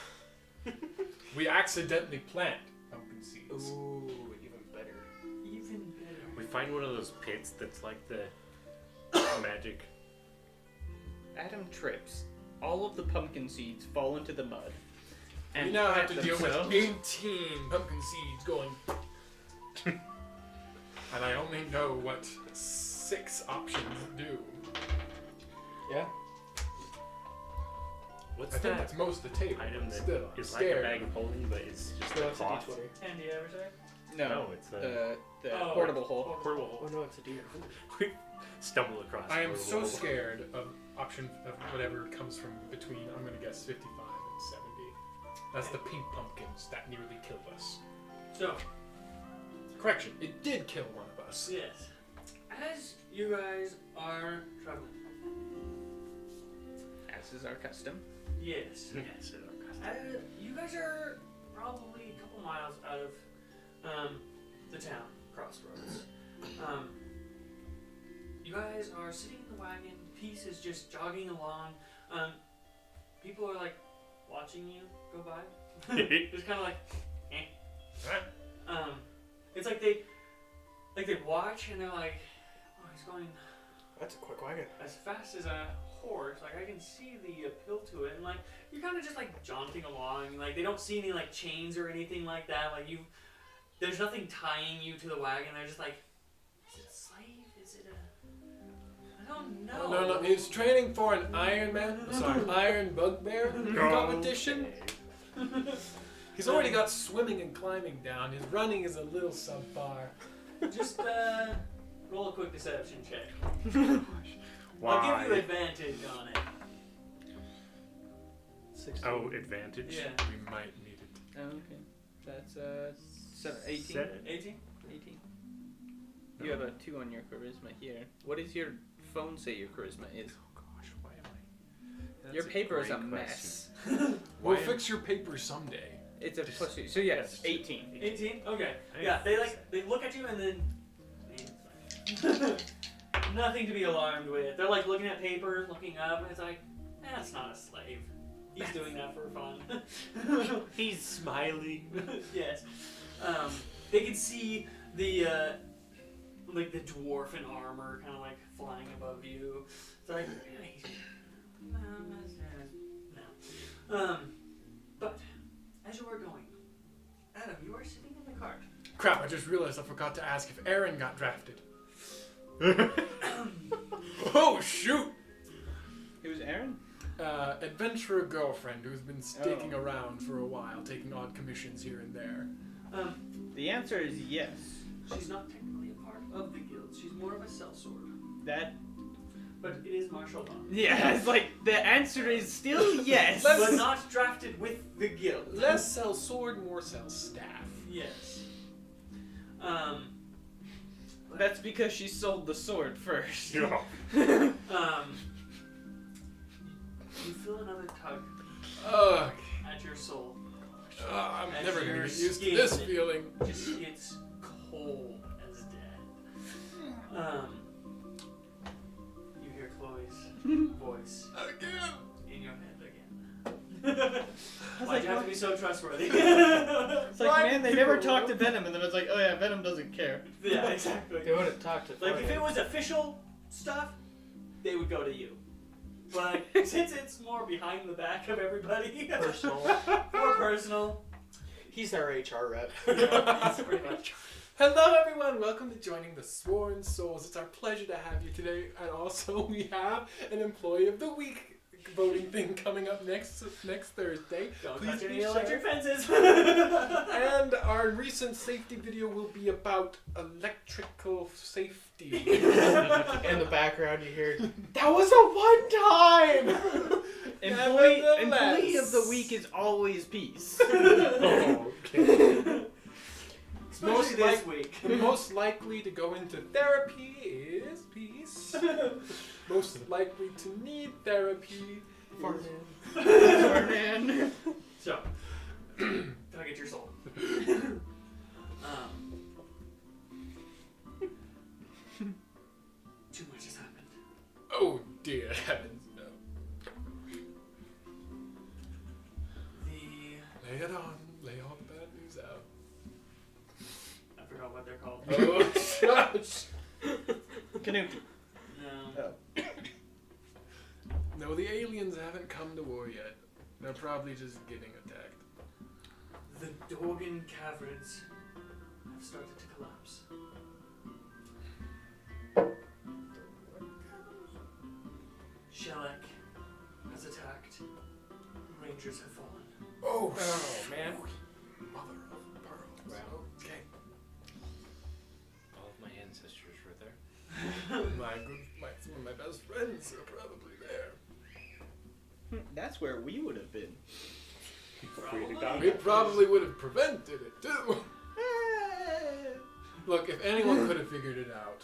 We accidentally plant pumpkin seeds. Ooh, even better. Even better. we find one of those pits that's like the magic. Adam trips. All of the pumpkin seeds fall into the mud. We now have to plant deal with themselves. 18 pumpkin seeds going. And I only know what 6 options do. Yeah. What's I think that that's most of the table. item that Still, I'm is like a scared. bag of holding, but it's just No, a it's a cloth? D20. Handy adversary? No, it's a the Oh. portable hole. portable Oh hole. no, it's a D100. We stumble across. I am a so portable hole. scared of option of whatever comes from between. I'm gonna guess 55 and 70. That's the pink pumpkins that nearly killed us. So, Correction, it did kill one of us. yes. As you guys are traveling, As is our custom. yes. Yes, it are. You guys are probably a couple miles out of the town, Crossroads. You guys are sitting in the wagon. Peace is just jogging along. People are like watching you go by. Just kind of like, eh. It's like they watch and they're like, oh, he's going That's a quick wagon. as fast as a horse. Like I can see the appeal to it, and like you're kind of just like jaunting along. Like they don't see any like chains or anything like that. Like there's nothing tying you to the wagon. They're just like, is it a slave? Is it a? I don't know. No, he's training for an Iron Bugbear competition. He's already got swimming and climbing down. His running is a little subpar. Just roll a quick deception check. Why? I'll give you advantage on it. 16. Oh, advantage. Yeah. We might need it. Oh, okay. That's 18. Seven. 18. 18. You have a 2 on your charisma here. What does your phone say your charisma is? Oh gosh, why am I? Your That's paper is a great mess. We'll Why am- fix your paper someday. It's a Just- pussy. So yes, 18. 18. Okay. I Yeah. think They look at you and then. Nothing to be alarmed with. They're like looking at papers, looking up, and it's like, that's not a slave. He's doing that for fun. He's smiling. Yes. They can see the like the dwarf in armor kind of like flying above you. It's like, no. But as you are going, Adam, you are sitting in the cart. Crap, I just realized I forgot to ask if Aaron got drafted. Oh, shoot! Who's Aaron? Adventurer girlfriend who's been sticking around for a while, taking odd commissions here and there. The answer is yes. She's not technically a part of the guild. She's more of a sellsword. That. But it is martial law. Yeah, it's like the answer is still yes. But not drafted with the guild. Less sell sword, more sell staff. Yes. That's because she sold the sword first. You feel another tug Ugh. at your soul. I'm As never gonna your get used to skin this feeling. Just gets cold as death. You hear Chloe's voice Again! in your head again. Why'd you have to be so trustworthy? It's like, Why man, they people- never talked to Venom, and then it's like, oh yeah, Venom doesn't care. Yeah, exactly. They wouldn't talk to Like, if Fernan. it was official stuff, they would go to you. But since it's more behind the back of everybody, Personal. more personal, He's our HR rep. that's pretty much. Hello everyone, welcome to joining the Sworn Souls. It's our pleasure to have you today, and also we have an Employee of the Week voting thing coming up next Thursday. Don't Please touch be any sure. electric fences. And our recent safety video will be about electrical safety. In the background, you hear, "That was a one-time." Employee of the week is always peace. Oh, okay. Especially this week. The most likely to go into therapy is peace. Most likely to need therapy Fernan. So, can I get your soul? Too much has happened. Oh dear heavens, no. Lay it on. Lay all the bad news out. I forgot what they're called. Oh, gosh. Canute. No. No, the aliens haven't come to war yet. They're probably just getting attacked. The Dorgan caverns have started to collapse. Shellac has attacked. Rangers have fallen. Oh, man. Mother of pearl. Wow. Okay. All of my ancestors were there. Some of my best friends are probably there. That's where we would have been. We probably would have prevented it too. Look, if anyone could have figured it out,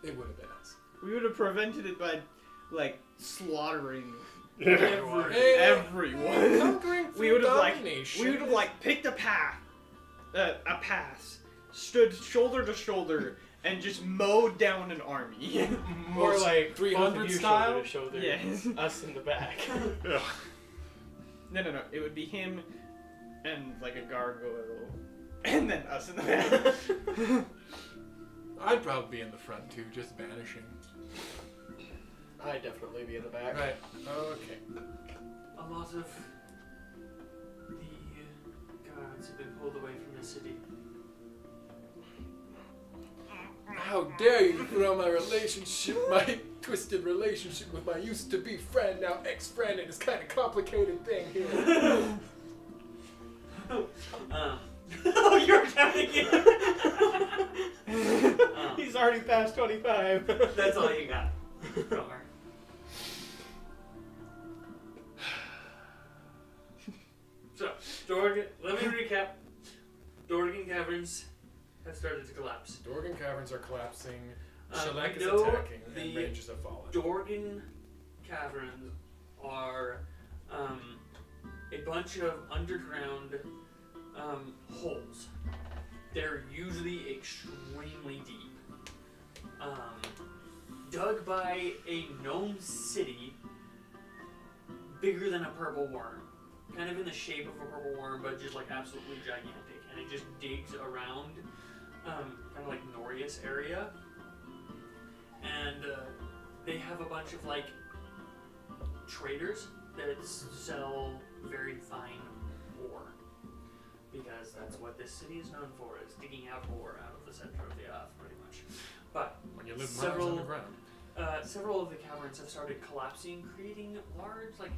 it would have been us. We would have prevented it by, like, slaughtering Everyone. everyone. Conquering We would have domination. picked a pass, stood shoulder to shoulder, and just mowed down an army. Or like 300 style? shoulder to shoulder. Yes. Us in the back. No. It would be him and like a gargoyle, and then us in the back. I'd probably be in the front too, just vanishing. I'd definitely be in the back. Right. Okay. A lot of the guards have been pulled away from the city. How dare you throw my twisted relationship with my used-to-be friend, now ex-friend, in this kind of complicated thing here. Oh, you're counting it. He's already past 25. That's all you got. Bummer. So, let me recap. Dorgan caverns have started to collapse. Dorgan caverns are collapsing, We Shellac is know attacking, and the Rangers have fallen. Dorgan caverns are a bunch of underground holes. They're usually extremely deep. Dug by a gnome city bigger than a purple worm. Kind of in the shape of a purple worm, but just like absolutely gigantic. And it just digs around kind of like Norius area. And they have a bunch of like traders that sell very fine ore, because that's what this city is known for, is digging out ore out of the center of the earth, pretty much. But When you live several- miles underground. several of the caverns have started collapsing, creating large like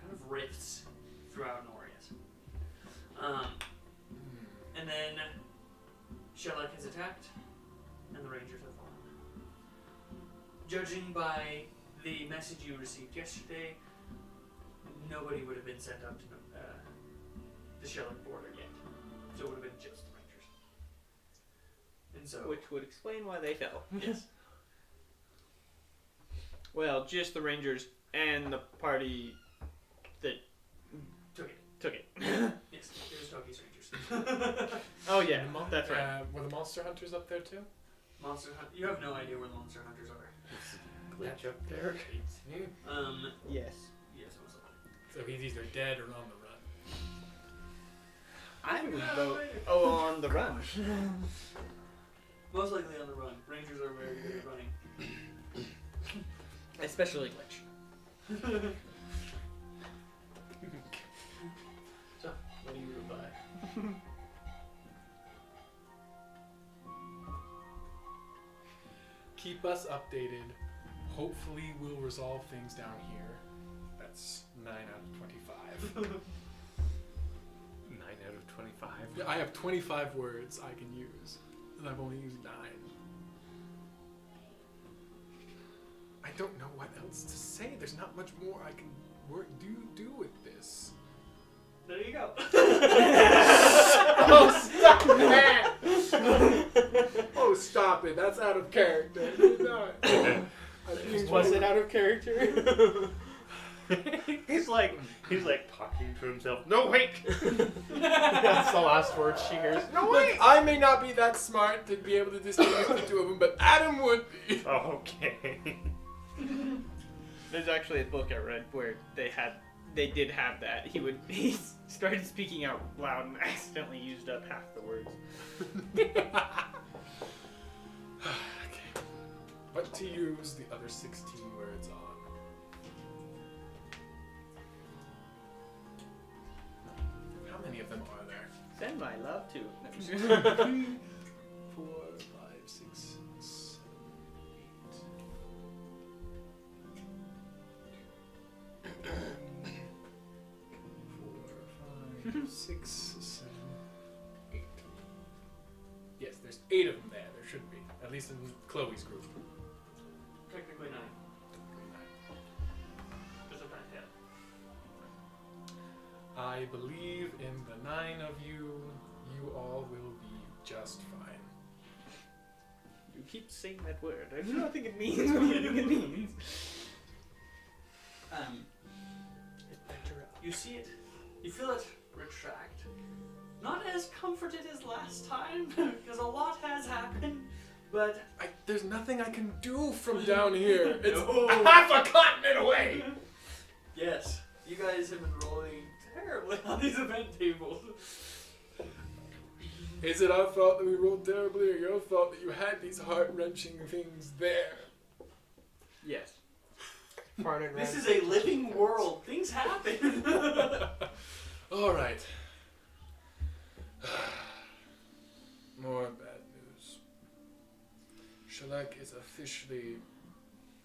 kind of rifts throughout Norius. And then Shellac has attacked, and the Rangers have fallen. Judging by the message you received yesterday, nobody would have been sent up to the Shellac border yet. So it would have been just the Rangers. And so, Which would explain why they fell. yes. Well, just the Rangers and the party that Took it. took it. Yes, it was Toki's Rangers. Oh yeah, The mon- that's right. Were the monster hunters up there too? Monster Hunt. You have no idea where the Monster Hunters are. Glitch up there. Yes. Yes, most likely. So he's either dead or on the run. I would vote on the run. Most likely on the run. Rangers are very good at running. Especially Glitch. So, what do you reply? Keep us updated. Hopefully we'll resolve things down here. That's 9 out of 25. 9 out of 25. I have 25 words I can use, and I've only used 9. I don't know what else to say. There's not much more I can do with this. There you go. Oh, stop it! Oh, stop it. That's out of character. No. Was it out of character? he's like talking to himself. No, wait. That's the last word she hears. No, Look, I may not be that smart to be able to distinguish the two of them, but Adam would be. Okay. There's actually a book I read where they did have that. He started speaking out loud and accidentally used up half the words. Okay. What to use the other 16 words on? How many of them are there? Send my love to. 4, 5, 6, 7, 8. 4, 5, 6, 7, 8. Yes, there's 8 of them there. There should be. At least in Chloe's group. Technically 9. Just a fact, yeah. I believe in the 9 of you. You all will be just fine. You keep saying that word. I do not think it means what you think it means. You see it. You feel it retract. Not as comforted as last time, because a lot has happened, but There's nothing I can do from down here. It's No. half a continent away. yes, you guys have been rolling terribly on these event tables. Is it our fault that we rolled terribly, or your fault that you had these heart-wrenching things there? Yes. Fernan ran. This is a living world. Things happen. All right. More bad news. Shalek is officially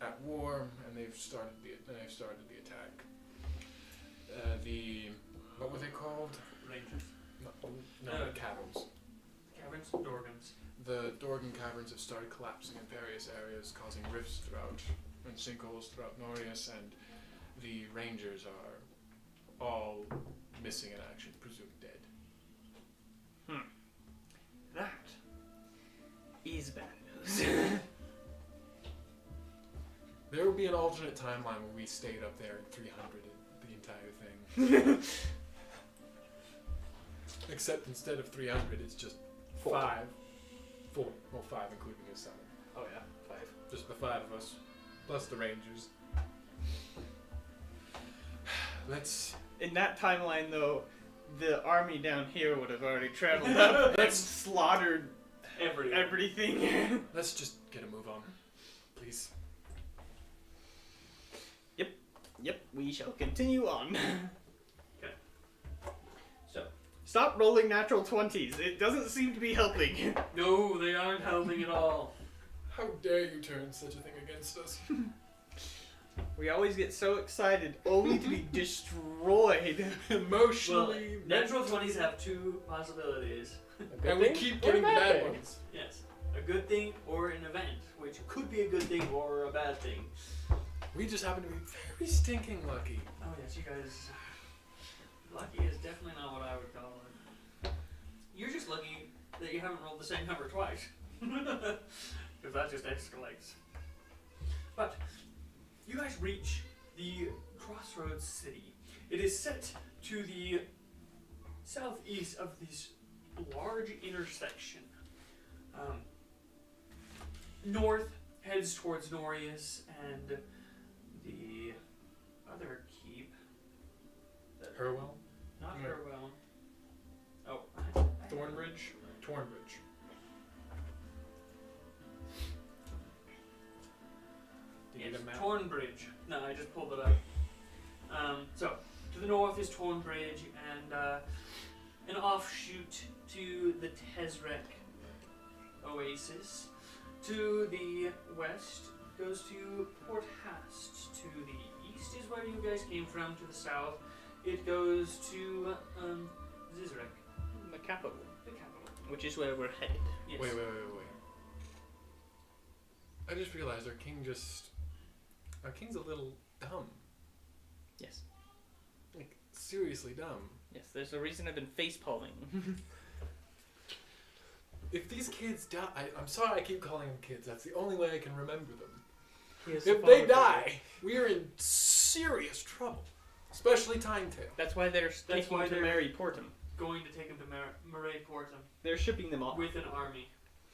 at war, and they've started the attack. What were they called? Rangers. No, the caverns. Caverns, Dorgans. The Dorgan caverns have started collapsing in various areas, causing rifts throughout and sinkholes throughout Norius, and the Rangers are all missing in action, presumed dead. That is bad news. There will be an alternate timeline where we stayed up there at 300 the entire thing. Except instead of 300, it's just 4, well 5 including his 7. Oh yeah, 5. Just the 5 of us, plus the Rangers. Let's In that timeline, though, the army down here would have already traveled up and slaughtered everything. let's just get a move on, please. Yep, we shall continue on. Okay. So. Stop rolling natural 20s. It doesn't seem to be helping. No, they aren't helping at all. How dare you turn such a thing against us? We always get so excited, only to be destroyed. Well, Emotionally, natural 20s have 2 possibilities. and we keep getting the bad ones. Yes. A good thing or an event, which could be a good thing or a bad thing. We just happen to be very stinking lucky. Oh yes, you guys. Lucky is definitely not what I would call it. You're just lucky that you haven't rolled the same number twice. Because that just escalates. But you guys reach the Crossroads City. It is set to the southeast of this large intersection. North heads towards Norius and the other keep. Herwell? Not No. Herwell. Oh. Thornbridge? Tornbridge. Did you Yes, get a map? Tornbridge. No, I just pulled it up. So, to the north is Tornbridge, and an offshoot to the Tezrek Oasis. To the west goes to Port Hast. To the east is where you guys came from. To the south, it goes to Zizrek, The capital, the capital. which is where we're headed. Yes. Wait. I just realized our king's a little dumb. Yes. Like, seriously dumb. Yes, there's a reason I've been facepalming. If these kids die, I'm sorry I keep calling them kids. That's the only way I can remember them. He is If the they father die, we are in serious trouble, especially Timetail. That's why they're taking why to they're- Mary Portum. Going to take him to Murray Portum They're shipping them off. with an army.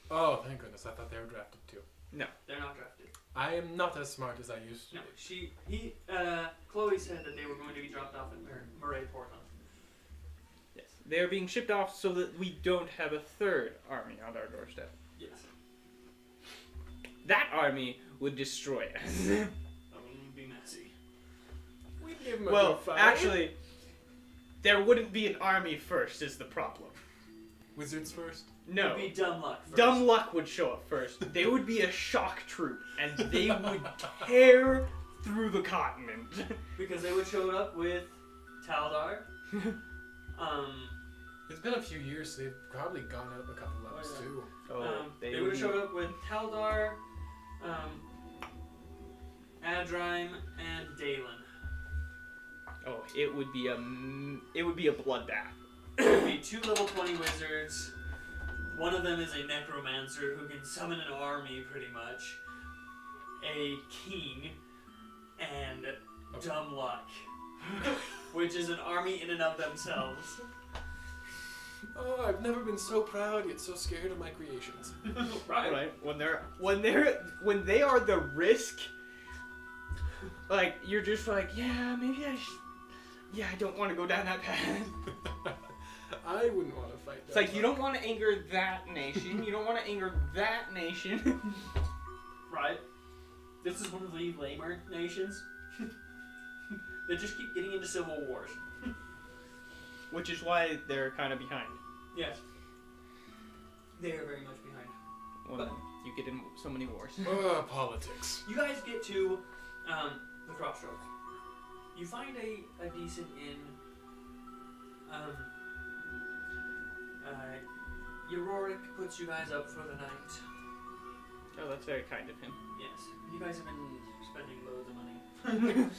Oh, thank goodness! I thought they were drafted too. They're not drafted. I am not as smart as I used to No, be. Chloe said that they were going to be dropped off at Murray Portum. Yes. They're being shipped off so that we don't have a third army on our doorstep. Yes. That army would destroy us. That wouldn't be messy. We give him a Well, good fight. actually, there wouldn't be an army first is the problem. Wizards first. No. It'd be dumb luck first. Dumb Luck would show up first. They would be a shock troop, and they would tear through the continent. Because they would show up with Taldar. It's been a few years, so they've probably gone up a couple levels yeah. too. They would have showed up with Taldar, Adrime, and Dalen. Oh, it would be a bloodbath. There would be 2 level 20 wizards. One of them is a necromancer who can summon an army, pretty much. A king, and Dumb Luck, which is an army in and of themselves. Oh, I've never been so proud yet so scared of my creations. Right? When they are the risk, like you're just like, yeah, maybe I don't want to go down that path. I wouldn't want to fight. It's like you don't want to anger that nation. You don't want to anger that nation. Right? This is one of the lamer nations. They just keep getting into civil wars. Which is why they're kind of behind. Yes. They are very much behind. When you get in so many wars. Politics. You guys get to the crossroads. You find a decent inn. Yorick puts you guys up for the night. Oh, that's very kind of him. Yes. You guys have been spending loads of money.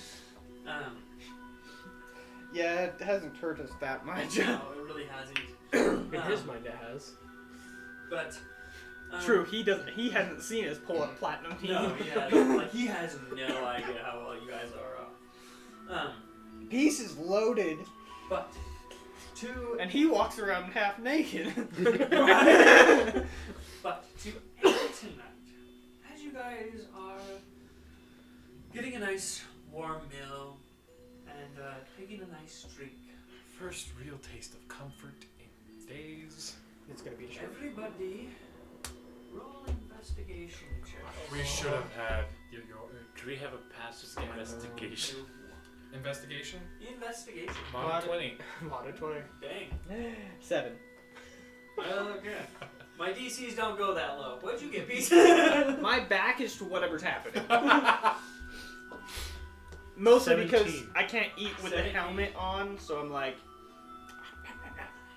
Yeah, it hasn't hurt us that much. No, it really hasn't. In his mind, it has. But True, he hasn't seen us pull up platinum team. no, he hasn't. Like he has no idea how well you guys are off. Piece is loaded. But to And he walks around half naked. But to end tonight, as you guys are getting a nice warm meal and taking a nice drink, First real taste of comfort in days. It's gonna be a short. everybody roll investigation check. We should have had your Do we have a passive investigation? investigation. Investigation. Bottom 20. Mod 20. Dang. 7. Okay. My DCs don't go that low. What'd you get, Pete? My back is to whatever's happening. Mostly because 17. I can't eat with the 17. helmet on, so I'm like,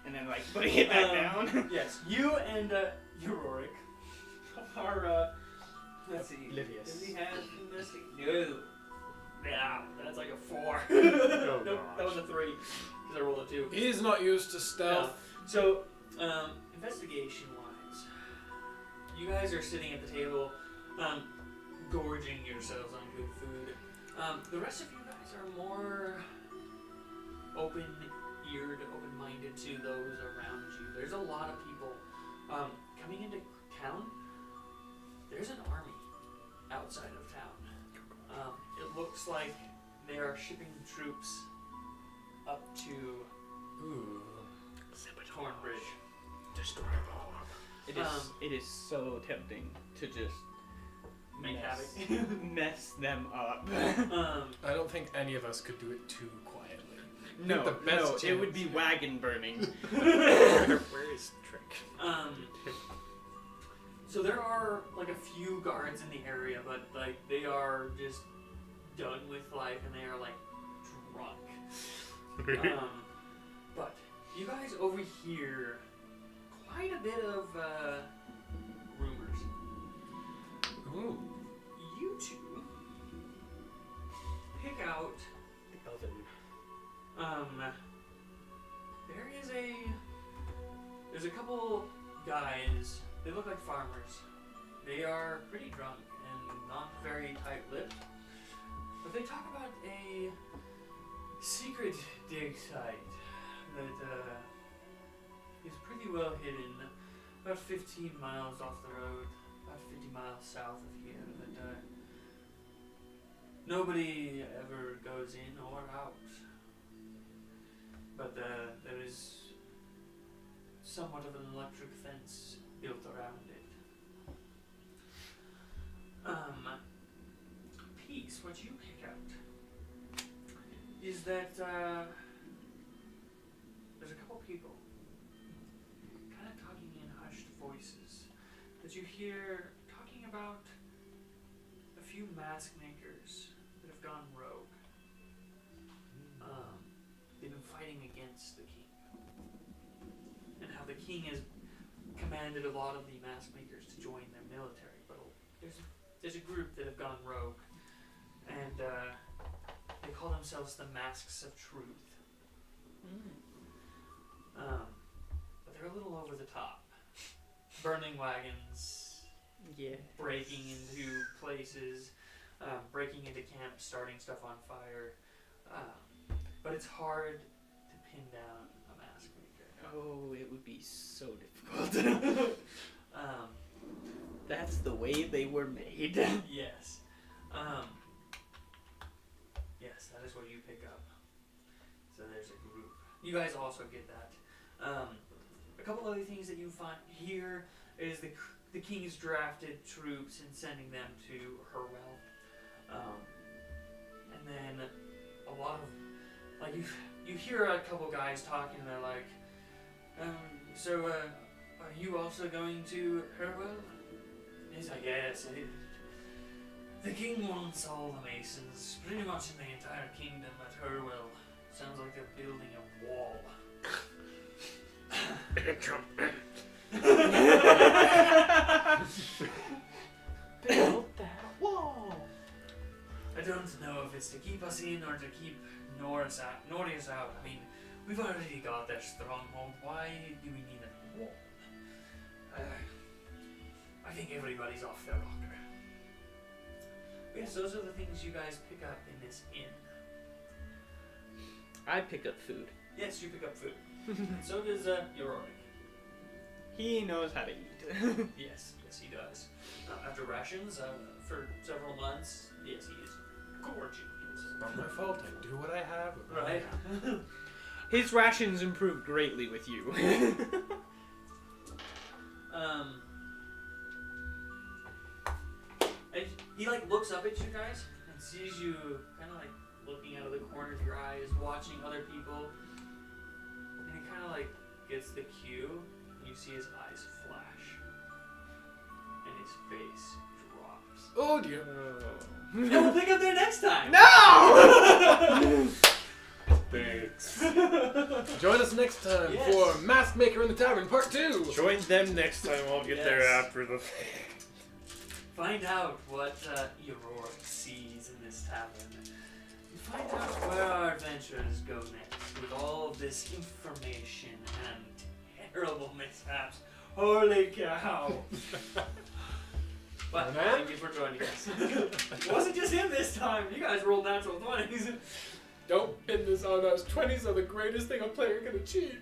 and then like putting it back down. Yes, you and Yorick are. Let's see. Livius. Does he have investigation? No. Yeah, that's like a 4. Oh, Nope, that was gosh. a 3 because I rolled a 2. He is not used to stealth. So, investigation-wise, you guys are sitting at the table, gorging yourselves on good food. The rest of you guys are more open-eared, open-minded to those around you. There's a lot of people coming into town. There's an army outside of town. It looks like they are shipping troops up to Ooh. Cornbridge. Destroy all. It is so tempting to just Make mess them up. I don't think any of us could do it too quietly. No, the best it would chance. be wagon burning. Where is Trick? So there are like a few guards in the area, but like they are just done with life and they are like drunk. But you guys overhear quite a bit of rumors. Ooh. You two pick out. Elven. There's a couple guys. They look like farmers. They are pretty drunk and not very tight-lipped. But they talk about a about 15 miles off the road, about 50 miles south of here. That nobody ever goes in or out. But there is somewhat of an electric fence built around it. Peace, what you pick out is that there's a couple people kind of talking in hushed voices that you hear talking about a few mask makers that have gone rogue. They've been fighting against the king, and how the king has commanded a lot of the mask makers to join their military. But there's a group that have gone rogue, and they call themselves the Masks of Truth. But they're a little over the top, burning wagons, breaking into places, breaking into camps, starting stuff on fire. But it's hard to pin down a mask maker. Oh, it would be so difficult. That's the way they were made. Yes. Yes, that is what you pick up. So there's a group. You guys also get that. A couple other things that you find here is the king's drafted troops and sending them to Herwell. And then a lot of, like, you hear a couple guys talking, and they're like, so are you also going to Herwell? And he's like, yes. The king wants all the masons, pretty much in the entire kingdom at Herwell. Sounds like they're building a wall. Build that wall. I don't know if it's to keep us in or to keep Norris out. I mean, we've already got their stronghold. Why do we need a wall? I think everybody's off their rocker. Yes, those are the things you guys pick up in this inn. I pick up food. Yes, you pick up food. And so does Yorick. He knows how to eat. Yes, he does. After rations for several months, yes, he is gorging. It's not my fault. I do what I have. With what I Right. have. His rations improved greatly with you. And he looks up at you guys and sees you kind of looking out of the corner of your eyes, watching other people, and he kind of gets the cue, and you see his eyes flash, and his face drops. Oh dear. And we'll pick up there next time. No! Thanks. Join us next time Yes. for Mask Maker in the Tavern Part 2. Join them next time. I'll get there Yes. after the. Find out what Yorick sees in this tavern. Find out where our adventures go next with all of this information and terrible mishaps. Holy cow! But Fernan? thank you for joining us. It wasn't just him this time. You guys rolled natural 20s. Don't pin this on us. 20s are the greatest thing a player can achieve.